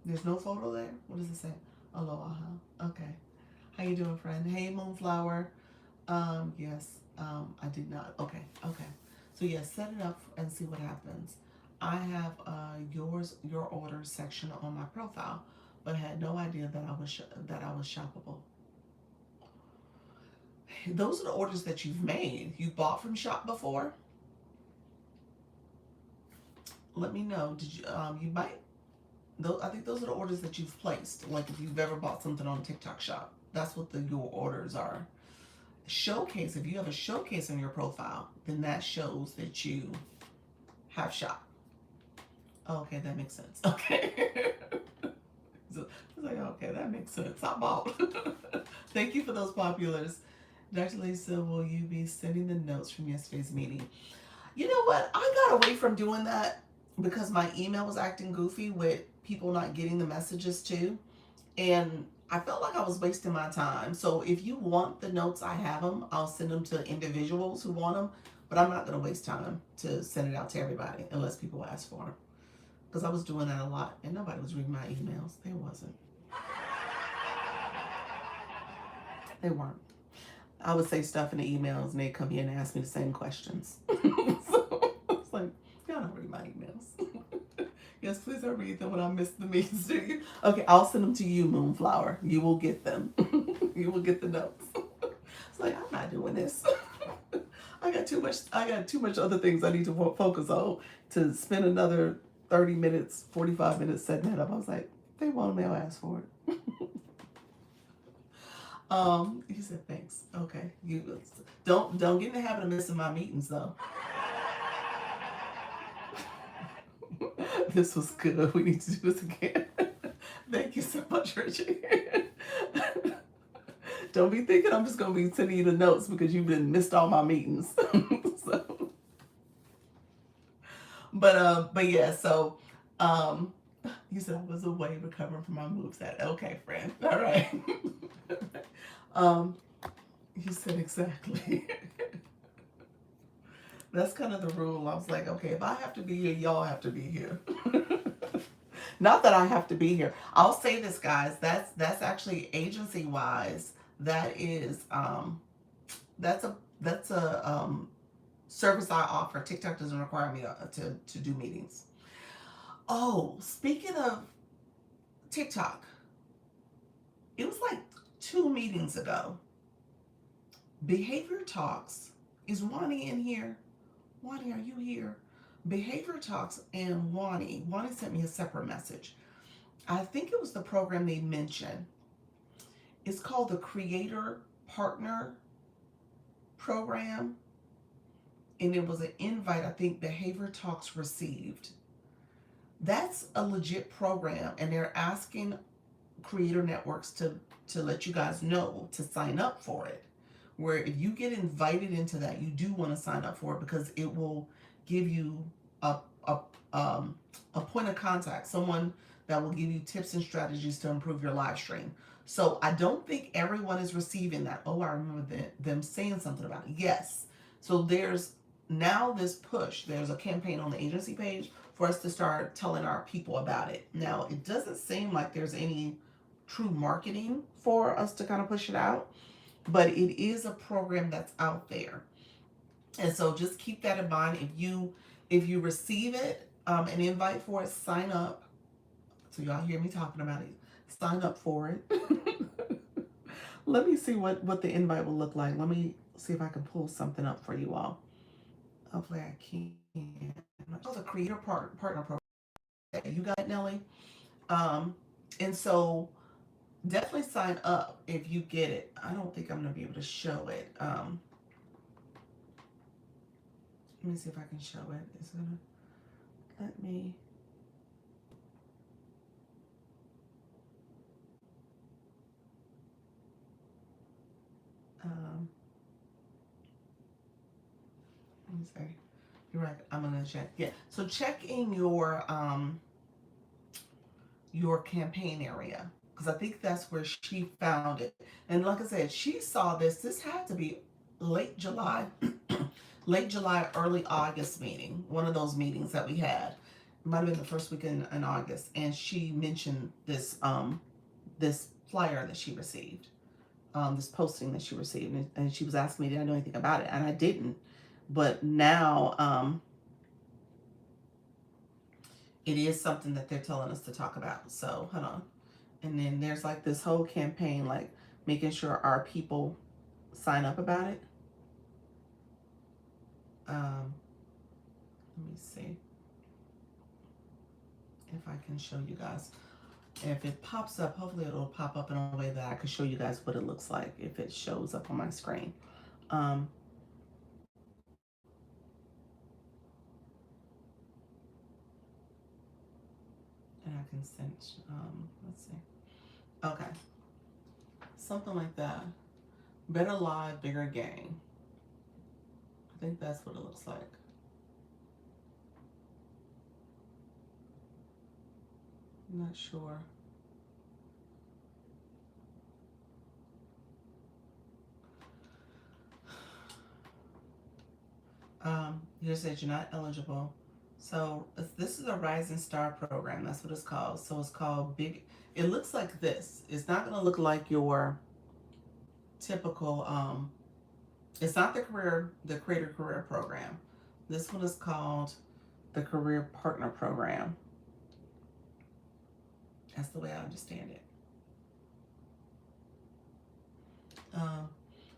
There's no photo there? What does it say? Aloha. Okay. How you doing, friend? Hey, Moonflower. Yes, I did not. Okay. So yeah, set it up and see what happens. I have your orders section on my profile, but I had no idea that I was shoppable. Those are the orders that you've made. You bought from Shop before? Let me know. Did you? You might. I think those are the orders that you've placed. Like if you've ever bought something on TikTok Shop, that's what your orders are. Showcase. If you have a showcase on your profile, then that shows that you have Shop. Oh, okay, that makes sense. Okay. So I was like, okay, that makes sense. I'm out. Thank you for those populars. Dr. Lisa, will you be sending the notes from yesterday's meeting? You know what? I got away from doing that because my email was acting goofy with people not getting the messages too. And I felt like I was wasting my time. So if you want the notes, I have them. I'll send them to individuals who want them. But I'm not going to waste time to send it out to everybody unless people ask for them. Because I was doing that a lot and nobody was reading my emails. They wasn't. They weren't. I would say stuff in the emails and they'd come in and ask me the same questions. So it's like, y'all don't read my emails. Yes, please, I read them when I miss the meetings. Do you? Okay, I'll send them to you, Moonflower. You will get them. You will get the notes. It's like, I'm not doing this. I got too much other things I need to focus on to spend another 30 minutes, 45 minutes setting that up. I was like, they want me, I'll ask for it. He said, thanks. Okay. You don't get in the habit of missing my meetings though. This was good. We need to do this again. Thank you so much, Richie. Don't be thinking I'm just gonna be sending you the notes because you've been missed all my meetings. So, but yeah, so you said I was away recovering from my moves. That okay, friend. All right. You said exactly. That's kind of the rule. I was like, okay, if I have to be here, y'all have to be here. Not that I have to be here. I'll say this, guys. That's actually agency wise. That is that's a service I offer. TikTok doesn't require me to do meetings. Oh, speaking of TikTok, it was like 2 meetings ago. Behavior Talks. Is Wani in here? Wani, are you here? Behavior Talks and Wani. Wani sent me a separate message. I think it was the program they mentioned. It's called the Creator Partner Program. And it was an invite I think Behavior Talks received. That's a legit program. And they're asking creator networks to let you guys know to sign up for it. Where if you get invited into that, you do want to sign up for it because it will give you a point of contact, someone that will give you tips and strategies to improve your live stream. So I don't think everyone is receiving that. Oh, I remember them saying something about it. Yes. So there's now this push. There's a campaign on the agency page for us to start telling our people about it. Now, it doesn't seem like there's any true marketing for us to kind of push it out, but it is a program that's out there. And so just keep that in mind. If you receive it, an invite for it, sign up. So y'all hear me talking about it. Sign up for it. Let me see what the invite will look like. Let me see if I can pull something up for you all. Hopefully I can. Oh, the Creator Partner Program. You got it, Nelly? And so definitely sign up if you get it. I don't think I'm going to be able to show it. Let me see if I can show it. It's going to let me. Let me see. You're right. I'm going to check. Yeah. So check in your campaign area, because I think that's where she found it. And like I said, she saw this. This had to be late July, early August meeting. One of those meetings that we had. It might have been the first week in August. And she mentioned this this flyer that she received, this posting that she received, and she was asking me, did I know anything about it? And I didn't. But now it is something that they're telling us to talk about. So hold on. And then there's like this whole campaign, like making sure our people sign up about it. Let me see if I can show you guys. If it pops up, hopefully it'll pop up in a way that I can show you guys what it looks like if it shows up on my screen. And I can send, let's see. Okay. Something like that. Better lie, bigger game. I think that's what it looks like. I'm not sure. You said you're not eligible. So this is a Rising Star program. That's what it's called. So it's called Big. It looks like this. It's not going to look like your typical. It's not the Creator Career Program. This one is called the Career Partner Program. That's the way I understand it.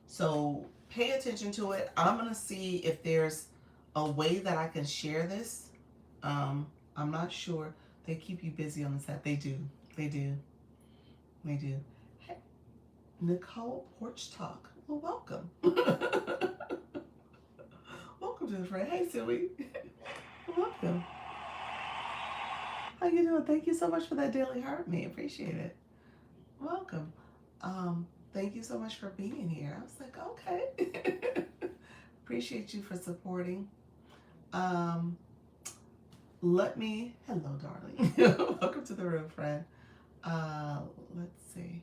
So pay attention to it. I'm going to see if there's a way that I can share this. I'm not sure. They keep you busy on this app. They do. They do. They do. Hey, Nicole Porch Talk. Well, welcome. Welcome to the friend. Hey, Silly. Welcome. How you doing? Thank you so much for that daily heart, me. Appreciate it. Welcome. Thank you so much for being here. I was like, okay. Appreciate you for supporting. Hello, darling. Welcome to the room, friend. Let's see.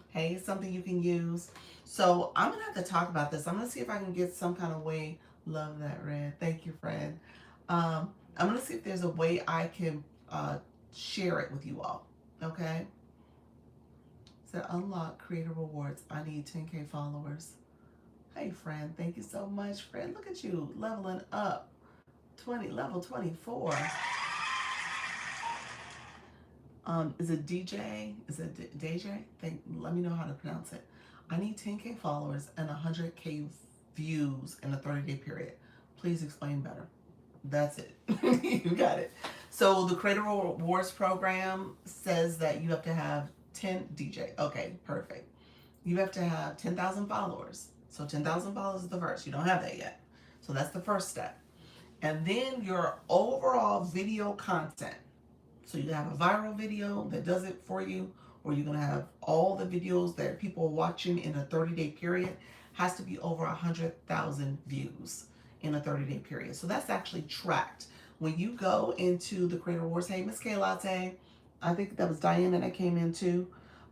Hey, something you can use. So I'm gonna have to talk about this. I'm gonna see if I can get some kind of way. Love that, Red. Thank you, friend. I'm gonna see if there's a way I can share it with you all. Okay. So unlock creator rewards. I need 10K followers. Hey, friend. Thank you so much, friend. Look at you leveling up. Level 24. Is it DJ? Is it DJ? Let me know how to pronounce it. I need 10K followers and 100K views in a 30-day period. Please explain better. That's it. You got it. So the Creator Rewards program says that you have to have 10 DJ. Okay, perfect. You have to have 10,000 followers. So 10,000 followers is the first. You don't have that yet. So that's the first step. And then your overall video content. So you have a viral video that does it for you, or you're going to have all the videos that people are watching in a 30-day period has to be over 100,000 views in a 30-day period. So that's actually tracked. When you go into the Creator Rewards, hey, Miss K Latte, I think that was Diana that came in too.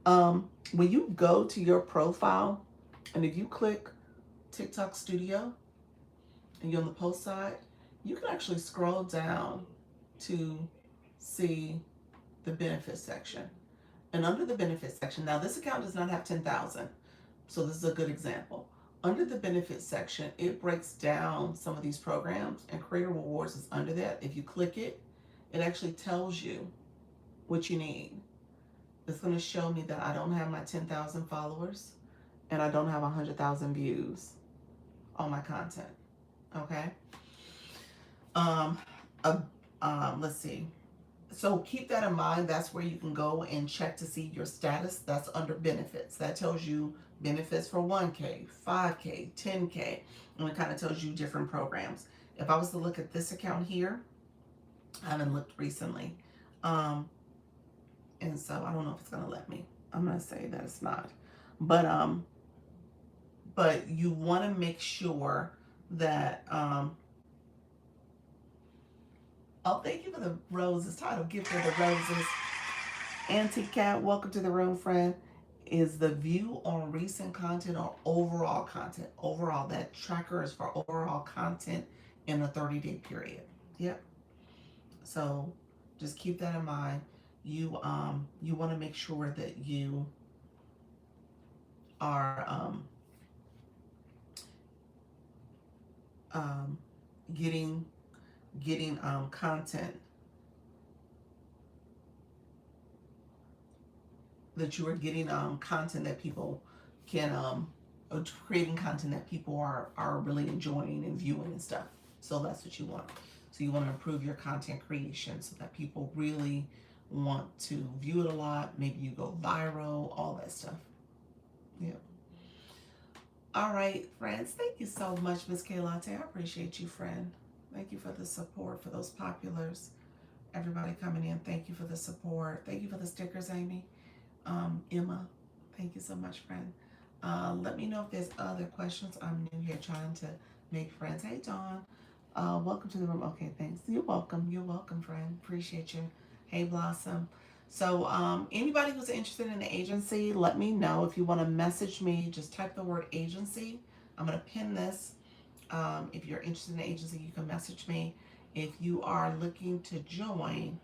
When you go to your profile, and if you click TikTok Studio, and you're on the post side, you can actually scroll down to see the benefits section. And under the benefits section, now this account does not have 10,000, so this is a good example. Under the benefits section, it breaks down some of these programs, and Creator Rewards is under that. If you click it, it actually tells you what you need. It's going to show me that I don't have my 10,000 followers and I don't have 100,000 views on my content. Okay. Let's see. So keep that in mind. That's where you can go and check to see your status. That's under benefits. That tells you benefits for 1K, 5K, 10K, and it kind of tells you different programs. If I was to look at this account here, I haven't looked recently. And so I don't know if it's going to let me. I'm going to say that it's not. But you want to make sure that, oh, thank you for the roses. Title gift for the roses. Auntie Cat, welcome to the room, friend. Is the view on recent content or overall content? Overall, that tracker is for overall content in a 30-day period. Yep. So just keep that in mind. You want to make sure that you are getting content, that you are getting content that people can creating content that people are really enjoying and viewing and stuff. So that's what you want. So you want to improve your content creation so that people really want to view it a lot. Maybe you go viral, all that stuff. Yeah. All right, friends. Thank you so much, Miss K Latte. I appreciate you, friend. Thank you for the support for those populars. everybody coming in. Thank you for the support. Thank you for the stickers, Amy. Emma, thank you so much, friend. Let me know if there's other questions. I'm new here trying to make friends. Hey, Dawn. Welcome to the room. Okay, thanks. You're welcome. You're welcome, friend. Appreciate you. Hey, Blossom. So anybody who's interested in the agency, let me know. If you want to message me, just type the word agency. I'm going to pin this. If you're interested in the agency, you can message me. If you are looking to join,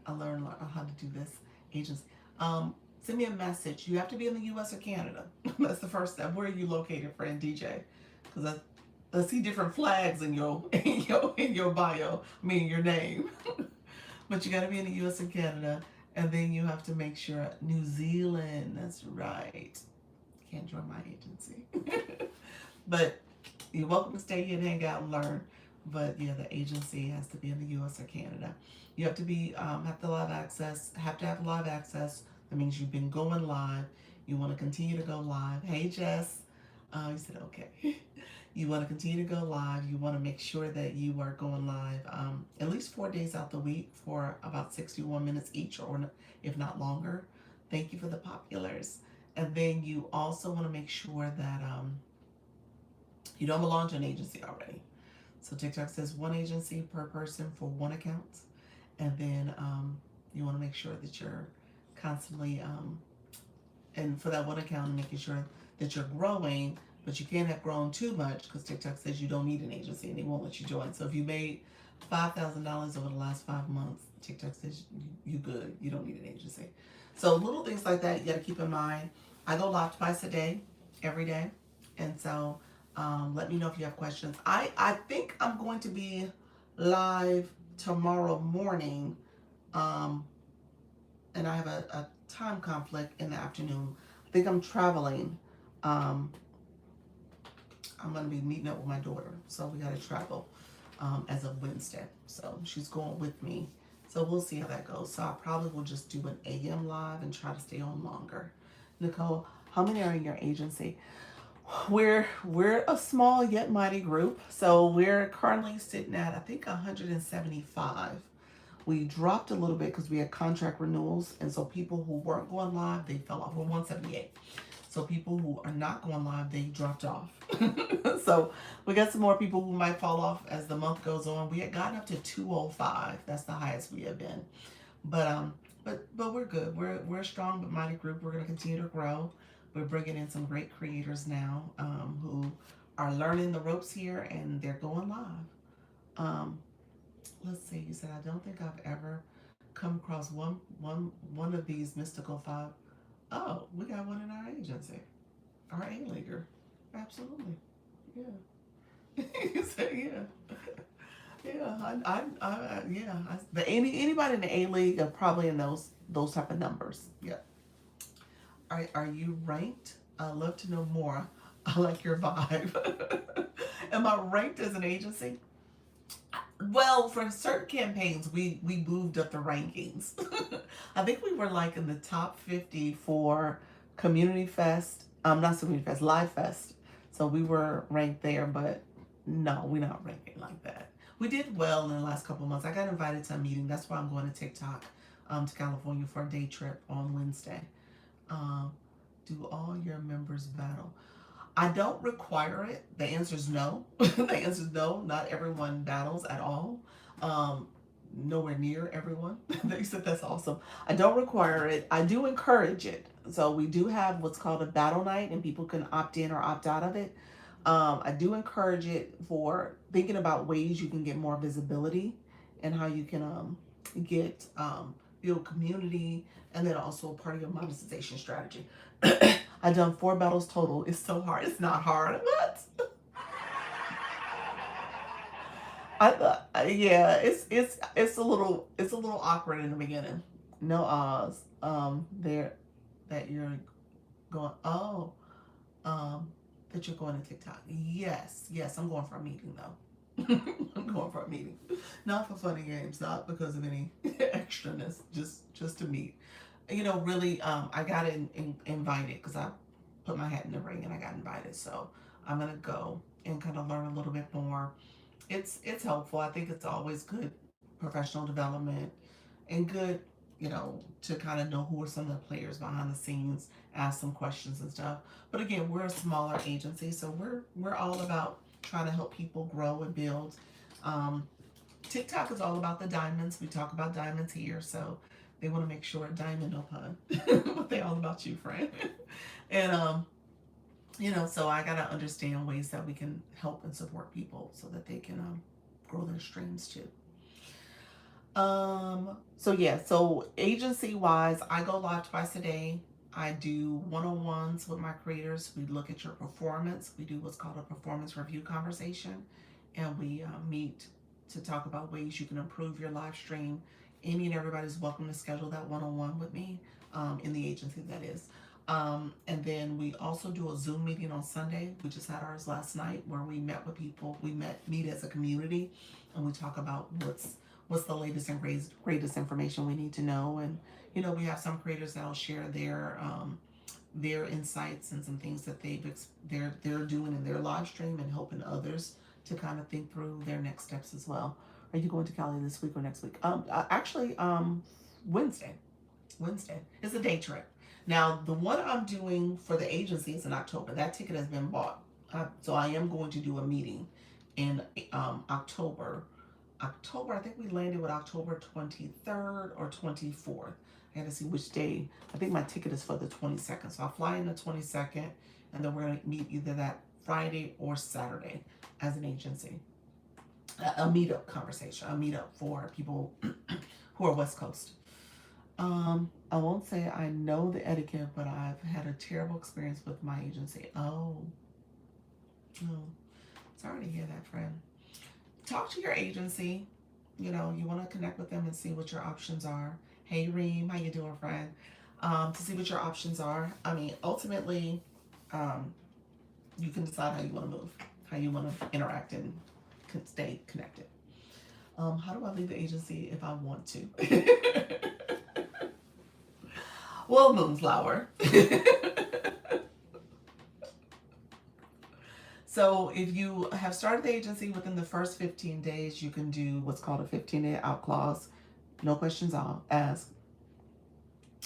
I learned how to do this agency. Send me a message. You have to be in the U.S. or Canada. That's the first step. Where are you located, friend DJ? Because I see different flags in your bio. I mean your name. But you got to be in the U.S. and Canada, and then you have to make sure New Zealand. That's right. Can't join my agency. But you're welcome to stay here and hang out and learn. But yeah, the agency has to be in the U.S. or Canada. You have to be have to have access. Have to have live access. That means you've been going live. You want to continue to go live. Hey, Jess. You said okay. You want to continue to go live. You want to make sure that you are going live at least 4 days out the week for about 61 minutes each, or if not longer. Thank you for the populars. And then you also want to make sure that you don't belong to an agency already. So TikTok says one agency per person for one account. And then you want to make sure that you're constantly, and for that one account, making sure that you're growing, but you can't have grown too much because TikTok says you don't need an agency and they won't let you join. So if you made $5,000 over the last 5 months, TikTok says you good. You don't need an agency. So little things like that you got to keep in mind. I go live twice a day, every day. And so let me know if you have questions. I think I'm going to be live tomorrow morning. And I have a time conflict in the afternoon. I think I'm traveling. I'm going to be meeting up with my daughter. So we got to travel as of Wednesday. So she's going with me. So we'll see how that goes. So I probably will just do an AM live and try to stay on longer. Nicole, how many are in your agency? We're a small yet mighty group. So we're currently sitting at, I think, 175. We dropped a little bit because we had contract renewals. And so people who weren't going live, they fell off. We're 178. So people who are not going live, they dropped off. So we got some more people who might fall off as the month goes on. We had gotten up to 205. That's the highest we have been. But we're good. We're a strong but mighty group. We're going to continue to grow. We're bringing in some great creators now who are learning the ropes here, and they're going live. Let's see. You said, I don't think I've ever come across one of these mystical 5. Oh, we got one in our agency. Our A-leaguer. Absolutely. Yeah. You said, yeah. Yeah. Anybody in the A-league are probably in those type of numbers. Yeah. Are you ranked? I'd love to know more. I like your vibe. Am I ranked as an agency? Well, for certain campaigns, we moved up the rankings. I think we were like in the top 50 for Community Fest. Not Community Fest, Live Fest. So we were ranked there, but no, we're not ranking like that. We did well in the last couple of months. I got invited to a meeting. That's why I'm going to TikTok, to California for a day trip on Wednesday. Do all your members battle? I don't require it. The answer is no. The answer is no. Not everyone battles at all. Nowhere near everyone. They said that's awesome. I don't require it. I do encourage it. So we do have what's called a battle night, and people can opt in or opt out of it. I do encourage it for thinking about ways you can get more visibility and how you can get build community, and then also part of your monetization strategy. I've done 4 battles total. It's so hard. It's not hard. What? Yeah, it's a little awkward in the beginning. No Oz. There that you're going. Oh, that you're going to TikTok. Yes, I'm going for a meeting though. I'm going for a meeting, not for funny games, not because of any extraness, just to meet. You know, really, I got invited because I put my hat in the ring and I got invited. So I'm gonna go and kind of learn a little bit more. It's helpful. I think it's always good professional development. and good, you know, to kind of know who are some of the players behind the scenes, ask some questions and stuff. But again, we're a smaller agency, so we're all about trying to help people grow and build. Um, TikTok is all about the diamonds. We talk about diamonds here, so they want to make sure diamond no pun, but they all about you, friend. And you know, so I gotta understand ways that we can help and support people so that they can grow their streams too. So yeah, so agency wise, I go live twice a day. I do one-on-ones with my creators. We look at your performance. We do what's called a performance review conversation, and we meet to talk about ways you can improve your live stream. Any and everybody's welcome to schedule that one-on-one with me, in the agency, that is. And then we also do a Zoom meeting on Sunday. We just had ours last night where we met with people. We meet as a community, and we talk about what's the latest and greatest information we need to know. And you know, we have some creators that'll share their insights and some things that they're doing in their live stream and helping others to kind of think through their next steps as well. Are you going to Cali this week or next week? Actually, Wednesday. It's a day trip. Now, the one I'm doing for the agency is in October. That ticket has been bought. So I am going to do a meeting in October. I think we landed with October 23rd or 24th. I had to see which day. I think my ticket is for the 22nd. So I'll fly in the 22nd, and then we're going to meet either that Friday or Saturday as an agency. A meetup conversation, a meetup for people who are West Coast. I won't say I know the etiquette, but I've had a terrible experience with my agency. Oh, sorry to hear that, friend. Talk to your agency. You know, you want to connect with them and see what your options are. Hey, Reem, how you doing, friend? To see what your options are. I mean, ultimately, you can decide how you want to move, how you want to interact and stay connected. How do I leave the agency if I want to? Well, Moonflower. So if you have started the agency within the first 15 days, you can do what's called a 15-day out clause. No questions asked.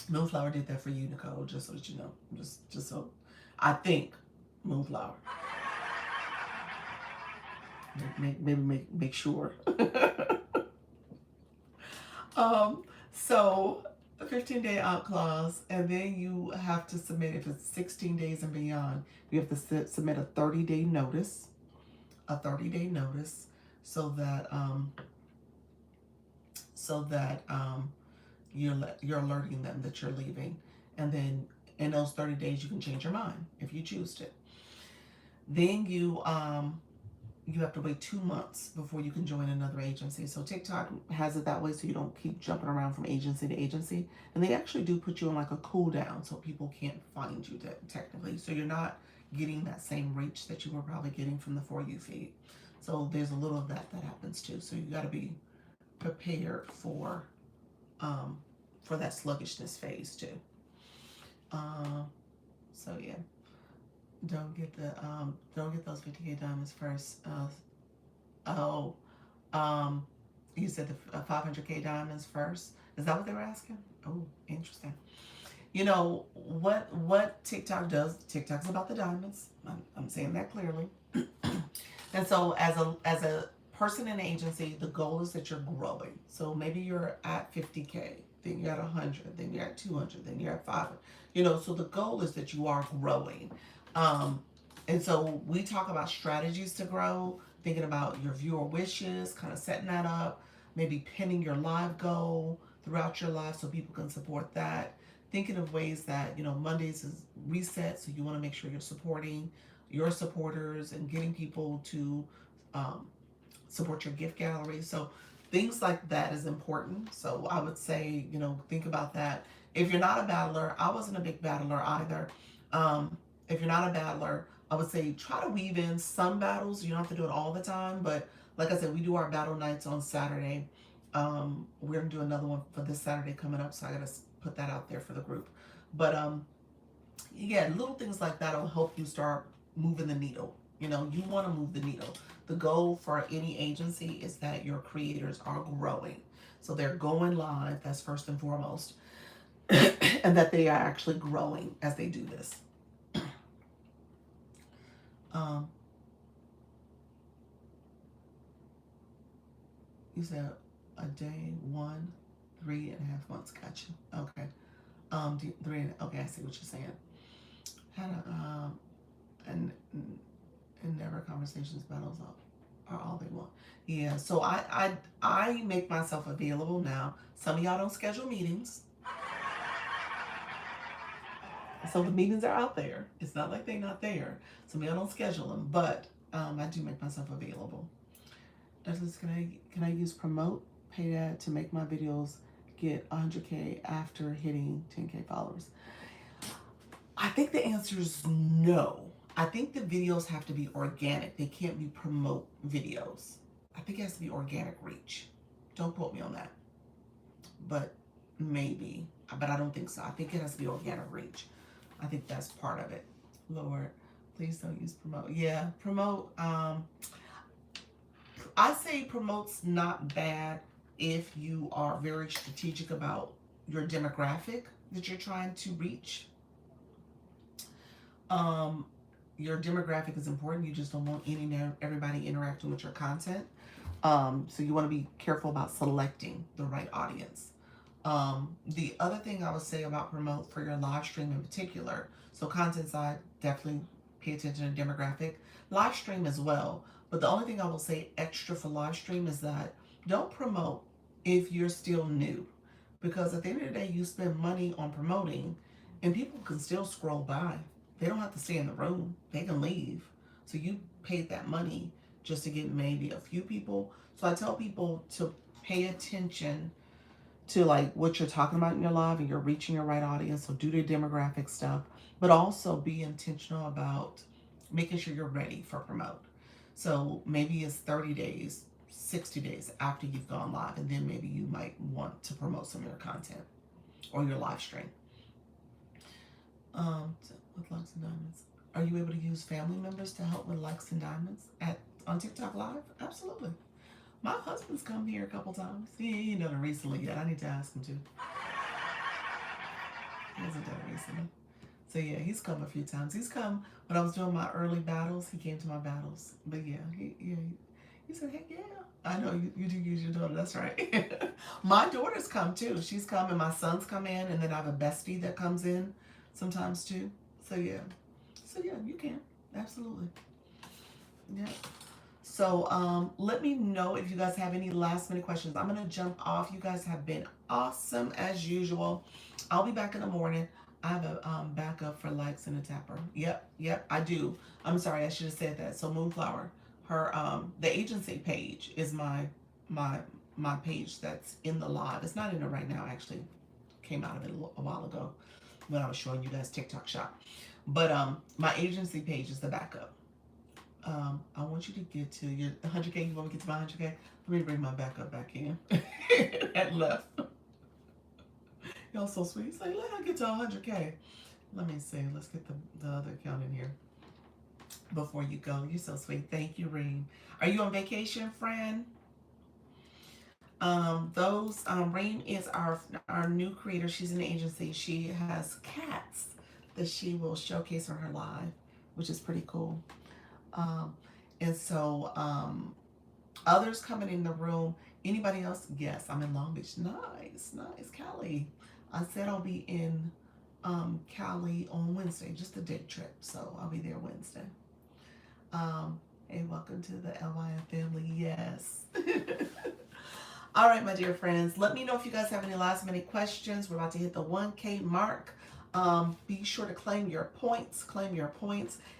Moonflower did that for you, Nicole, just so that you know. Just so I think, Moonflower. Maybe make sure. So a 15-day out clause, and then you have to submit, if it's 16 days and beyond, you have to submit a 30-day notice. So that you're alerting them that you're leaving, and then in those 30 days you can change your mind if you choose to. Then you have to wait 2 months before you can join another agency. So TikTok has it that way so you don't keep jumping around from agency to agency. And they actually do put you on like a cool down so people can't find you technically. So you're not getting that same reach that you were probably getting from the For You feed. So there's a little of that happens too. So you got to be prepared for that sluggishness phase too. So yeah. Don't get those 50K diamonds first. You said the 500K diamonds first. Is that what they were asking? Oh, interesting. You know what TikTok does? TikTok's about the diamonds. I'm saying that clearly. And so as a person in an agency, the goal is that you're growing. So maybe you're at 50K, then you're at 100, then you're at 200, then you're at 500. You know, so the goal is that you are growing. And so we talk about strategies to grow, thinking about your viewer wishes, kind of setting that up, maybe pinning your live goal throughout your live so people can support that. Thinking of ways that, you know, Mondays is reset, so you want to make sure you're supporting your supporters and getting people to support your gift gallery. So things like that is important. So I would say, you know, think about that. If you're not a battler, I wasn't a big battler either. If you're not a battler, I would say try to weave in some battles. You don't have to do it all the time, but like I said, we do our battle nights on Saturday. We're gonna do another one for this Saturday coming up, so I gotta put that out there for the group. But yeah, little things like that will help you start moving the needle. You know, you want to move the needle. The goal for any agency is that your creators are growing. So they're going live, that's first and foremost, and that they are actually growing as they do this. You said a day, 3.5 months. Gotcha. Okay. Okay, I see what you're saying. Had a and never conversations battles are all they want. Yeah. So I make myself available now. Some of y'all don't schedule meetings. So the meetings are out there. It's not like they're not there. Some of y'all don't schedule them, but I do make myself available. Douglas, can I use promote pay that to make my videos get 100K after hitting 10K followers? I think the answer is no. I think the videos have to be organic. They can't be promote videos. I think it has to be organic reach. Don't quote me on that. But maybe. But I don't think so. I think it has to be organic reach. I think that's part of it. Lord, please don't use promote. Yeah, promote. I say promote's not bad if you are very strategic about your demographic that you're trying to reach. Your demographic is important. You just don't want everybody interacting with your content. So you want to be careful about selecting the right audience. The other thing I would say about promote for your live stream in particular, so content side, definitely pay attention to demographic. Live stream as well. But the only thing I will say extra for live stream is that don't promote if you're still new. Because at the end of the day, you spend money on promoting and people can still scroll by. They don't have to stay in the room. They can leave. So you paid that money just to get maybe a few people. So I tell people to pay attention to like what you're talking about in your live and you're reaching your right audience. So do the demographic stuff, but also be intentional about making sure you're ready for promote. So maybe it's 30 days, 60 days after you've gone live, and then maybe you might want to promote some of your content or your live stream. With likes and diamonds, are you able to use family members to help with likes and diamonds on TikTok Live? Absolutely. My husband's come here a couple times. He ain't done it recently yet. I need to ask him to. He hasn't done it recently. So yeah, he's come a few times. He's come when I was doing my early battles. He came to my battles. But yeah, he said, hey, yeah. I know you do use your daughter. That's right. My daughter's come too. She's come and my son's come in, and then I have a bestie that comes in sometimes too. So yeah, you can absolutely. Yeah. So let me know if you guys have any last minute questions. I'm gonna jump off. You guys have been awesome as usual. I'll be back in the morning. I have a backup for likes and a tapper. Yep, I do. I'm sorry, I should have said that. So Moonflower, her the agency page is my page that's in the live. It's not in it right now. Actually, came out of it a while ago when I was showing you guys TikTok Shop. But my agency page is the backup. I want you to get to your 100K. You want me to get to my 100K? Let me bring my backup back in. That left. Y'all so sweet. It's like, let her get to 100K. Let me see. Let's get the other account in here before you go. You're so sweet. Thank you, Reem. Are you on vacation, friend? Reem is our new creator. She's in the agency. She has cats that she will showcase on her live, which is pretty cool. And so others coming in the room. Anybody else? Yes, I'm in Long Beach. Nice, Cali. I said I'll be in Cali on Wednesday, just a day trip. So I'll be there Wednesday. Hey, welcome to the LYF family. Yes. All right, my dear friends. Let me know if you guys have any last minute questions. We're about to hit the 1K mark. Be sure to claim your points.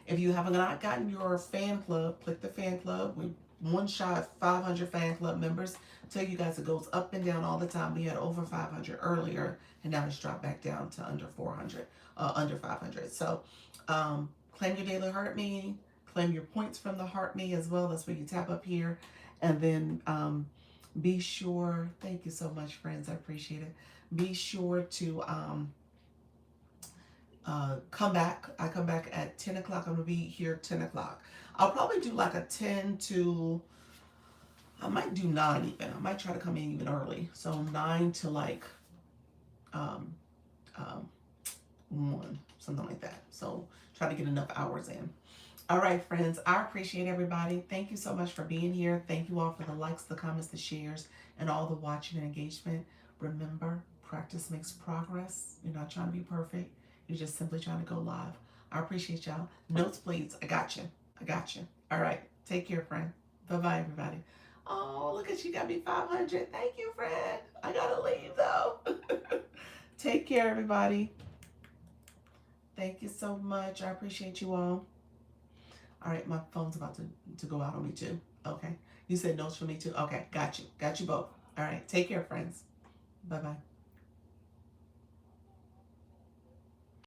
If you haven't not gotten your fan club, click the fan club. We one shot 500 fan club members. I tell you guys, it goes up and down all the time. We had over 500 earlier, and now it's dropped back down to under 400, under 500. So claim your daily Heart Me, claim your points from the Heart Me as well. That's where you tap up here, and then be sure. Thank you so much, friends. I appreciate it. Be sure to come back. I come back at 10 o'clock. I'm going to be here 10 o'clock. I'll probably do like a 10 to I might do 9 even. I might try to come in even early. So 9 to like um, um, 1, something like that. So try to get enough hours in. All right, friends, I appreciate everybody. Thank you so much for being here. Thank you all for the likes, the comments, the shares, and all the watching and engagement. Remember, practice makes progress. You're not trying to be perfect. You're just simply trying to go live. I appreciate y'all. Notes, please. I got you. I got you. All right. Take care, friend. Bye-bye, everybody. Oh, look at you. Got me 500. Thank you, friend. I got to leave, though. Take care, everybody. Thank you so much. I appreciate you all. All right, my phone's about to go out on me too. Okay. You said notes for me too? Okay, got you. Got you both. All right, take care, friends. Bye-bye.